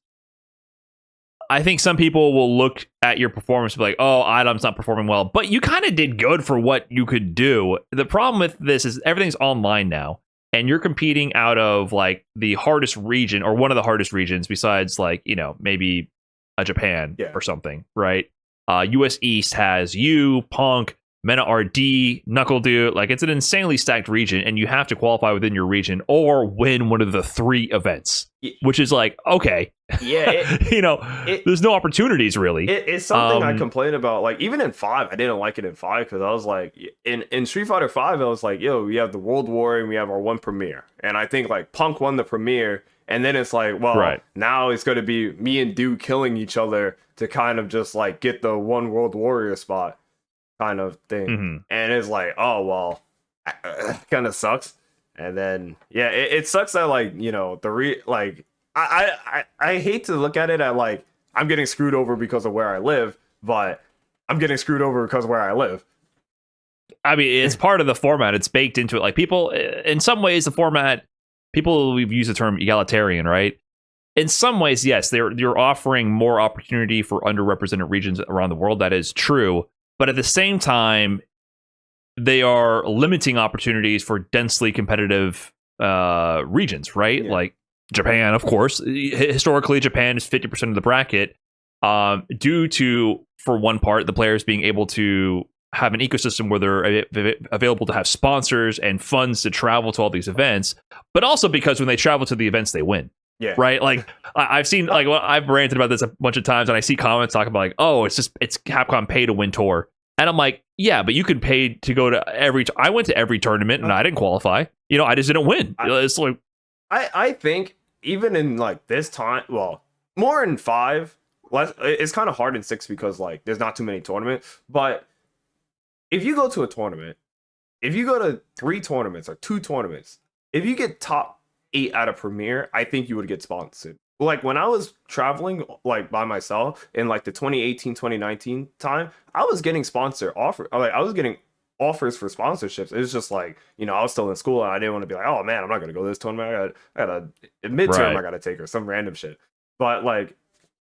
A: I think some people will look at your performance and be like, oh, iDom's not performing well, but you kind of did good for what you could do. The problem with this is everything's online now. And you're competing out of like the hardest region or one of the hardest regions besides like, maybe a Japan or something, right? US East has you, Punk, Mena RD, Knuckle Dude. Like it's an insanely stacked region and you have to qualify within your region or win one of the 3 events, which is like, okay.
B: Yeah.
A: There's no opportunities really.
B: It's something I complain about. Like even in 5, I didn't like it in 5 because I was like, in Street Fighter 5, I was like, yo, we have the World War and we have our one premiere. And I think like Punk won the premiere. And then it's like, well, now it's going to be me and Dude killing each other to kind of just like get the one World Warrior spot kind of thing. Mm-hmm. And it's like, oh, well, kind of sucks. And then, yeah, it sucks that like, I hate to look at it at like, I'm getting screwed over because of where I live, but I'm getting screwed over because of where I live.
A: I mean, it's part of the format. It's baked into it. Like people, in some ways, the format, people we've used the term egalitarian, right? In some ways, yes, you're offering more opportunity for underrepresented regions around the world. That is true. But at the same time, they are limiting opportunities for densely competitive regions, right? Yeah. Like Japan, of course. Historically, Japan is 50% of the bracket due to, for one part, the players being able to have an ecosystem where they're available to have sponsors and funds to travel to all these events, but also because when they travel to the events, they win. Yeah. Right. Like I've seen, like, I've ranted about this a bunch of times and I see comments talking about like, oh, it's Capcom pay to win tour. And I'm like, yeah, but you could pay to go to I went to every tournament and I didn't qualify. I just didn't win. It's like,
B: I think even in like this time, well, more in 5, less, it's kind of hard in 6 because like there's not too many tournaments, but if you go to a tournament, if you go to 3 tournaments or 2 tournaments, if you get top 8 out of Premier, I think you would get sponsored. Like when I was traveling like by myself in like the 2018, 2019 time, I was getting I was getting offers for sponsorships. It was just like, I was still in school and I didn't want to be like, oh man, I'm not going to go to this tournament. I got a midterm right. I got to take or some random shit. But like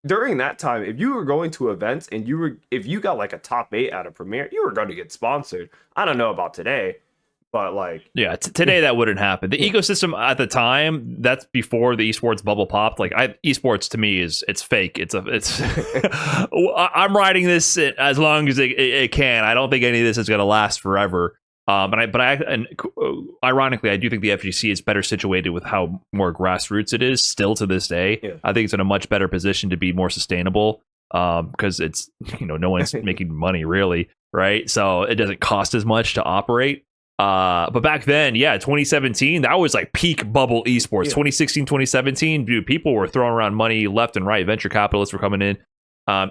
B: during that time, if you were going to events and if you got like a top 8 out of Premier, you were going to get sponsored. I don't know about today, but like,
A: yeah, today that wouldn't happen. The ecosystem at the time, that's before the esports bubble popped. Like esports to me it's fake. I'm riding this as long as it can. I don't think any of this is going to last forever. And ironically, I do think the FGC is better situated with how more grassroots it is still to this day. Yeah. I think it's in a much better position to be more sustainable because it's, no one's making money really, right? So it doesn't cost as much to operate. But back then, 2017, that was like peak bubble esports. 2016, 2017, dude, people were throwing around money left and right. Venture capitalists were coming in.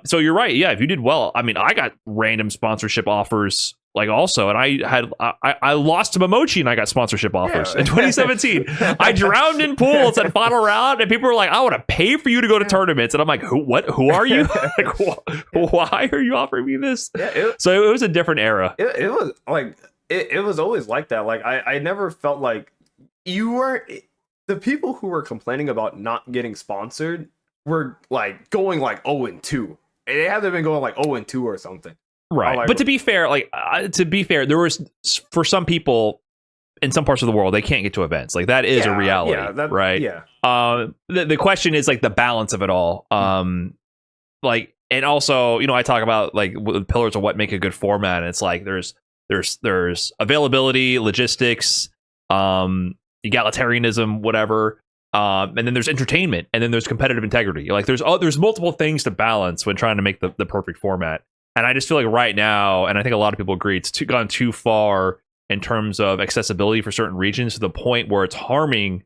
A: So you're right. Yeah, if you did well, I mean, I got random sponsorship offers. Like also, and I lost to Momochi and I got sponsorship offers in 2017. I drowned in pools at final round, and people were like, "I want to pay for you to go to tournaments," and I'm like, Who are you? Like, why are you offering me this?" Yeah, so it was a different era.
B: It was like it was always like that. Like I never felt like you were the people who were complaining about not getting sponsored were like going like 0-2. They haven't been going like 0-2 or something.
A: Right.
B: Like,
A: but to be fair, there was, for some people in some parts of the world, they can't get to events. Like that is a reality, right?
B: Yeah.
A: The question is like the balance of it all. Like, and also, I talk about like the pillars of what make a good format. And it's like there's availability, logistics, egalitarianism, whatever. And then there's entertainment, and then there's competitive integrity. Like there's multiple things to balance when trying to make the perfect format. And I just feel like right now, and I think a lot of people agree, it's gone too far in terms of accessibility for certain regions to the point where it's harming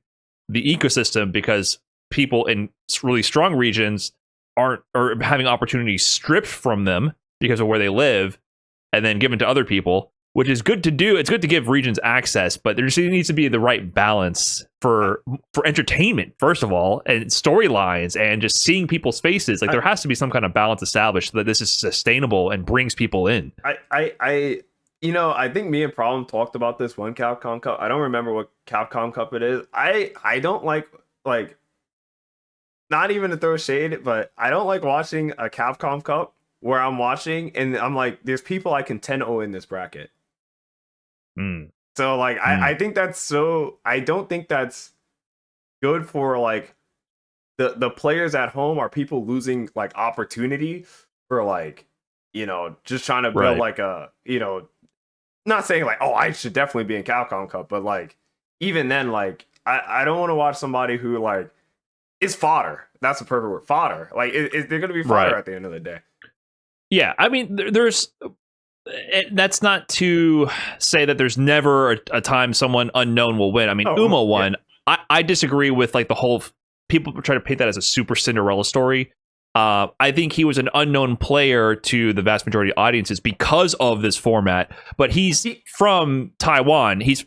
A: the ecosystem because people in really strong regions are having opportunities stripped from them because of where they live and then given to other people, which is good to do. It's good to give regions access, but there just needs to be the right balance for entertainment, first of all, and storylines and just seeing people's faces. Like there has to be some kind of balance established so that this is sustainable and brings people in.
B: I think me and Problem talked about this one Capcom Cup. I don't remember what Capcom Cup it is. I don't like not even to throw shade, but I don't like watching a Capcom Cup where I'm watching and I'm like, there's people I can 10-0 in this bracket. So like I think I don't think that's good for like the players at home. Are people losing like opportunity for like just trying to build like a not saying like, oh, I should definitely be in Capcom Cup, but like even then, like I don't want to watch somebody who like is fodder. That's the perfect word, fodder. Like they're going to be fodder at the end of the day.
A: Yeah, I mean, that's not to say that there's never a time someone unknown will win. I mean, Uma won. Yeah. I disagree with like the whole people try to paint that as a super Cinderella story. I think he was an unknown player to the vast majority of audiences because of this format, but he's from Taiwan. He's,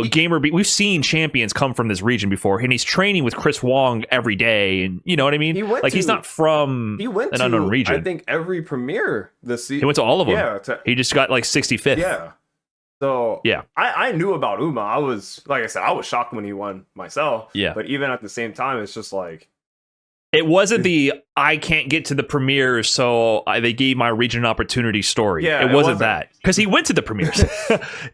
A: gamer. We've seen champions come from this region before, and he's training with Chris Wong every day. And you know what I mean? He's not from an unknown region.
B: I think every premiere this season.
A: He went to all of them.
B: Yeah.
A: He just got like 65th.
B: Yeah. So yeah, I knew about Uma. I was, like I said, I was shocked when he won myself.
A: Yeah.
B: But even at the same time, it's just like,
A: it wasn't I can't get to the premieres, so they gave my region an opportunity story.
B: Yeah,
A: it wasn't that. Because he went to the premieres.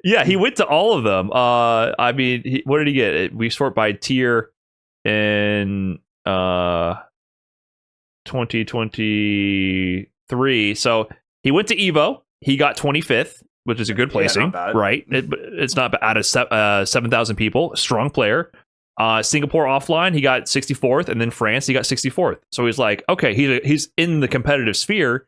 A: Yeah, he went to all of them. I mean, what did he get? We sort by tier in 2023. So he went to EVO. He got 25th, which is a good placing. Right? It's not bad. Out of 7,000 people. Strong player. Singapore offline, he got 64th, and then France, he got 64th. So he's like, okay, he's in the competitive sphere.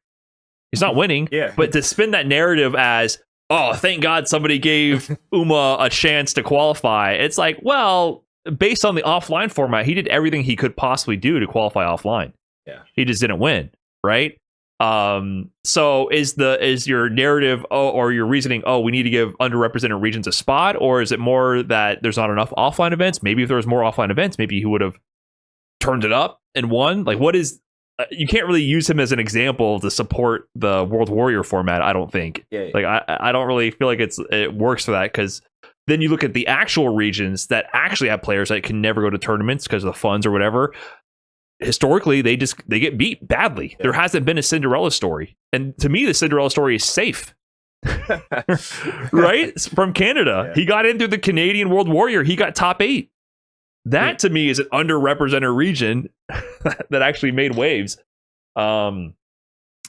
A: He's not winning, but to spin that narrative as, oh, thank God somebody gave Uma a chance to qualify. It's like, well, based on the offline format, he did everything he could possibly do to qualify offline.
B: Yeah,
A: he just didn't win, right? So is your narrative or your reasoning, we need to give underrepresented regions a spot, or is it more that there's not enough offline events? Maybe if there was more offline events, maybe he would have turned it up and won. Like, what is you can't really use him as an example to support the World Warrior format, I don't think. Like I don't really feel like it works for that, because then you look at the actual regions that actually have players that can never go to tournaments because of the funds or whatever. Historically, they get beat badly. There hasn't been a Cinderella story, and to me the Cinderella story is safe. Right? From Canada, he got in through the Canadian World Warrior. He got top 8. That to me is an underrepresented region that actually made waves.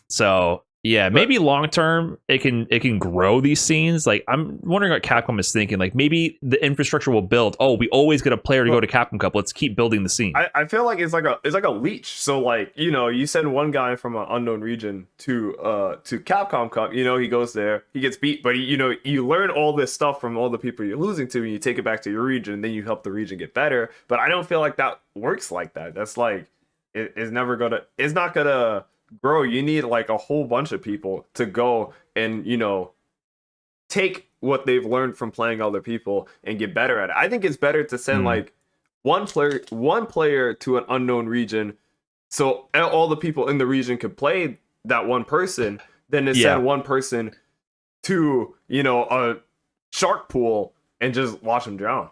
A: So yeah, maybe long term it can grow these scenes. Like, I'm wondering what Capcom is thinking. Like, maybe the infrastructure will build. Oh, we always get a player to go to Capcom Cup. Let's keep building the scene.
B: I feel like it's like a leech. So like, you send one guy from an unknown region to Capcom Cup. He goes there, he gets beat, but you learn all this stuff from all the people you're losing to, and you take it back to your region, and then you help the region get better. But I don't feel like that works like that. That's like it's not gonna grow. You need like a whole bunch of people to go and take what they've learned from playing other people and get better at it. I think it's better to send like one player to an unknown region, so all the people in the region could play that one person, than to send one person to a shark pool and just watch them drown.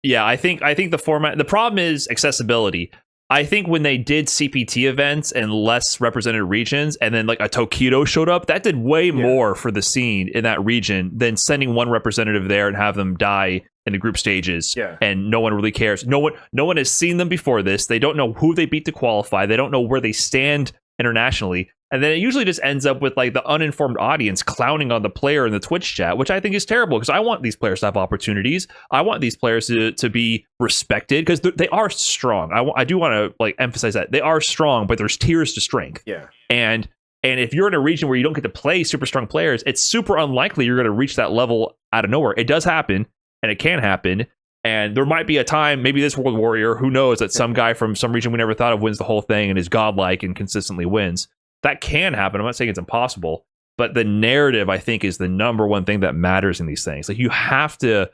A: Yeah, I think the format. The problem is accessibility. I think when they did CPT events and less represented regions, and then like a Tokido showed up, that did way more for the scene in that region than sending one representative there and have them die in the group stages.
B: Yeah.
A: And no one really cares. No one has seen them before this. They don't know who they beat to qualify. They don't know where they stand internationally. And then it usually just ends up with like the uninformed audience clowning on the player in the Twitch chat, which I think is terrible because I want these players to have opportunities. I want these players to be respected because they are strong. I do want to like emphasize that they are strong, but there's tiers to strength.
B: Yeah.
A: And if you're in a region where you don't get to play super strong players, it's super unlikely you're going to reach that level out of nowhere. It does happen, and it can happen. And there might be a time, maybe this World Warrior, who knows, that some guy from some region we never thought of wins the whole thing and is godlike and consistently wins. That can happen. I'm not saying it's impossible, but the narrative, I think, is the number one thing that matters in these things. Like, you have to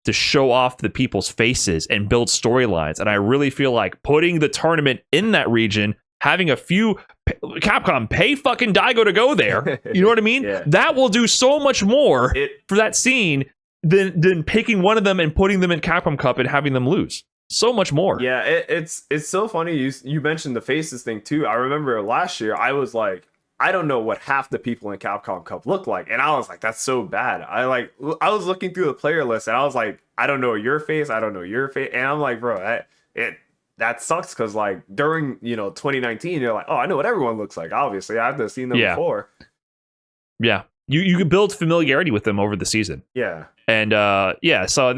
A: show off the people's faces and build storylines. And I really feel like putting the tournament in that region, having a few Capcom pay fucking Daigo to go there, you know what I mean?
B: Yeah.
A: That will do so much more for that scene than picking one of them and putting them in Capcom Cup and having them lose. So much more.
B: Yeah, it's so funny you mentioned the faces thing too. I remember last year I was like, I don't know what half the people in Capcom Cup look like, and I was like, that's so bad. I was looking through the player list and I was like, I don't know your face, I don't know your face, and I'm like, bro, that sucks because like during 2019 you're like, oh, I know what everyone looks like. Obviously, I've seen them before.
A: Yeah, you can build familiarity with them over the season.
B: Yeah.
A: And so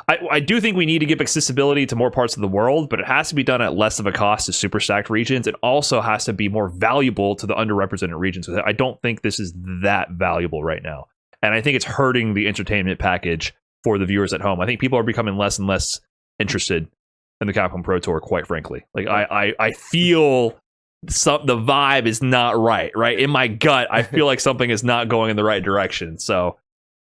A: I do think we need to give accessibility to more parts of the world, but it has to be done at less of a cost to super stacked regions. It also has to be more valuable to the underrepresented regions. I don't think this is that valuable right now. And I think it's hurting the entertainment package for the viewers at home. I think people are becoming less and less interested in the Capcom Pro Tour, quite frankly. Like, I feel the vibe is not right in my gut. I feel like something is not going in the right direction. So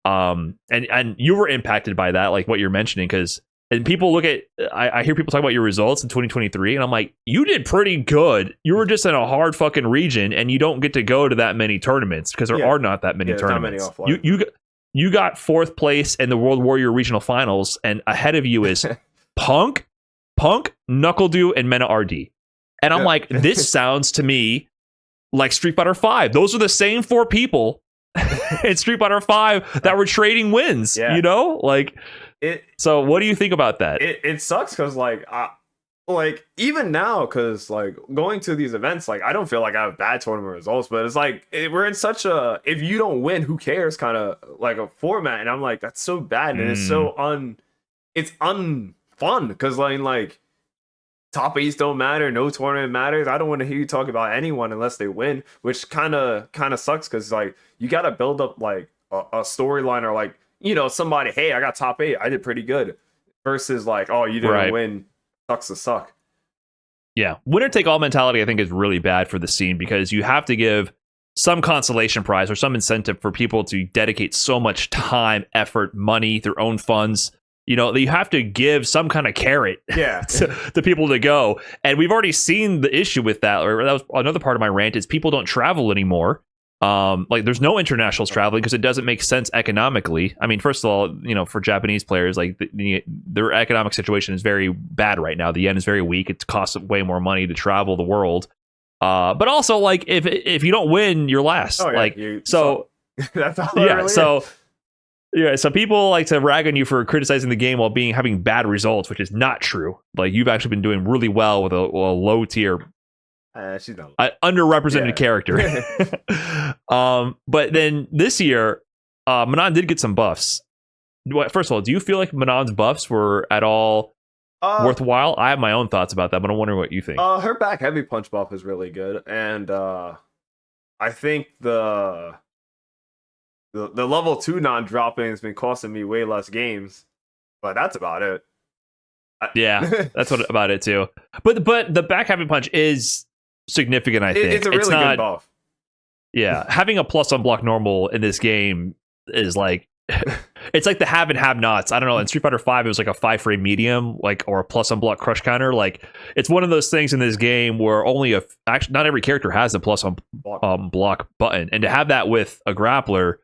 A: and you were impacted by that, like what you're mentioning, because people look at I hear people talk about your results in 2023 and I'm like, you did pretty good. You were just in a hard fucking region and you don't get to go to that many tournaments because there are not that many tournaments. Not many you got 4th place in the World Warrior regional finals, and ahead of you is Punk, Knuckledew, and Mena RD. And I'm like, this sounds to me like Street Fighter 5. Those are the same 4 people in Street Fighter 5 that were trading wins, like it. So what do you think about that?
B: It sucks because like even now, because like going to these events, like I don't feel like I have bad tournament results, but it's like we're in such a if you don't win, who cares kind of like a format, and I'm like, that's so bad, and it's so unfun because like top 8s don't matter, no tournament matters. I don't want to hear you talk about anyone unless they win, which kind of sucks because like you got to build up like a storyline or like somebody, hey, I got top 8, I did pretty good, versus like, oh, you didn't win, sucks to suck.
A: Yeah, winner take all mentality I think is really bad for the scene because you have to give some consolation prize or some incentive for people to dedicate so much time, effort, money, their own funds. You have to give some kind of carrot to people to go. And we've already seen the issue with that. Or that was another part of my rant is people don't travel anymore. Like there's no internationals traveling because it doesn't make sense economically. I mean, first of all, for Japanese players, like their economic situation is very bad right now. The yen is very weak. It costs way more money to travel the world. But also like if you don't win, you're last.
B: Oh, yeah, that's all.
A: Yeah. So. Yeah, so people like to rag on you for criticizing the game while having bad results, which is not true. Like you've actually been doing really well with a low tier,
B: she's not
A: underrepresented character. But then this year, Manon did get some buffs. First of all, do you feel like Manon's buffs were at all worthwhile? I have my own thoughts about that, but I'm wondering what you think.
B: Her back heavy punch buff is really good, and I think the level 2 non-dropping has been costing me way less games, but that's about it.
A: That's what about it too. But the back heavy punch is significant, I think.
B: It's a really good buff.
A: Yeah, having a plus on block normal in this game is like it's like the have and have nots. I don't know. In Street Fighter 5, it was like a 5-frame medium, like or a plus on block crush counter. Like it's one of those things in this game where actually not every character has a plus on block button, and to have that with a grappler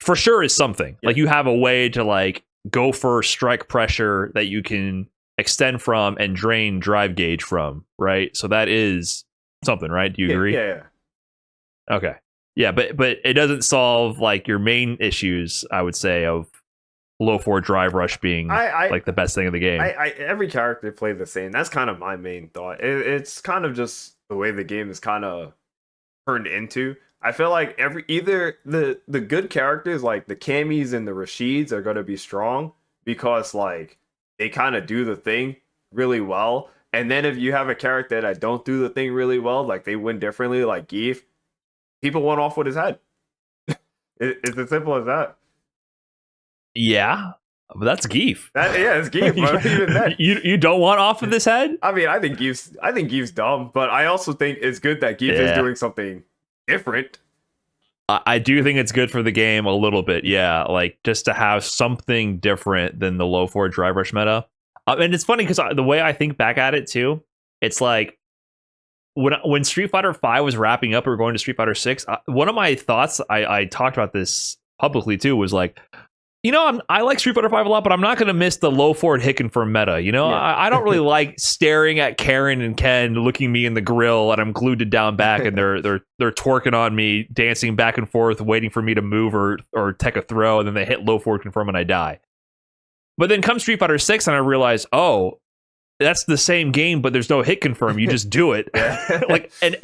A: for sure is something. Like you have a way to like go for strike pressure that you can extend from and drain drive gauge from, right? So that is something, right? Do you agree?
B: Yeah.
A: Okay. Yeah, but it doesn't solve like your main issues, I would say, of low forward drive rush being like the best thing of the game.
B: Every character played the same. That's kind of my main thought. It's kind of just the way the game is kind of turned into. I feel like either the good characters like the Camis and the Rashids are going to be strong because like they kind of do the thing really well. And then if you have a character that don't do the thing really well, like they win differently, like Geef, people went off with his head. It's as simple as that.
A: Yeah, but that's Geef.
B: It's Geef. But even then,
A: you don't want off of this head?
B: I mean, I think Geef's dumb, but I also think it's good that Geef is doing something different.
A: I do think it's good for the game a little bit, yeah. Like just to have something different than the low forward drive rush meta. And it's funny because the way I think back at it too, it's like when Street Fighter V was wrapping up, or going to Street Fighter VI. One of my thoughts, I talked about this publicly too, was like, you know, I like Street Fighter V a lot, but I'm not going to miss the low forward hit confirm meta. You know, I don't really like staring at Karen and Ken looking me in the grill, and I'm glued to down back, and they're twerking on me, dancing back and forth, waiting for me to move or take a throw, and then they hit low forward confirm and I die. But then comes Street Fighter VI, and I realize, oh, that's the same game, but there's no hit confirm. You just do it. Like, and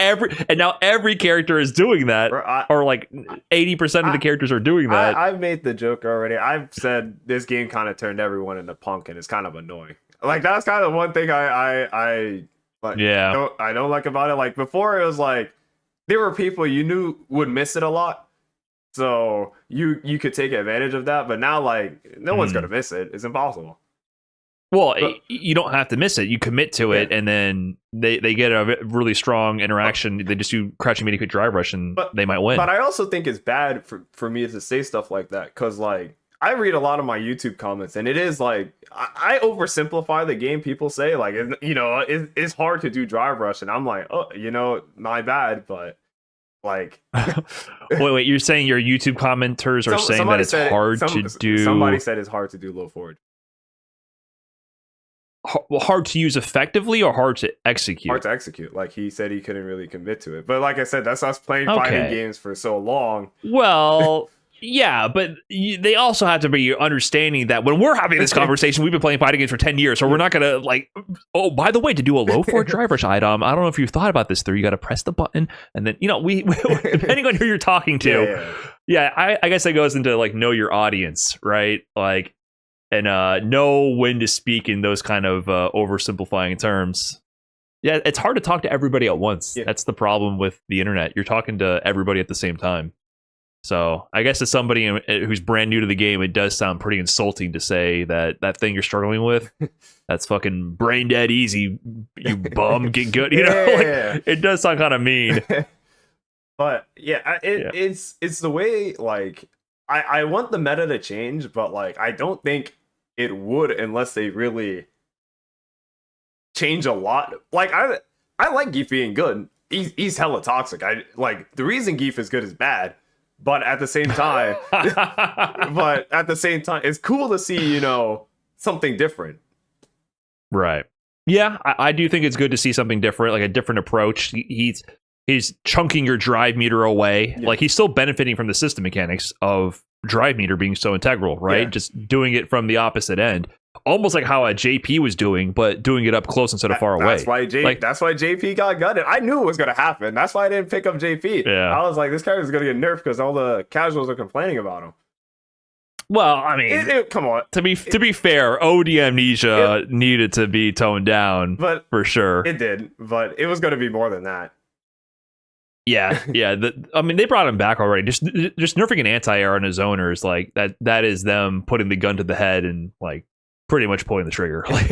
A: now every character is doing that, or like 80% of the characters are doing that.
B: I've made the joke already. I've said this game kind of turned everyone into punk, and it's kind of annoying. Like that's kind of one thing I like.
A: Yeah,
B: I don't like about it. Like before, it was like there were people you knew would miss it a lot, so you could take advantage of that. But now, like no one's gonna miss it. It's impossible.
A: Well, you don't have to miss it. You commit to it, and then they get a really strong interaction. They just do crouching immediate drive rush, and they might win.
B: But I also think it's bad for me to say stuff like that, because like I read a lot of my YouTube comments, and it is like I oversimplify the game. People say like, you know, it's hard to do drive rush, and I'm like, oh, you know, my bad, but like,
A: wait, you're saying your YouTube commenters are saying that it's hard to do?
B: Somebody said it's hard to do low forward.
A: Hard to use effectively or hard to execute?
B: Hard to execute. Like he said, he couldn't really commit to it. But like I said, that's us playing fighting games for so long.
A: Well, yeah, but they also have to be understanding that when we're having this conversation, we've been playing fighting games for 10 years, so we're not gonna like, oh, by the way, to do a low forward drive rush item, I don't know if you've thought about this you got to press the button, and then, you know, we depending on who you're talking to, I guess that goes into like know your audience, right? Like, and know when to speak in those kind of oversimplifying terms. Yeah, it's hard to talk to everybody at once. Yeah. That's the problem with the internet. You're talking to everybody at the same time. So I guess as somebody who's brand new to the game, it does sound pretty insulting to say that thing you're struggling with, that's fucking brain dead easy, you bum, get good. You know, like, it does sound kind of mean.
B: But it's the way, like, I want the meta to change, but like I don't think it would unless they really change a lot. Like I like Geef being good. He's hella toxic. I like the reason Geef is good is bad, but at the same time, it's cool to see, you know, something different.
A: Right. Yeah, I do think it's good to see something different, like a different approach. He's chunking your drive meter away. Yeah. Like he's still benefiting from the system mechanics of drive meter being so integral, right? Yeah. Just doing it from the opposite end. Almost like how a JP was doing, but doing it up close instead of far away.
B: That's why JP got gutted. I knew it was going to happen. That's why I didn't pick up JP.
A: Yeah.
B: I was like, this character's going to get nerfed because all the casuals are complaining about him.
A: Well, I mean,
B: come on.
A: To be fair, OD Amnesia needed to be toned down, but for sure.
B: It did, but it was going to be more than that.
A: Yeah. I mean, they brought him back already. Just nerfing an anti-air on his owner is like that is them putting the gun to the head and like pretty much pulling the trigger. Like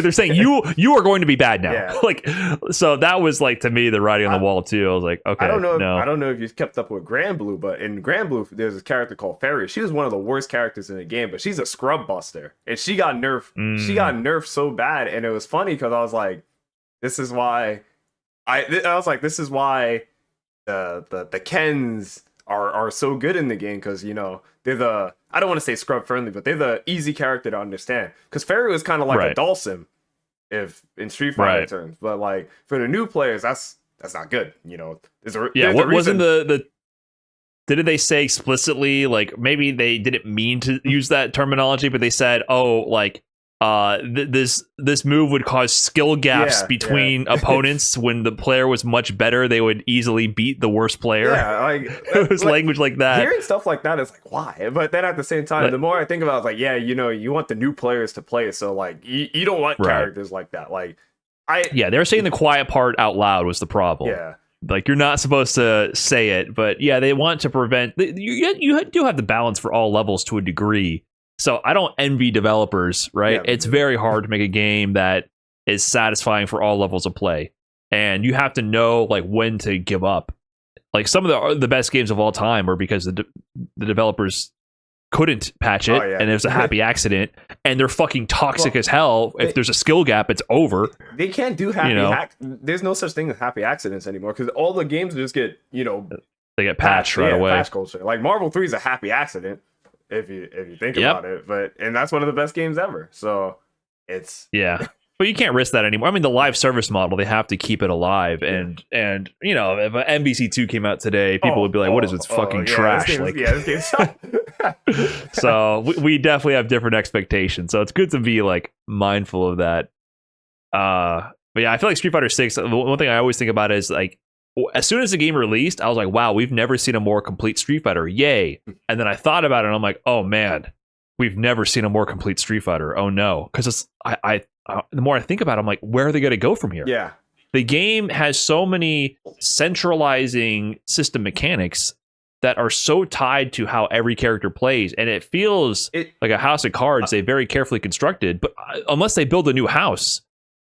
A: they're saying you are going to be bad now. Yeah. Like, so that was like, to me, the writing on the wall too. I was like, okay,
B: I don't know if you've kept up with Grand Blue, but in Grand Blue there's a character called Fairy. She was one of the worst characters in the game, but she's a scrub buster, and she got nerfed. She got nerfed so bad, and it was funny because I was like, this is why the Kens are so good in the game because you know they're the I don't want to say scrub friendly, but they're the easy character to understand. Because Fairy is kind of like a
A: Right.
B: Dhalsim, if in Street Fighter
A: Right.
B: terms, but like for the new players, that's not good. You know,
A: Yeah.
B: there's a
A: What wasn't
B: reason.
A: the didn't they say explicitly, like maybe they didn't mean to use that terminology, but they said, oh, like this move would cause skill gaps
B: Yeah,
A: between
B: yeah.
A: opponents. When the player was much better, they would easily beat the worst player.
B: Yeah, like
A: It was language like that.
B: hearing stuff like that is like why? But then at the same time,
A: Like-
B: the more I think about it, it's like, yeah, you know, you want the new players to play, so like you don't want
A: Right.
B: characters like that. Like
A: Yeah, they were saying the quiet part out loud was the problem.
B: yeah.
A: Like you're not supposed to say it, but yeah, they want to prevent. You do have the balance for all levels to a degree. So I don't envy developers, right?
B: Yeah,
A: It's very hard to make a game that is satisfying for all levels of play, and you have to know like when to give up. Like some of the best games of all time are because the developers couldn't patch it,
B: Oh, yeah.
A: and it was a happy accident, and they're fucking toxic
B: Well,
A: as hell. If there's a skill gap, it's over.
B: They can't do happy
A: You know?
B: There's no such thing as happy accidents anymore because all the games just get, you know,
A: They get patched right away.
B: patch culture. Like Marvel 3 is a happy accident if you think
A: Yep.
B: about it, and that's one of the best games ever. So it's
A: Yeah. But you can't risk that anymore. I mean, the live service model, they have to keep it alive. And you know, if an MVC2 came out today, people would be like, what is this fucking trash?
B: This game's
A: So we definitely have different expectations. So it's good to be like mindful of that. But yeah, I feel like Street Fighter 6, one thing I always think about is like, as soon as the game released, I was like, wow, we've never seen a more complete Street Fighter. Yay. And then I thought about it and I'm like, oh man, we've never seen a more complete Street Fighter. Oh no. Because it's the more I think about it, I'm like, where are they going to go from here?
B: yeah.
A: The game has so many centralizing system mechanics that are so tied to how every character plays, and it feels like a house of cards they very carefully constructed. But unless they build a new house,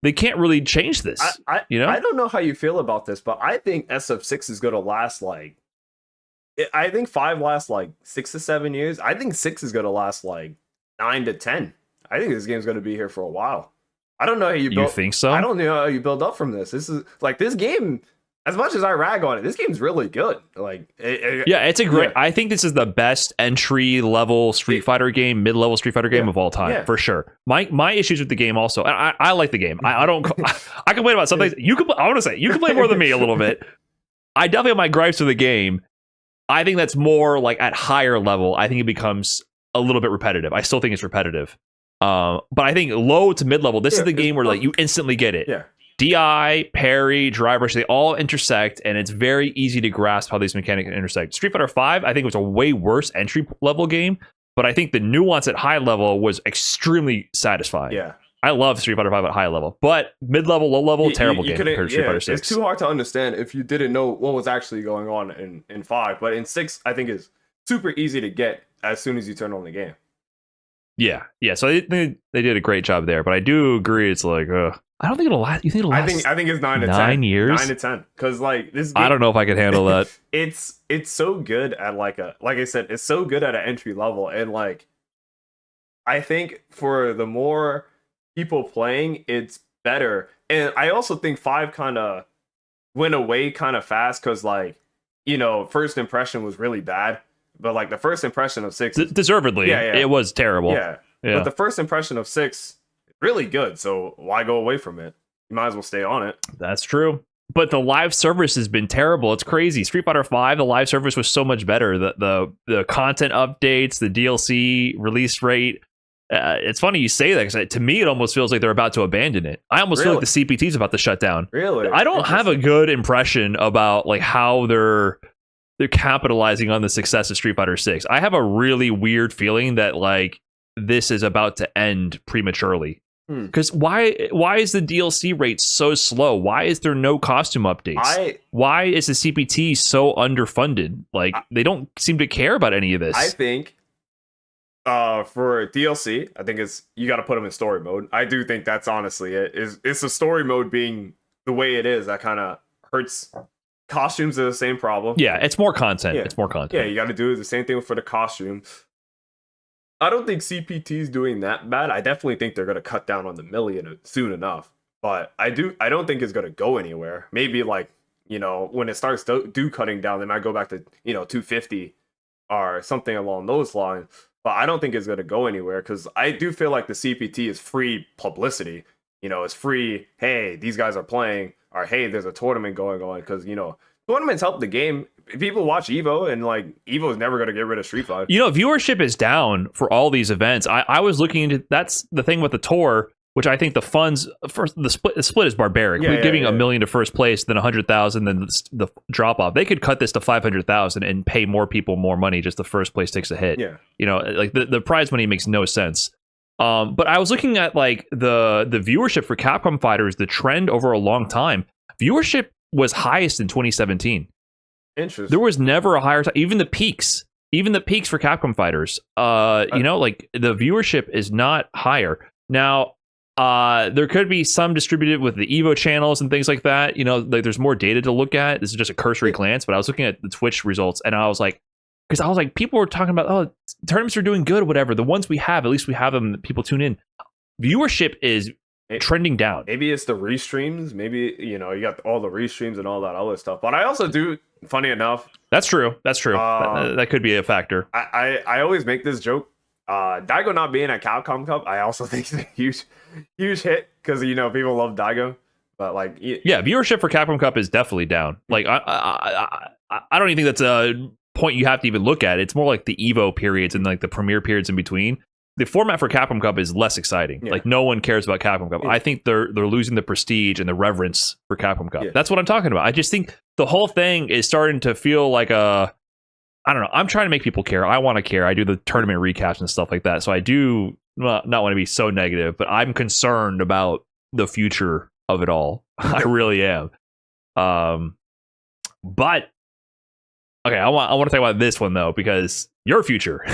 A: they can't really change this.
B: I don't know how you feel about this, but I think SF6 is going to last like. I think 5 lasts like 6 to 7 years. I think 6 is going to last like 9 to 10. I think this game's going to be here for a while. I don't know how you build.
A: You think so?
B: I don't know how you build up from this. This is like this game. As much as I rag on it, this game's really good. Like,
A: yeah, it's a great.
B: Yeah.
A: I think this is the best entry level Street Fighter game, mid level Street Fighter game of all time, for sure. My issues with the game also, and I like the game. I don't. I complain about some things. I want to say you complain more than me a little bit. I definitely have my gripes with the game. I think that's more like at higher level. I think it becomes a little bit repetitive. I still think it's repetitive. But I think low to mid level, this is the game where like you instantly get it.
B: Yeah.
A: DI, parry, dry brush, they all intersect, and it's very easy to grasp how these mechanics intersect. Street Fighter V, I think it was a way worse entry level game, but I think the nuance at high level was extremely satisfying.
B: Yeah.
A: I love Street Fighter V at high level, but mid level, low level, terrible game
B: couldn't-
A: compared to Street Fighter 6.
B: It's too hard to understand if you didn't know what was actually going on in 5. But in 6, I think it's super easy to get as soon as you turn on the game.
A: Yeah. So they did a great job there, but I do agree. It's like, I don't think it'll last. You think it'll last?
B: I think it's 9 to 10.
A: 9 years?
B: 9 to 10. Because like this game,
A: I don't know if I could handle that.
B: it's so good at like I said, it's so good at an entry level. And like I think for the more people playing, it's better. And I also think 5 kind of went away kind of fast because like, you know, first impression was really bad. But like the first impression of 6
A: Deservedly, it was terrible.
B: Yeah. But the first impression of 6 is really good. So why go away from it? You might as well stay on it.
A: That's true. But the live service has been terrible. It's crazy. Street Fighter V, the live service was so much better. The content updates, the DLC release rate. It's funny you say that because to me it almost feels like they're about to abandon it. I almost feel like the CPT is about to shut down.
B: Really?
A: I don't have a good impression about like how they're capitalizing on the success of Street Fighter 6. I have a really weird feeling that like this is about to end prematurely. Because why is the DLC rate so slow? Why is there no costume updates? Why is the CPT so underfunded? Like they don't seem to care about any of this.
B: I think for DLC, I think you got to put them in story mode. I do think that's honestly it. It's the story mode being the way it is that kind of hurts. Costumes are the same problem.
A: Yeah, it's more content.
B: Yeah.
A: It's more content.
B: Yeah, you got to do the same thing for the costume. I don't think CPT's doing that bad. I definitely think they're going to cut down on the million soon enough. But I don't think it's going to go anywhere. Maybe like you know, when it starts do cutting down, they might go back to, you know, 250 or something along those lines. But I don't think it's going to go anywhere because I do feel like the CPT is free publicity. You know, it's free. Hey, these guys are playing, or hey, there's a tournament going on. Because, you know, tournaments help the game. People watch Evo, and like Evo is never going to get rid of Street Fighter.
A: You know, viewership is down for all these events. I was looking into, that's the thing with the tour, which I think the funds first, the split is barbaric. We're giving $1 million to first place, then 100,000, then the drop off. They could cut this to 500,000 and pay more people more money. Just the first place takes a hit.
B: Yeah,
A: you know, like the prize money makes no sense. But I was looking at like the viewership for Capcom Fighters, the trend over a long time. Viewership was highest in 2017.
B: interesting.
A: There was never a higher time. Even the peaks for Capcom Fighters. You know, like the viewership is not higher now. There could be some distributed with the Evo channels and things like that. You know, like there's more data to look at. This is just a cursory glance, but I was looking at the Twitch results and I was like, people were talking about, oh, tournaments are doing good, whatever. The ones we have, at least we have them. People tune in. Viewership is trending down.
B: Maybe it's the restreams. Maybe, you know, you got all the restreams and all that other stuff. But I also do, funny enough.
A: That's true. That could be a factor.
B: I always make this joke. Daigo not being at Capcom Cup, I also think it's a huge hit because, you know, people love Daigo. But like,
A: yeah, viewership for Capcom Cup is definitely down. Like, I don't even think that's a point you have to even look at. It's more like the Evo periods and like the Premier periods in between. The format for Capcom Cup is less exciting. Yeah. Like, no one cares about Capcom Cup. Yeah. I think they're losing the prestige and the reverence for Capcom Cup. Yeah. That's what I'm talking about. I just think the whole thing is starting to feel like I don't know. I'm trying to make people care. I want to care. I do the tournament recaps and stuff like that. So I do not want to be so negative, but I'm concerned about the future of it all. I really am. But okay, I want to talk about this one though, because your future,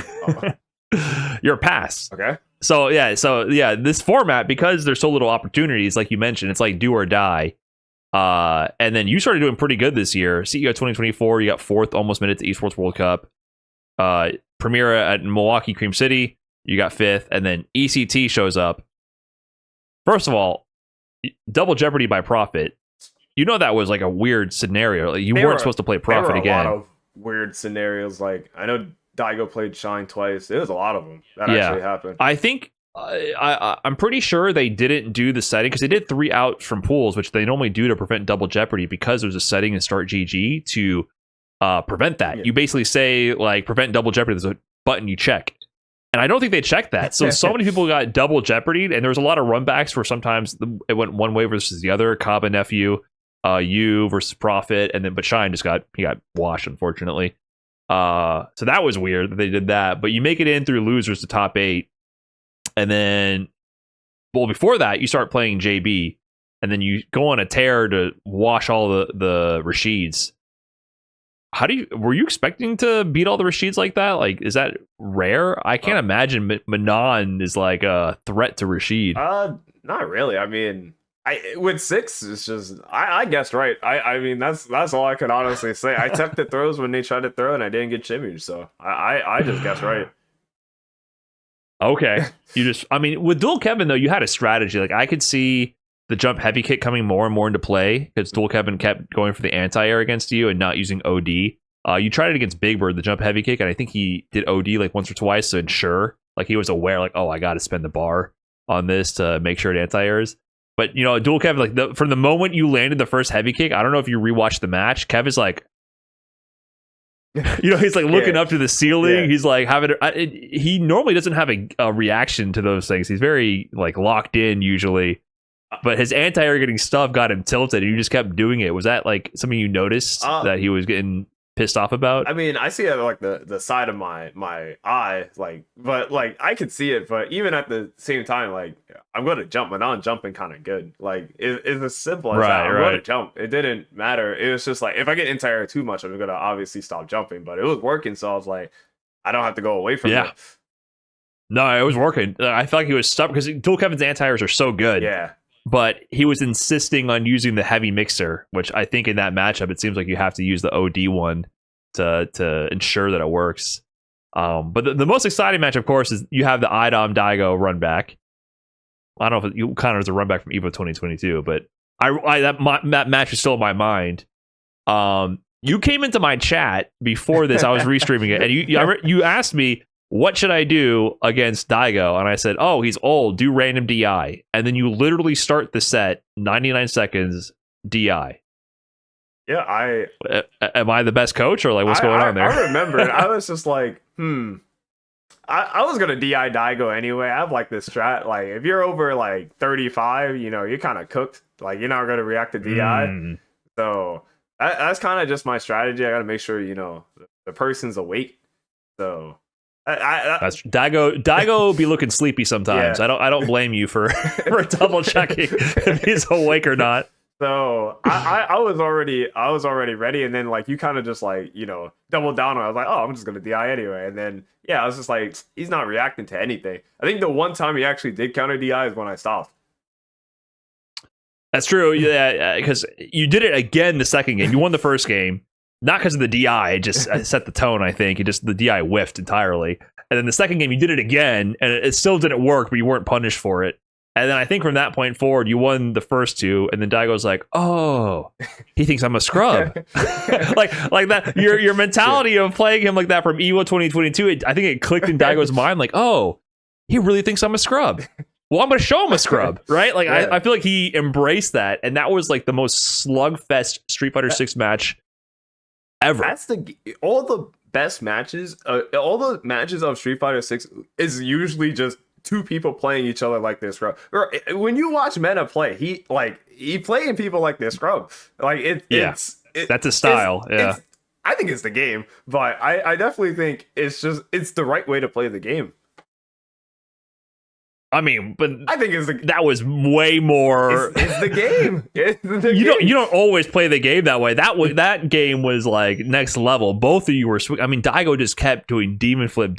A: your past.
B: Okay.
A: So yeah, this format, because there's so little opportunities, like you mentioned, it's like do or die. And then you started doing pretty good this year. CEO 2024, you got fourth, almost made it to Esports World Cup. Premier at Milwaukee Cream City, you got fifth, and then ECT shows up. First of all, double jeopardy by Profit. You know that was like a weird scenario. Like, you weren't supposed to play Profit again.
B: A lot of weird scenarios. Like, I know Daigo played Shine twice. There was a lot of them that actually happened.
A: I think I'm pretty sure they didn't do the setting because they did 3 out from pools, which they normally do to prevent double jeopardy, because there's a setting in Start GG to prevent that. Yeah. You basically say like prevent double jeopardy. There's a button you check, and I don't think they checked that. So many people got double jeopardy, and there was a lot of runbacks where sometimes it went one way versus the other. Cobb and Nephew, you versus Profit, and then but Shine just got washed, unfortunately. So that was weird that they did that. But you make it in through losers to top 8. And then, well, before that, you start playing JB, and then you go on a tear to wash all the Rashids. Were you expecting to beat all the Rashids like that? Like, is that rare? I can't imagine Manon is like a threat to Rashid.
B: Not really. I mean, with 6, it's just I guessed right. I mean, that's all I could honestly say. I took the throws when they tried to throw, and I didn't get shimmied, so I just guessed right.
A: Okay. I mean, with Dual Kevin, though, you had a strategy. Like, I could see the jump heavy kick coming more and more into play because Dual Kevin kept going for the anti-air against you and not using OD. You tried it against Big Bird, the jump heavy kick, and I think he did OD like once or twice to ensure. Like, he was aware, like, oh, I got to spend the bar on this to make sure it anti-airs. But, you know, Dual Kevin, like, from the moment you landed the first heavy kick, I don't know if you rewatched the match, Kev is like, you know, he's like looking up to the ceiling. Yeah. He's like he normally doesn't have a reaction to those things. He's very like locked in usually, but his anti-air getting stuff got him tilted, and you just kept doing it. Was that like something you noticed that he was getting pissed off about?
B: I mean, I see it like the side of my eye, like, but like I could see it, but even at the same time, like, I'm going to jump, but I'm jumping kind of good. Like, it's as simple as that. I'm going to jump. It didn't matter. It was just like, if I get anti-air too much, I'm going to obviously stop jumping, but it was working. So I was like, I don't have to go away from it.
A: No, it was working. I felt like he was stuck because Dual Kevin's anti-airs are so good.
B: Yeah.
A: But he was insisting on using the heavy mixer, which I think in that matchup, it seems like you have to use the OD one to ensure that it works. But the most exciting match, of course, is you have the iDom Daigo run back. I don't know if you kind of as a run back from Evo 2022, but that match is still in my mind. You came into my chat before this. I was restreaming it, and you asked me, what should I do against Daigo? And I said, oh, he's old. Do random DI. And then you literally start the set, 99 seconds, DI.
B: Yeah,
A: am I the best coach, or like what's going on there?
B: I remember it. I was just like, I was gonna DI Daigo anyway. I have like this strat. Like if you're over like 35, you're kind of cooked. Like you're not gonna react to DI. So that's kind of just my strategy. I gotta make sure the person's awake. So
A: that's Daigo be looking sleepy sometimes. Yeah. I don't blame you for double checking if he's awake or not.
B: So I was already ready, and then like you kind of just like doubled down on it. I was like, oh, I'm just gonna DI anyway, and then I was just like, he's not reacting to anything. I think the one time he actually did counter DI is when I stopped.
A: That's true, yeah, because you did it again the second game. You won the first game, not because of the DI. It just set the tone. I think the DI whiffed entirely, and then the second game you did it again, and it still didn't work, but you weren't punished for it. And then I think from that point forward, you won the first two, and then Daigo's like, "Oh, he thinks I'm a scrub." like that. Your mentality of playing him like that from EVO 2022, I think it clicked in Daigo's mind, like, "Oh, he really thinks I'm a scrub. Well, I'm going to show him a scrub, right?" Like I feel like he embraced that, and that was like the most slugfest Street Fighter 6 match ever.
B: That's all the best matches. All the matches of Street Fighter 6 is usually just two people playing each other like this scrub. When you watch Meta play, he playing people like this scrub. Like it's
A: that's his style.
B: I think it's the game, but I definitely think it's the right way to play the game.
A: I mean, but
B: I think
A: that was way more.
B: It's the game.
A: You don't always play the game that way. That game was like next level. Both of you were. I mean, Daigo just kept doing demon flip,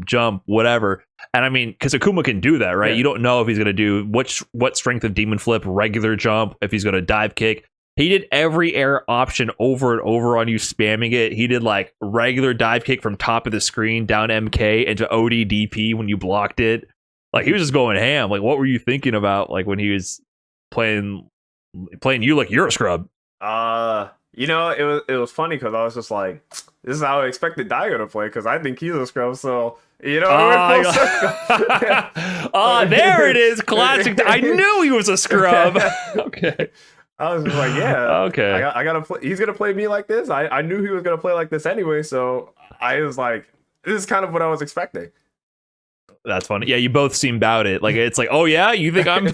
A: jump, whatever. And I mean, because Akuma can do that, right? Yeah. You don't know if he's going to do what strength of demon flip, regular jump, if he's going to dive kick. He did every air option over and over on you, spamming it. He did like regular dive kick from top of the screen down MK into ODDP when you blocked it. Like he was just going ham. Like what were you thinking about like when he was playing you like you're a scrub?
B: It was funny because I was just like, this is how I expected Daigo to play because I think he's a scrub. So there
A: it is, classic. I knew he was a scrub. Okay.
B: I was just like, yeah,
A: okay.
B: I gotta play. He's gonna play me like this. I knew he was gonna play like this anyway. So I was like, this is kind of what I was expecting.
A: That's funny. Yeah, you both seem about it. Like it's like, oh yeah, you think I'm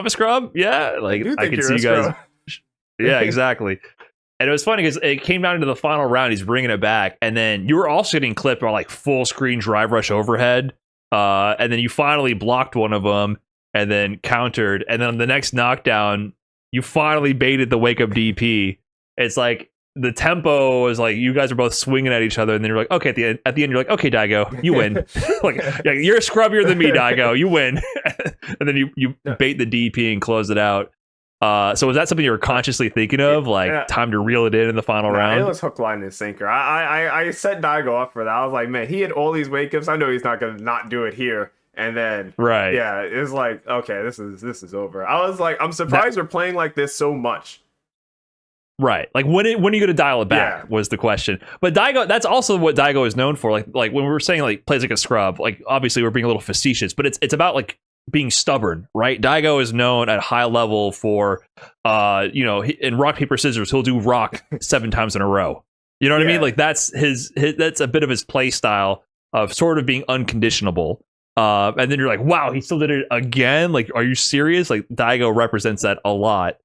A: a scrub? Yeah, like I can see you guys. Yeah, exactly. And it was funny because it came down to the final round. He's bringing it back, and then you were also getting clipped on like full screen drive rush overhead, and then you finally blocked one of them, and then countered, and then on the next knockdown, you finally baited the wake up DP. It's like the tempo was like you guys are both swinging at each other, and then you're like, okay, at the end you're like, okay, Daigo, you win. Like yeah, you're scrubbier than me, Daigo, you win. And then you bait the DP and close it out. So was that something you were consciously thinking of, like time to reel it in the final round?
B: It was hook, line, and sinker. I set Daigo up for that. I was like, man, he had all these wake ups. I know he's not gonna not do it here. And then yeah, it was like, okay, this is over. I was like, I'm surprised we're playing like this so much.
A: Right. Like when are you going to dial it back was the question. But Daigo, that's also what Daigo is known for. Like when we were saying like plays like a scrub, like obviously we're being a little facetious, but it's about like being stubborn, right? Daigo is known at high level for in rock, paper, scissors, he'll do rock 7 times in a row. You know what I mean? Like that's his that's a bit of his play style of sort of being unconditionable. And then you're like, wow, he still did it again. Like, are you serious? Like Daigo represents that a lot.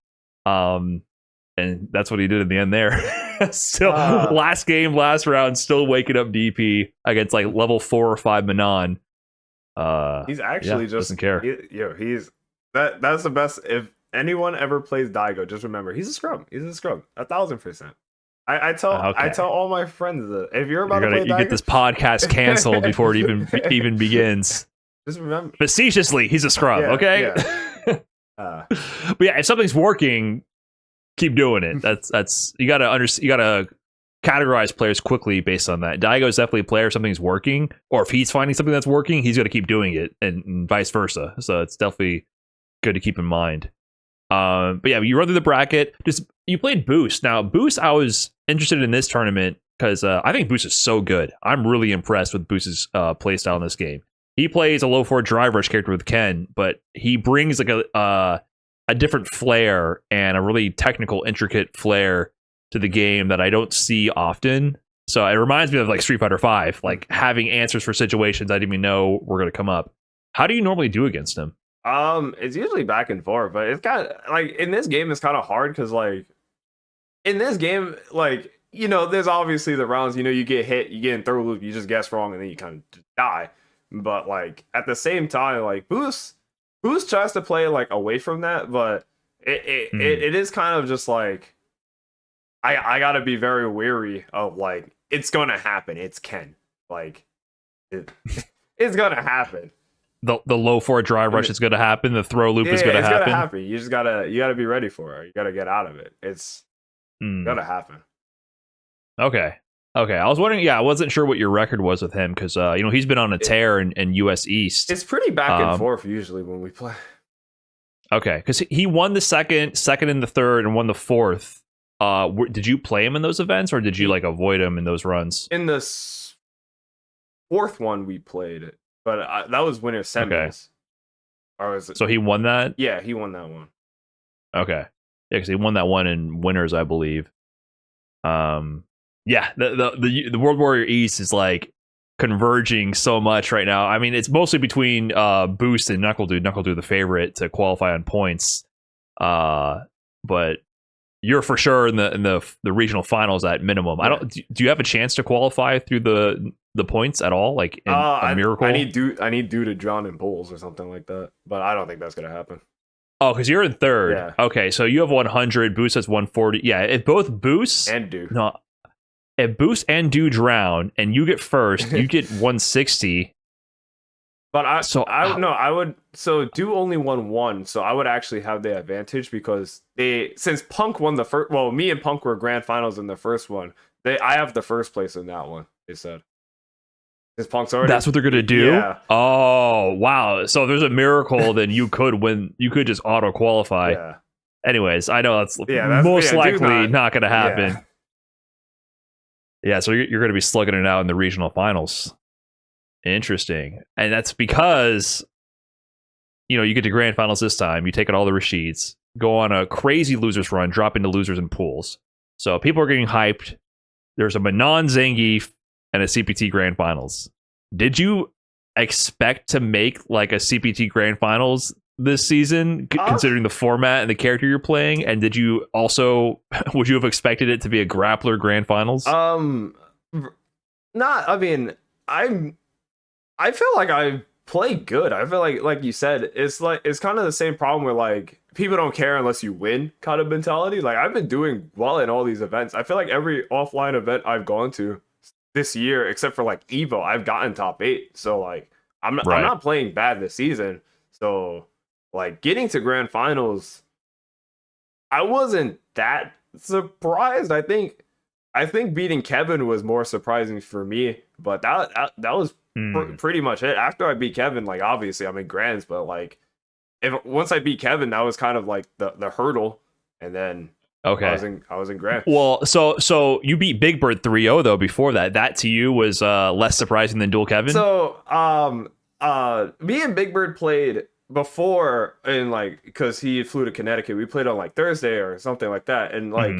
A: And that's what he did in the end there. Still, last game, last round, still waking up DP against like level 4 or 5 Manon.
B: He's actually just
A: doesn't care.
B: He's that's the best. If anyone ever plays Daigo, just remember he's a scrub. He's a scrub, 1,000%. I tell all my friends that if you're about to play Daigo,
A: you get this podcast canceled before it even begins.
B: Just remember,
A: facetiously, he's a scrub. Okay. Yeah. But yeah, if something's working, keep doing it. That's you gotta categorize players quickly based on that. Daigo is definitely a player. If something's working, or if he's finding something that's working, he's gonna keep doing it, and vice versa. So it's definitely good to keep in mind. But yeah, you run through the bracket. Just you played Boost. Now Boost, I was interested in this tournament because I think Boost is so good. I'm really impressed with Boost's play style in this game. He plays a low forward drive rush character with Ken, but he brings like a different flair and a really technical, intricate flair to the game that I don't see often. So it reminds me of like Street Fighter V, like having answers for situations I didn't even know were going to come up. How do you normally do against him?
B: It's usually back and forth, but it's kind of like in this game, it's kind of hard because like in this game, like, you know, there's obviously the rounds, you know, you get hit, you get in throw loop, you just guess wrong, and then you kind of just die. But like at the same time, like Boost tries to play like away from that, but it is kind of just like I gotta be very wary of like it's gonna happen. It's Ken. Like it's gonna happen.
A: The low forward drive rush is gonna happen. The throw loop is gonna happen.
B: You just gotta be ready for it. You gotta get out of it. It's gonna happen.
A: Okay. I was wondering. Yeah, I wasn't sure what your record was with him because you know, he's been on a tear in US East.
B: It's pretty back and forth usually when we play.
A: Okay, because he won the second in the third, and won the fourth. Did you play him in those events, or did you like avoid him in those runs?
B: In the fourth one, we played it, but that was winter semis.
A: Okay.
B: Or was it?
A: So he won that?
B: Yeah, he won that one.
A: Okay, yeah, because he won that one in winners, I believe. Yeah, the World Warrior East is like converging so much right now. I mean, it's mostly between Boost and Knuckle Dude. Knuckle Dude the favorite to qualify on points, but you're for sure in the regional finals at minimum. I don't. Do you have a chance to qualify through the points at all? Like in a miracle?
B: I need Dude to drown in pools or something like that, but I don't think that's gonna happen.
A: Oh, because you're in third.
B: Yeah.
A: Okay, so you have 100. Boost has 140. Yeah, if both Boost
B: and Dude.
A: No. If Boost and Do drown and you get first, you get 160.
B: But I would Do only won one, so I would actually have the advantage because since Punk won the first, well, me and Punk were grand finals in the first one. I have the first place in that one. They said. Punk's already.
A: That's what they're gonna do.
B: Yeah.
A: Oh wow! So if there's a miracle, then you could win. You could just auto qualify.
B: Yeah.
A: Anyways, I know that's most likely not gonna happen. Yeah, so you're going to be slugging it out in the regional finals. Interesting. And that's because, you know, you get to grand finals this time. You take out all the Rashids, go on a crazy losers run, drop into losers and pools. So people are getting hyped. There's a Manon Zangief and a CPT grand finals. Did you expect to make like a CPT grand finals this season, considering the format and the character you're playing? And did you also, would you have expected it to be a grappler grand finals?
B: Not, I mean, I feel like I play good. I feel like you said, it's kind of the same problem where like people don't care unless you win kind of mentality. Like I've been doing well in all these events. I feel like every offline event I've gone to this year, except for like Evo, I've gotten top 8. So like I'm not playing bad this season. So like getting to grand finals, I wasn't that surprised. I think beating Kevin was more surprising for me, but that was pretty much it. After I beat Kevin, like obviously I'm in grands, but like once I beat Kevin, that was kind of like the hurdle, and then I was in grand.
A: Well, so you beat Big Bird 3-0 though before that. That to you was less surprising than Dual Kevin?
B: So me and Big Bird played before, and like because he flew to Connecticut, we played on like Thursday or something like that, and like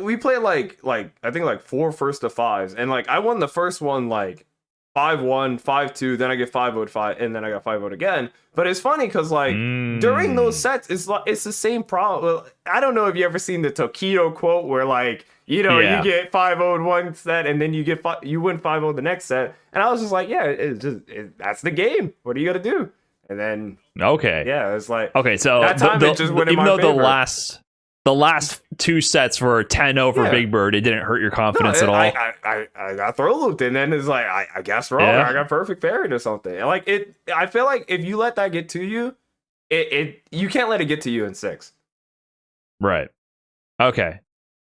B: we played like I think like 4 first to 5s, and like I won the first one like 5-1, 5-2, then I get 5-0, and then I got 5-0 again. But it's funny because like during those sets, it's the same problem. I don't know if you ever seen the Tokido Quote where like, you know, you get 5-0 in one set and then you win 5-0 the next set. And I was just like, yeah, that's the game. What are you gonna do? And then it's like
A: so
B: that time it just went in my favor.
A: The last 2 sets were 10-0 for Big Bird. It didn't hurt your confidence at all.
B: I got throw looped, and then it's like I guess wrong. I got perfect parried or something. And like I feel like if you let that get to you, you can't let it get to you in 6.
A: Right. Okay.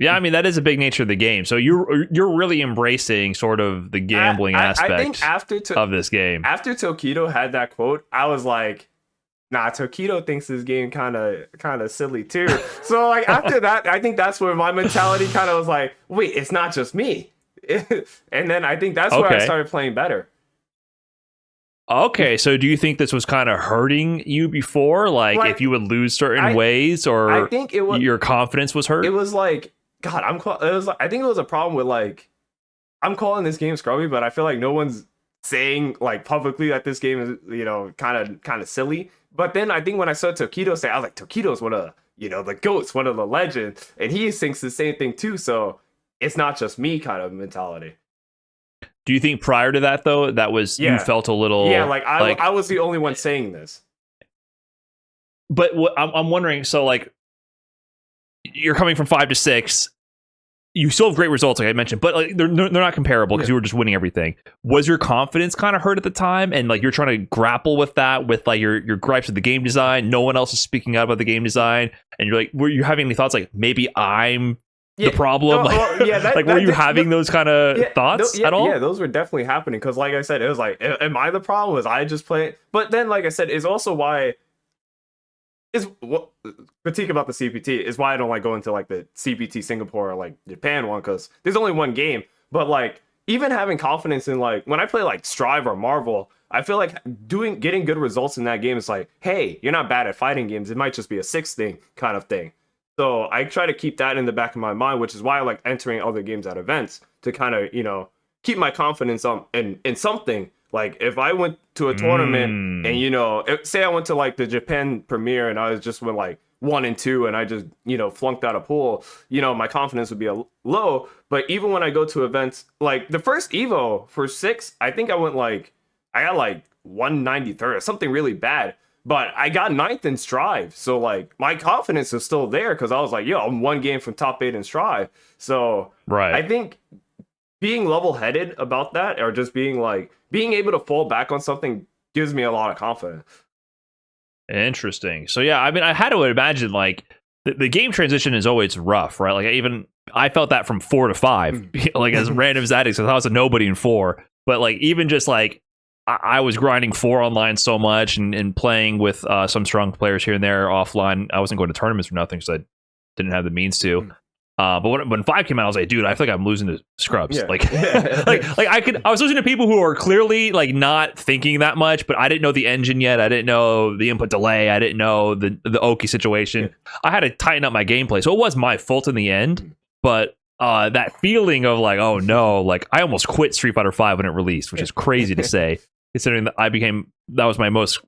A: Yeah, I mean that is a big nature of the game. So you're really embracing sort of the gambling aspect
B: I think of this game. After Tokido had that quote, I was like, Nah, Tokido thinks this game kind of silly too. So like after that, I think that's where my mentality kind of was like, wait, it's not just me. And then I think that's where I
A: Okay.
B: started playing better.
A: Okay, so do you think this was kind of hurting you before? Like if
B: Like
A: you would lose certain
B: I
A: ways,
B: I
A: or
B: think it was
A: your confidence was
B: it
A: hurt?
B: was like God, it was like, I think it was a problem with like I'm calling this game scrubby, but I feel like no one's saying like publicly that this game is, kind of silly. But then I think when I saw Tokido say, I was like, Tokido's one of the goats, one of the legends, and he thinks the same thing too. So it's not just me kind of mentality.
A: Do you think prior to that though, that was you
B: Yeah,
A: felt a
B: yeah.
A: little
B: Like I
A: like?
B: I was the only one saying this.
A: But what I'm wondering, so like you're coming from 5 to 6. You still have great results, like I mentioned, but like they're not comparable because you were just winning everything. Was your confidence kind of hurt at the time, and like you're trying to grapple with that, with like your gripes with the game design? No one else is speaking out about the game design, and you're like, were you having any thoughts like maybe I'm the
B: Yeah,
A: problem? Like,
B: well, yeah.
A: like were you having those kind of thoughts
B: Yeah,
A: at all?
B: yeah. Those were definitely happening because, like I said, it was like, am I the problem? Was I just playing? But then, like I said, it's also why is what critique about the CPT is why I don't like going to like the CPT Singapore or like Japan one because there's only one game. But like even having confidence in like when I play like Strive or Marvel, I feel like getting good results in that game is like, hey, you're not bad at fighting games. It might just be a six thing kind of thing. So I try to keep that in the back of my mind, which is why I like entering other games at events to kind of keep my confidence in something. Like if I went to a tournament and say I went to like the Japan premiere and I was just went like 1 and 2 and I just flunked out a pool, my confidence would be low. But even when I go to events like the first Evo for 6, I think I got like 193rd or something really bad. But I got ninth in Strive, so like my confidence is still there because I was like, yo, I'm one game from top 8 in Strive. So
A: Right.
B: I think being level-headed about that, or just being able to fall back on something, gives me a lot of confidence.
A: Interesting. So yeah, I mean, I had to imagine like the game transition is always rough, right? Like I felt that from 4 to 5, like as random as that is, because I was a nobody in 4. But like even just like I was grinding 4 online so much and playing with some strong players here and there offline. I wasn't going to tournaments or nothing because I didn't have the means to. But when 5 came out, I was like, dude, I feel like I'm losing to scrubs.
B: Yeah.
A: Like, I was listening to people who are clearly like not thinking that much, but I didn't know the engine yet. I didn't know the input delay. I didn't know the Oki situation. I had to tighten up my gameplay, so it was my fault in the end. But that feeling of like, oh no, like I almost quit Street Fighter V when it released, which is crazy to say, considering that that was my most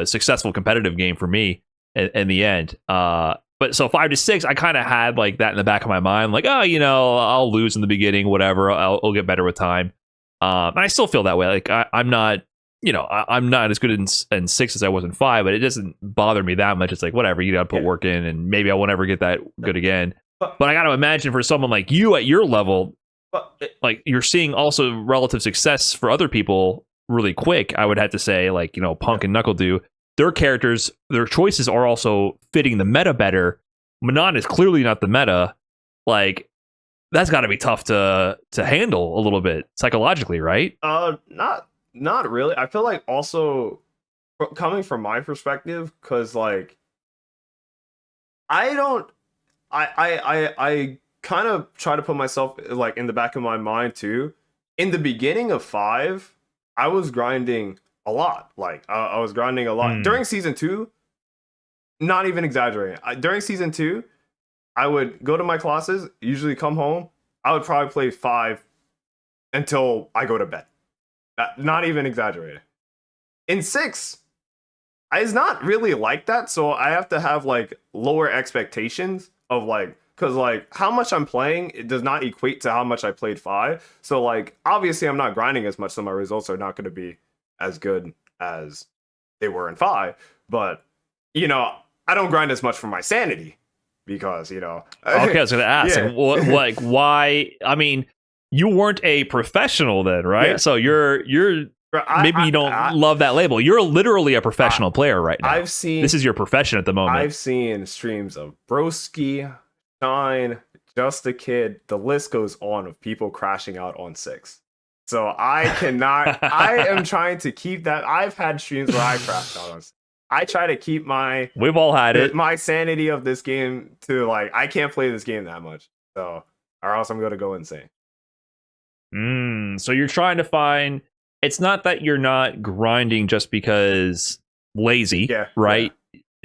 A: successful competitive game for me in the end. But so 5 to 6, I kind of had like that in the back of my mind, like, oh, I'll lose in the beginning, whatever. I'll get better with time. And I still feel that way. Like I'm not, I'm not as good in 6 as I was in 5, but it doesn't bother me that much. It's like whatever, you got to put work in, and maybe I won't ever get that good again. But I got to imagine for someone like you at your level, like you're seeing also relative success for other people really quick. I would have to say, like Punk and Knuckle do. Their characters, their choices are also fitting the meta better. Manon is clearly not the meta. Like that's got to be tough to handle a little bit psychologically, right?
B: Not really. I feel like also coming from my perspective, because like I don't, I kind of try to put myself like in the back of my mind too. In the beginning of 5, I was grinding a lot. Like I was grinding a lot during season 2. Not even exaggerating. During season 2, I would go to my classes, usually come home. I would probably play 5 until I go to bed. Not even exaggerating. In 6, it's not really like that. So I have to have like lower expectations of like, because like how much I'm playing, it does not equate to how much I played 5. So like obviously I'm not grinding as much, so my results are not going to be as good as they were in 5. But I don't grind as much for my sanity because
A: Okay, I was going to ask,
B: Yeah.
A: like why? I mean, you weren't a professional then, right?
B: Yeah.
A: So you're maybe you don't love that label. You're literally a professional player right now.
B: I've seen
A: this is your profession at the moment.
B: I've seen streams of Broski, Shine, Just a Kid. The list goes on of people crashing out on 6. So I cannot. I am trying to keep that. I've had streams where I crashed out on 6. I try to keep
A: We've all had it.
B: my sanity of this game to like I can't play this game that much, so or else I'm gonna go insane.
A: So you're trying to find. It's not that you're not grinding just because lazy,
B: Yeah,
A: right?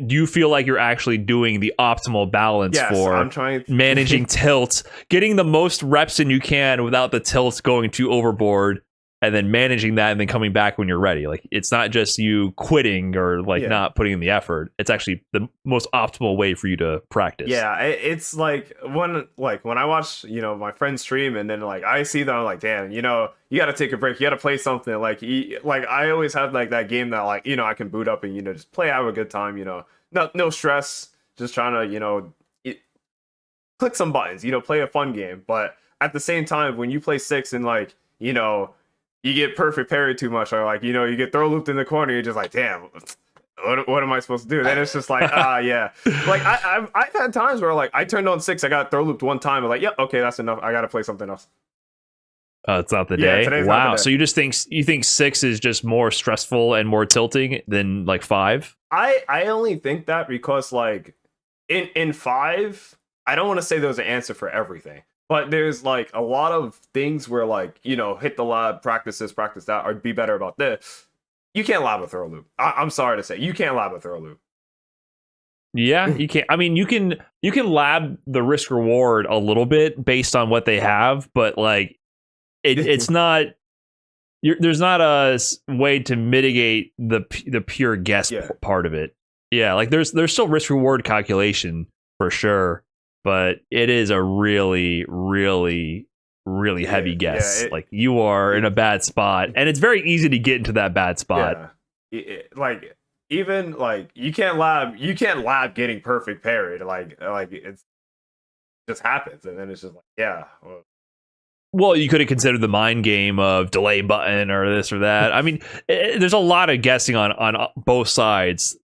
A: Do you feel like you're actually doing the optimal balance for
B: I'm trying
A: managing tilt, getting the most reps in you can without the tilt going too overboard, and then managing that and then coming back when you're ready? Like, it's not just you quitting or like not putting in the effort. It's actually the most optimal way for you to practice.
B: Yeah, it's like when I watch, you know, my friends stream and then like I see them, I'm like, damn, you know, you got to take a break, you got to play something. Like I always have like that game that like, you know, I can boot up and, you know, just play, have a good time, you know, no stress, just trying to, you know, click some buttons, you know, play a fun game. But at the same time, when you play six and like, you know, you get perfect parry too much, or like, you know, you get throw looped in the corner, you're just like, damn, what am I supposed to do? Then it's just like, yeah. Like I've had times where like I turned on six, I got throw looped one time, I'm like, yep, okay, that's enough. I gotta play something else.
A: It's not the day.
B: Today's
A: wow.
B: not the day.
A: So you think six is just more stressful and more tilting than like five?
B: I only think that because like in five, I don't want to say there's an answer for everything. But there's like a lot of things where like, you know, hit the lab, practice this, practice that, or be better about this. You can't lab a throw loop. I'm sorry to say, you can't lab a throw loop.
A: Yeah, you can't. I mean, you can lab the risk reward a little bit based on what they have, but like it's not. There's not a way to mitigate the pure guess part of it. Yeah, like there's still risk reward calculation for sure. But it is a really, really, really heavy guess. Like you are in a bad spot, and it's very easy to get into that bad spot.
B: Yeah. Like even like you can't lab getting perfect parried. Like it just happens, and then it's just like
A: Well, you could have considered the mind game of delay button or this or that. I mean, there's a lot of guessing on both sides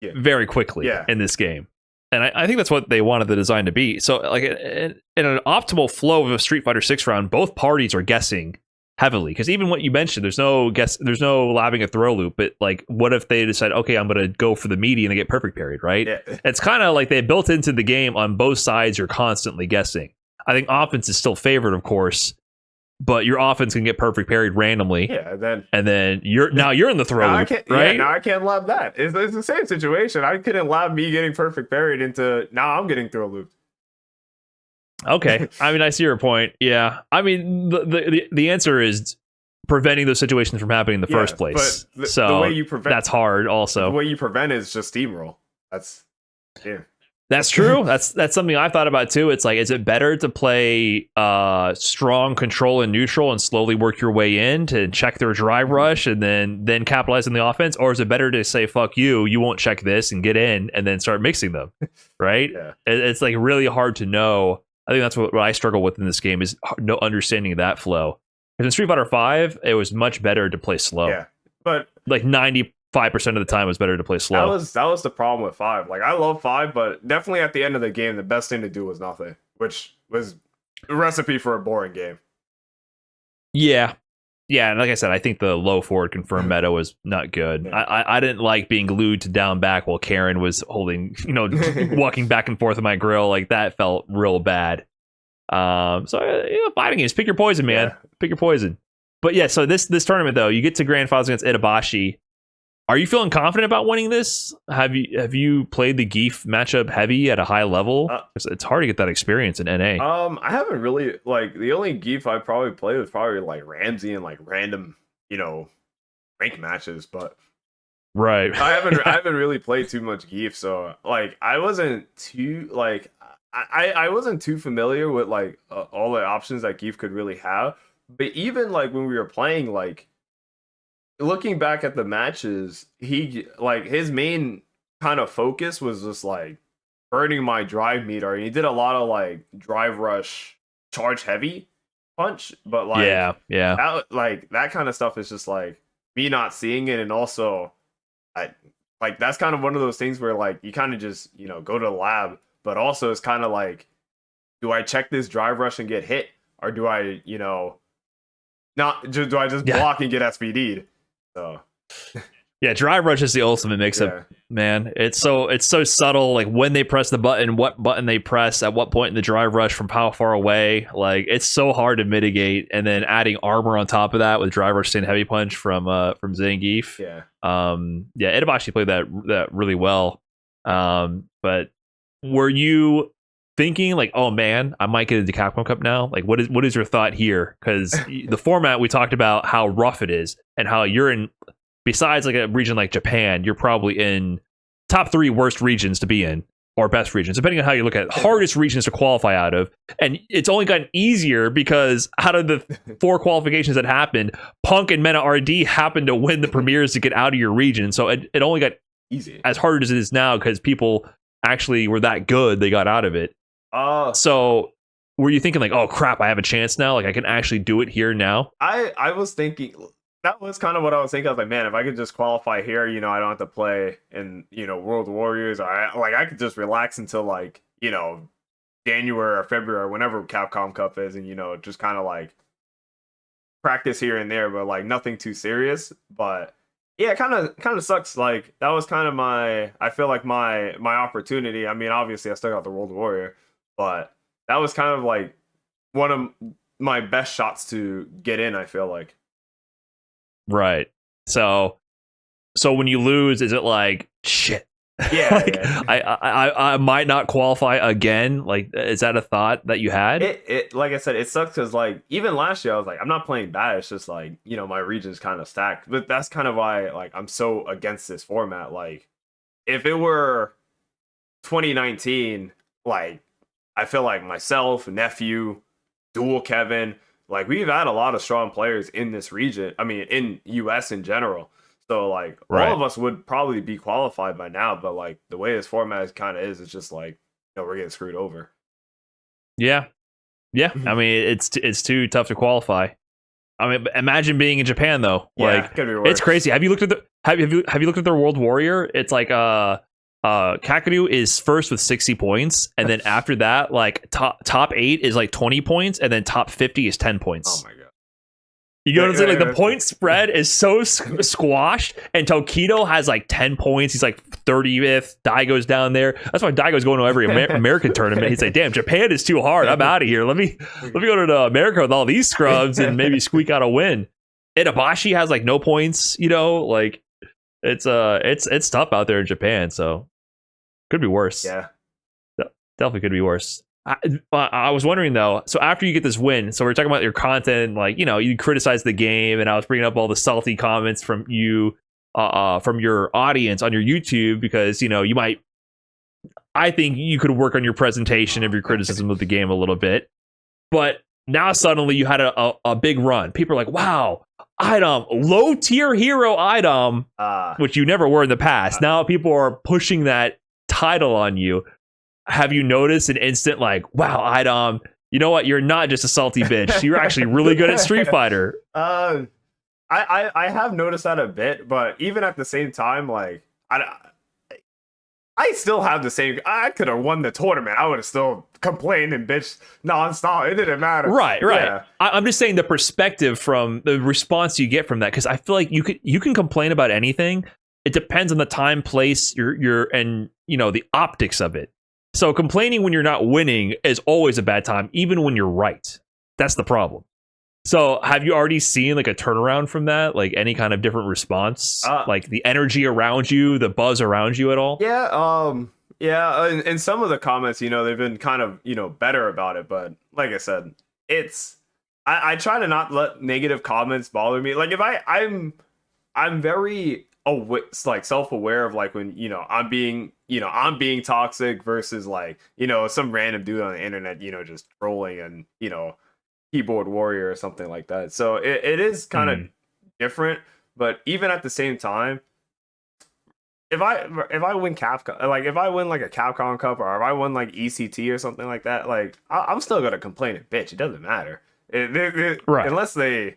A: very quickly in this game. And I think that's what they wanted the design to be. So, like, in an optimal flow of a Street Fighter 6 round, both parties are guessing heavily. Because even what you mentioned, there's no labbing a throw loop. But, like, what if they decide, okay, I'm going to go for the meaty and they get perfect parried, right? Yeah. It's kind of like they built into the game on both sides, you're constantly guessing. I think offense is still favored, of course. But your offense can get perfect parried randomly.
B: Yeah,
A: and then you're in the throw loop, right?
B: Yeah, now I can't lab that. It's the same situation. I couldn't lab me getting perfect parried into now I'm getting throw looped.
A: Okay, I mean I see your point. Yeah, I mean the answer is preventing those situations from happening in the first place. But the way you prevent that's hard. Also,
B: the way you prevent is just steamroll.
A: That's true. That's something I've thought about too. It's like, is it better to play strong control and neutral and slowly work your way in to check their drive rush and then capitalize on the offense? Or is it better to say, fuck you won't check this and get in and then start mixing them? Right? It's like really hard to know. I think that's what I struggle with in this game is no understanding of that flow. Because in Street Fighter 5, it was much better to play slow.
B: Yeah. But
A: like 95% of the time it was better to play slow.
B: That was the problem with 5. Like I love 5, but definitely at the end of the game, the best thing to do was nothing, which was a recipe for a boring game.
A: Yeah. Yeah, and like I said, I think the low forward confirm meta was not good. Yeah. I didn't like being glued to down back while Karen was holding, walking back and forth with my grill. Like that felt real bad. Fighting games, pick your poison, man. Yeah. Pick your poison. But yeah, so this tournament though, you get to grand finals against Itabashi. Are you feeling confident about winning this? Have you played the Geef matchup heavy at a high level? It's hard to get that experience in NA.
B: I haven't really the only Geef I probably played was probably like Ramsey and like random, rank matches, but
A: right.
B: I haven't really played too much Geef, so like I wasn't too I wasn't too familiar with like all the options that Geef could really have. But even like when we were playing, like looking back at the matches, he like his main kind of focus was just like burning my drive meter, and he did a lot of like drive rush, charge heavy punch. But like that kind of stuff is just like me not seeing it, and also that's kind of one of those things where like you kind of just go to the lab, but also it's kind of like, do I check this drive rush and get hit, or do I do I just block and get SPD'd? So
A: Yeah, drive rush is the ultimate mix-up, man. It's so subtle, like when they press the button, what button they press, at what point in the drive rush, from how far away. Like it's so hard to mitigate, and then adding armor on top of that with drive rush, stand heavy punch from Zangief.
B: Yeah.
A: Itabashi played that really well. But were you thinking like, oh man, I might get into Capcom Cup now? Like, what is your thought here? Because the format, we talked about how rough it is and how you're in. Besides like a region like Japan, you're probably in top 3 worst regions to be in, or best regions, depending on how you look at it. Hardest regions to qualify out of. And it's only gotten easier because out of the 4 qualifications that happened, Punk and Mena RD happened to win the premieres to get out of your region. So it only got
B: easy,
A: as hard as it is now, because people actually were that good, they got out of it. So were you thinking like, oh crap, I have a chance now? Like I can actually do it here now?
B: I was thinking... That was kind of what I was thinking. I was like, man, if I could just qualify here, I don't have to play in, World Warriors. I could just relax until like, January or February, whenever Capcom Cup is, and just kind of like practice here and there, but like nothing too serious. But yeah, it kind of sucks. Like that was kind of I feel like my opportunity. I mean, obviously I still got the World Warrior, but that was kind of like one of my best shots to get in, I feel like.
A: Right. So when you lose, is it like shit?
B: Yeah,
A: like,
B: yeah.
A: I might not qualify again. Like, is that a thought that you had?
B: It like I said, it sucks because like even last year I was like, I'm not playing bad. It's just like my region's kind of stacked. But that's kind of why like I'm so against this format. Like, if it were 2019, like I feel like myself, nephew, Dual Kevin. Like, we've had a lot of strong players in this region. I mean, in US in general. So, like, all of us would probably be qualified by now. But, like, the way this format kind of is, it's just like, we're getting screwed over.
A: Yeah. Yeah. I mean, it's too tough to qualify. I mean, imagine being in Japan, though.
B: Yeah,
A: like,
B: could be worse.
A: It's crazy. Have you looked at have you looked at their World Warrior? It's like, Kakadu is first with 60 points, and then after that, like top 8 is like 20 points, and then top 50 is 10 points.
B: Oh my god!
A: You know what I'm saying? Like the point spread is so squashed, and Tokido has like 10 points. He's like 30th. Daigo's down there. That's why Daigo's going to every American tournament. He's like, damn, Japan is too hard. I'm out of here. Let me go to America with all these scrubs and maybe squeak out a win. Itabashi has like no points. Like it's tough out there in Japan. So. Could be worse.
B: Yeah.
A: Definitely could be worse. I was wondering, though, so after you get this win, so we're talking about your content, like, you criticize the game, and I was bringing up all the salty comments from you, from your audience on your YouTube, because, you might, I think you could work on your presentation of your criticism of the game a little bit. But now suddenly you had a big run. People are like, wow, iDom, low tier hero iDom, which you never were in the past. Now people are pushing that title on you. Have you noticed an instant like, wow, iDom, you know what, you're not just a salty bitch, you're actually really good at Street Fighter?
B: I have noticed that a bit, but even at the same time, like I still have the same. I could have won the tournament. I would have still complained and bitched nonstop. It didn't matter.
A: Right.
B: Yeah.
A: I'm just saying the perspective from the response you get from that, because I feel like you can complain about anything. It depends on the time, place, and the optics of it. So complaining when you're not winning is always a bad time, even when you're right. That's the problem. So have you already seen like a turnaround from that? Like any kind of different response? Like the energy around you, the buzz around you at all?
B: Yeah. Yeah. In some of the comments, they've been kind of, better about it. But like I said, I try to not let negative comments bother me. Like if I'm very like self-aware of like when I'm being toxic versus like some random dude on the internet just trolling and keyboard warrior or something like that. So it is kind of different, but even at the same time, if I win Capcom, like if I win like a Capcom Cup, or if I win like ECT or something like that, like I'm still gonna complain and bitch. It doesn't matter. Right. Unless they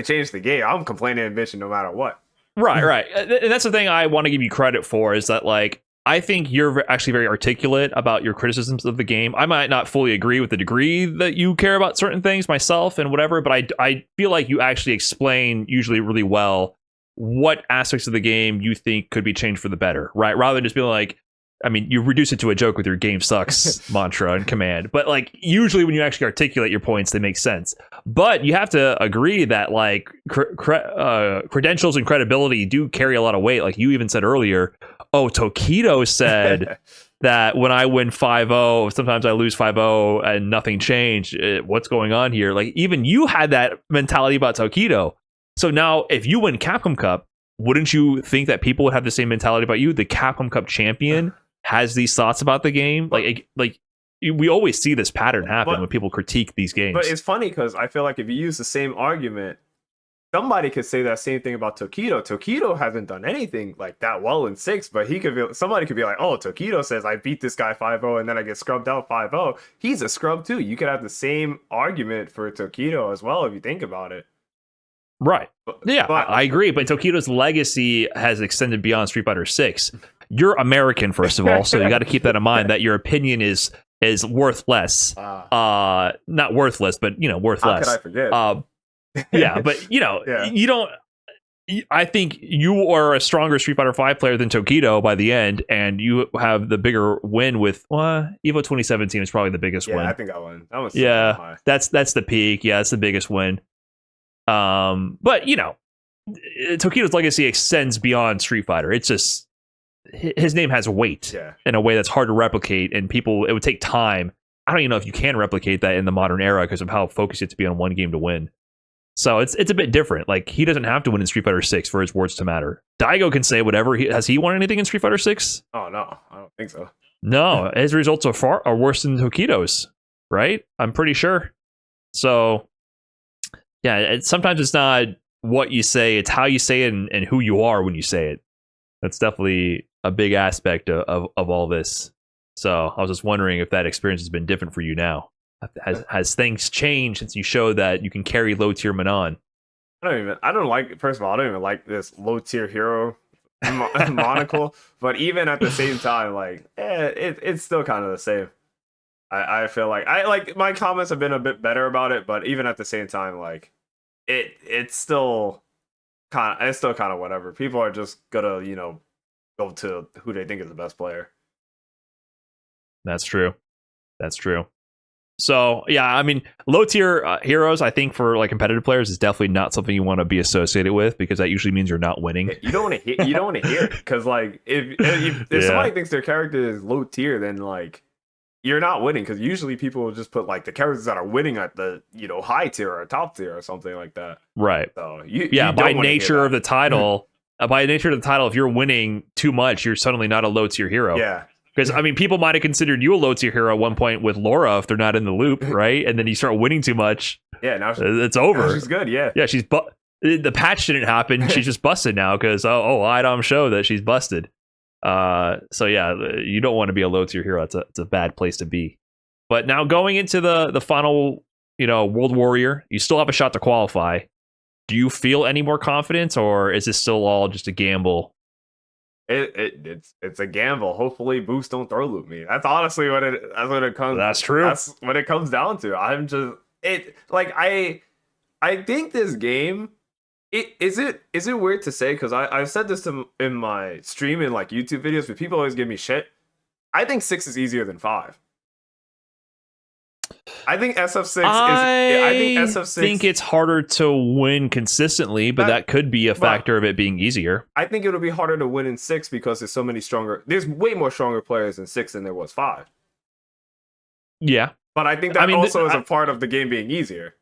B: change the game, I'm complaining and bitching no matter what.
A: Right. And that's the thing I want to give you credit for, is that like I think you're actually very articulate about your criticisms of the game. I might not fully agree with the degree that you care about certain things myself and whatever, but I feel like you actually explain usually really well what aspects of the game you think could be changed for the better, right? Rather than just being like, I mean, you reduce it to a joke with your game sucks mantra and command, but like usually when you actually articulate your points, they make sense. But you have to agree that like credentials and credibility do carry a lot of weight. Like you even said earlier, oh, Tokido said that when I win 5-0, sometimes I lose 5-0 and nothing changed. What's going on here? Like even you had that mentality about Tokido. So now if you win Capcom Cup, wouldn't you think that people would have the same mentality about you? The Capcom Cup champion has these thoughts about the game. Like we always see this pattern happen when people critique these games.
B: But it's funny because I feel like if you use the same argument, somebody could say that same thing about Tokido. Tokido hasn't done anything like that well in 6, but somebody could be like, oh, Tokido says I beat this guy 5-0 and then I get scrubbed out 5-0. He's a scrub too. You could have the same argument for Tokido as well if you think about it.
A: Right. Yeah, I agree. But Tokido's legacy has extended beyond Street Fighter 6. You're American, first of all, so you got to keep that in mind, that your opinion is worth less. Not worthless, but worth less.
B: How could I forget?
A: Yeah, but you don't. I think you are a stronger Street Fighter 5 player than Tokido by the end, and you have the bigger win with Evo 2017 is probably the biggest win.
B: I think I won. That was
A: high. That's the peak. Yeah, that's the biggest win. But Tokido's legacy extends beyond Street Fighter. It's just his name has weight in a way that's hard to replicate, and it would take time. I don't even know if you can replicate that in the modern era because of how focused you have to be on one game to win. So it's a bit different. Like he doesn't have to win in Street Fighter 6 for his words to matter. Daigo can say whatever. Has he won anything in Street Fighter 6?
B: Oh no, I don't think so.
A: No, his results so far are worse than Tokido's, right? I'm pretty sure. So yeah, sometimes it's not what you say, it's how you say it and who you are when you say it. That's definitely a big aspect of all this. So I was just wondering if that experience has been different for you now. Has things changed since you showed that you can carry low tier Manon?
B: I don't like, first of all, I don't even like this low tier hero monocle, but even at the same time, like, it's still kind of the same. I feel like my comments have been a bit better about it, but even at the same time, like it's still kind of whatever. People are just gonna go to who they think is the best player.
A: That's true. So yeah, I mean, low tier heroes, I think for like competitive players is definitely not something you want to be associated with, because that usually means you're not winning.
B: You don't want to hear it, because like if somebody thinks their character is low tier, then like you're not winning, because usually people will just put like the characters that are winning at the high tier or top tier or something like that.
A: Right.
B: So
A: by nature of the title, if you're winning too much, you're suddenly not a low tier hero.
B: Yeah.
A: Because, I mean, people might have considered you a low tier hero at one point with Laura if they're not in the loop, right? And then you start winning too much.
B: Yeah, now
A: it's over.
B: Now she's good, yeah.
A: Yeah, the patch didn't happen. She's just busted now because, iDom show that she's busted. So, yeah, you don't want to be a low tier hero. It's a bad place to be. But now going into the final, World Warrior, you still have a shot to qualify. Do you feel any more confidence, or is this still all just a gamble?
B: It's a gamble. Hopefully Boost don't throw loop me. That's honestly what it comes.
A: That's true.
B: That's what it comes down to. I think this game, is it weird to say, because I've said this in my stream and like YouTube videos, but people always give me shit. I think 6 is easier than 5. I think SF6
A: I think it's harder to win consistently, but that could be a factor of it being easier.
B: I think it'll be harder to win in 6 because there's way more stronger players in 6 than there was 5.
A: Yeah.
B: But I think that also is a part of the game being easier.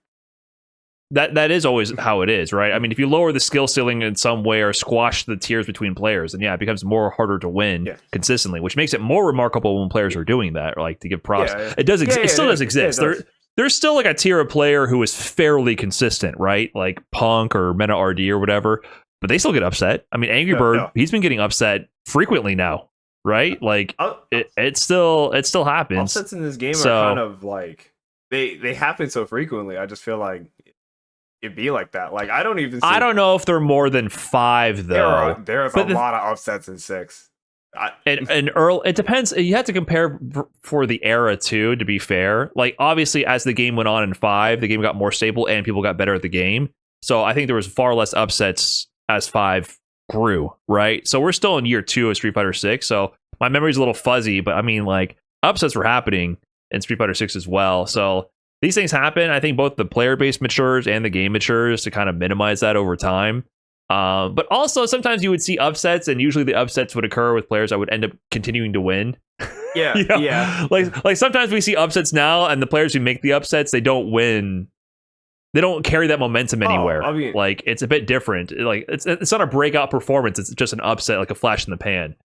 A: That is always how it is, right? I mean, if you lower the skill ceiling in some way or squash the tiers between players, then it becomes more harder to win consistently, which makes it more remarkable when players are doing that, or like to give props. It does it still does exist. There's still like a tier of player who is fairly consistent, right? Like Punk or Meta RD or whatever, but they still get upset. I mean, Angry Bird, he's been getting upset frequently now, right? Like it still happens.
B: Upsets in this game are kind of like they happen so frequently. I just feel like it'd be like that. Like I don't
A: know if they're more than 5 though.
B: There's a lot of upsets in 6.
A: And Earl, it depends. You have to compare for the era too, to be fair. Like obviously as the game went on in 5, the game got more stable and people got better at the game. So I think there was far less upsets as 5 grew, right? So we're still in year 2 of Street Fighter 6. So my memory's a little fuzzy, but I mean, like, upsets were happening in Street Fighter 6 as well. So these things happen. I think both the player base matures and the game matures to kind of minimize that over time. But also sometimes you would see upsets, and usually the upsets would occur with players that would end up continuing to win.
B: Yeah,
A: You know?
B: yeah.
A: Like sometimes we see upsets now, and the players who make the upsets, they don't win. They don't carry that momentum anywhere.
B: I mean,
A: like, it's a bit different. Like, it's not a breakout performance. It's just an upset, like a flash in the pan.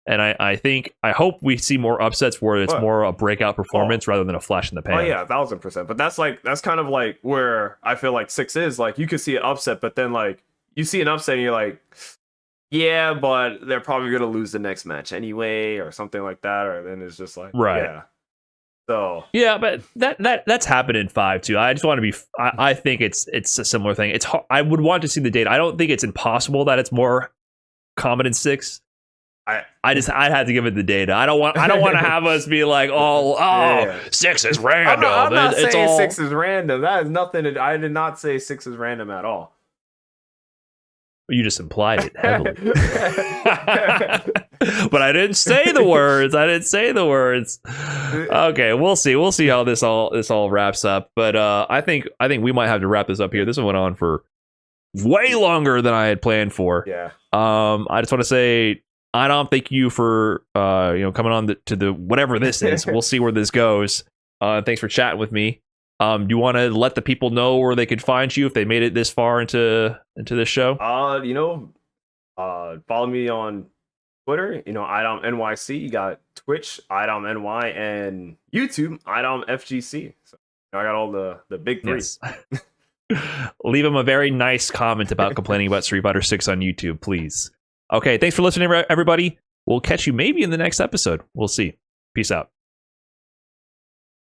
A: And I hope we see more upsets where it's more a breakout performance rather than a flash in the pan.
B: Oh yeah, 1000%. But that's kind of like where I feel like 6 is. Like, you could see an upset, but then like you see an upset and you're like, yeah, but they're probably gonna lose the next match anyway, or something like that. Or then it's just like,
A: right.
B: Yeah. So
A: yeah, but that's happened in 5 too. I just want to be. I think it's a similar thing. It's I would want to see the data. I don't think it's impossible that it's more common in 6. I'd have to give it the data. I don't want to have us be like, yeah. 6 is random.
B: I'm not saying 6 is random. That is nothing. I did not say 6 is random at all.
A: You just implied it heavily. But I didn't say the words. Okay, we'll see. We'll see how this all wraps up. But I think we might have to wrap this up here. This one went on for way longer than I had planned for.
B: Yeah.
A: I just want to say, iDom, thank you for coming on to the whatever this is. We'll see where this goes. Thanks for chatting with me. Do you want to let the people know where they could find you if they made it this far into this show?
B: Follow me on Twitter, iDom NYC. You got Twitch, iDom NY, and YouTube, iDom FGC. So I got all the big 3.
A: Yes. Leave him a very nice comment about complaining about Street Fighter 6 on YouTube, please. Okay, thanks for listening, everybody. We'll catch you maybe in the next episode. We'll see. Peace out.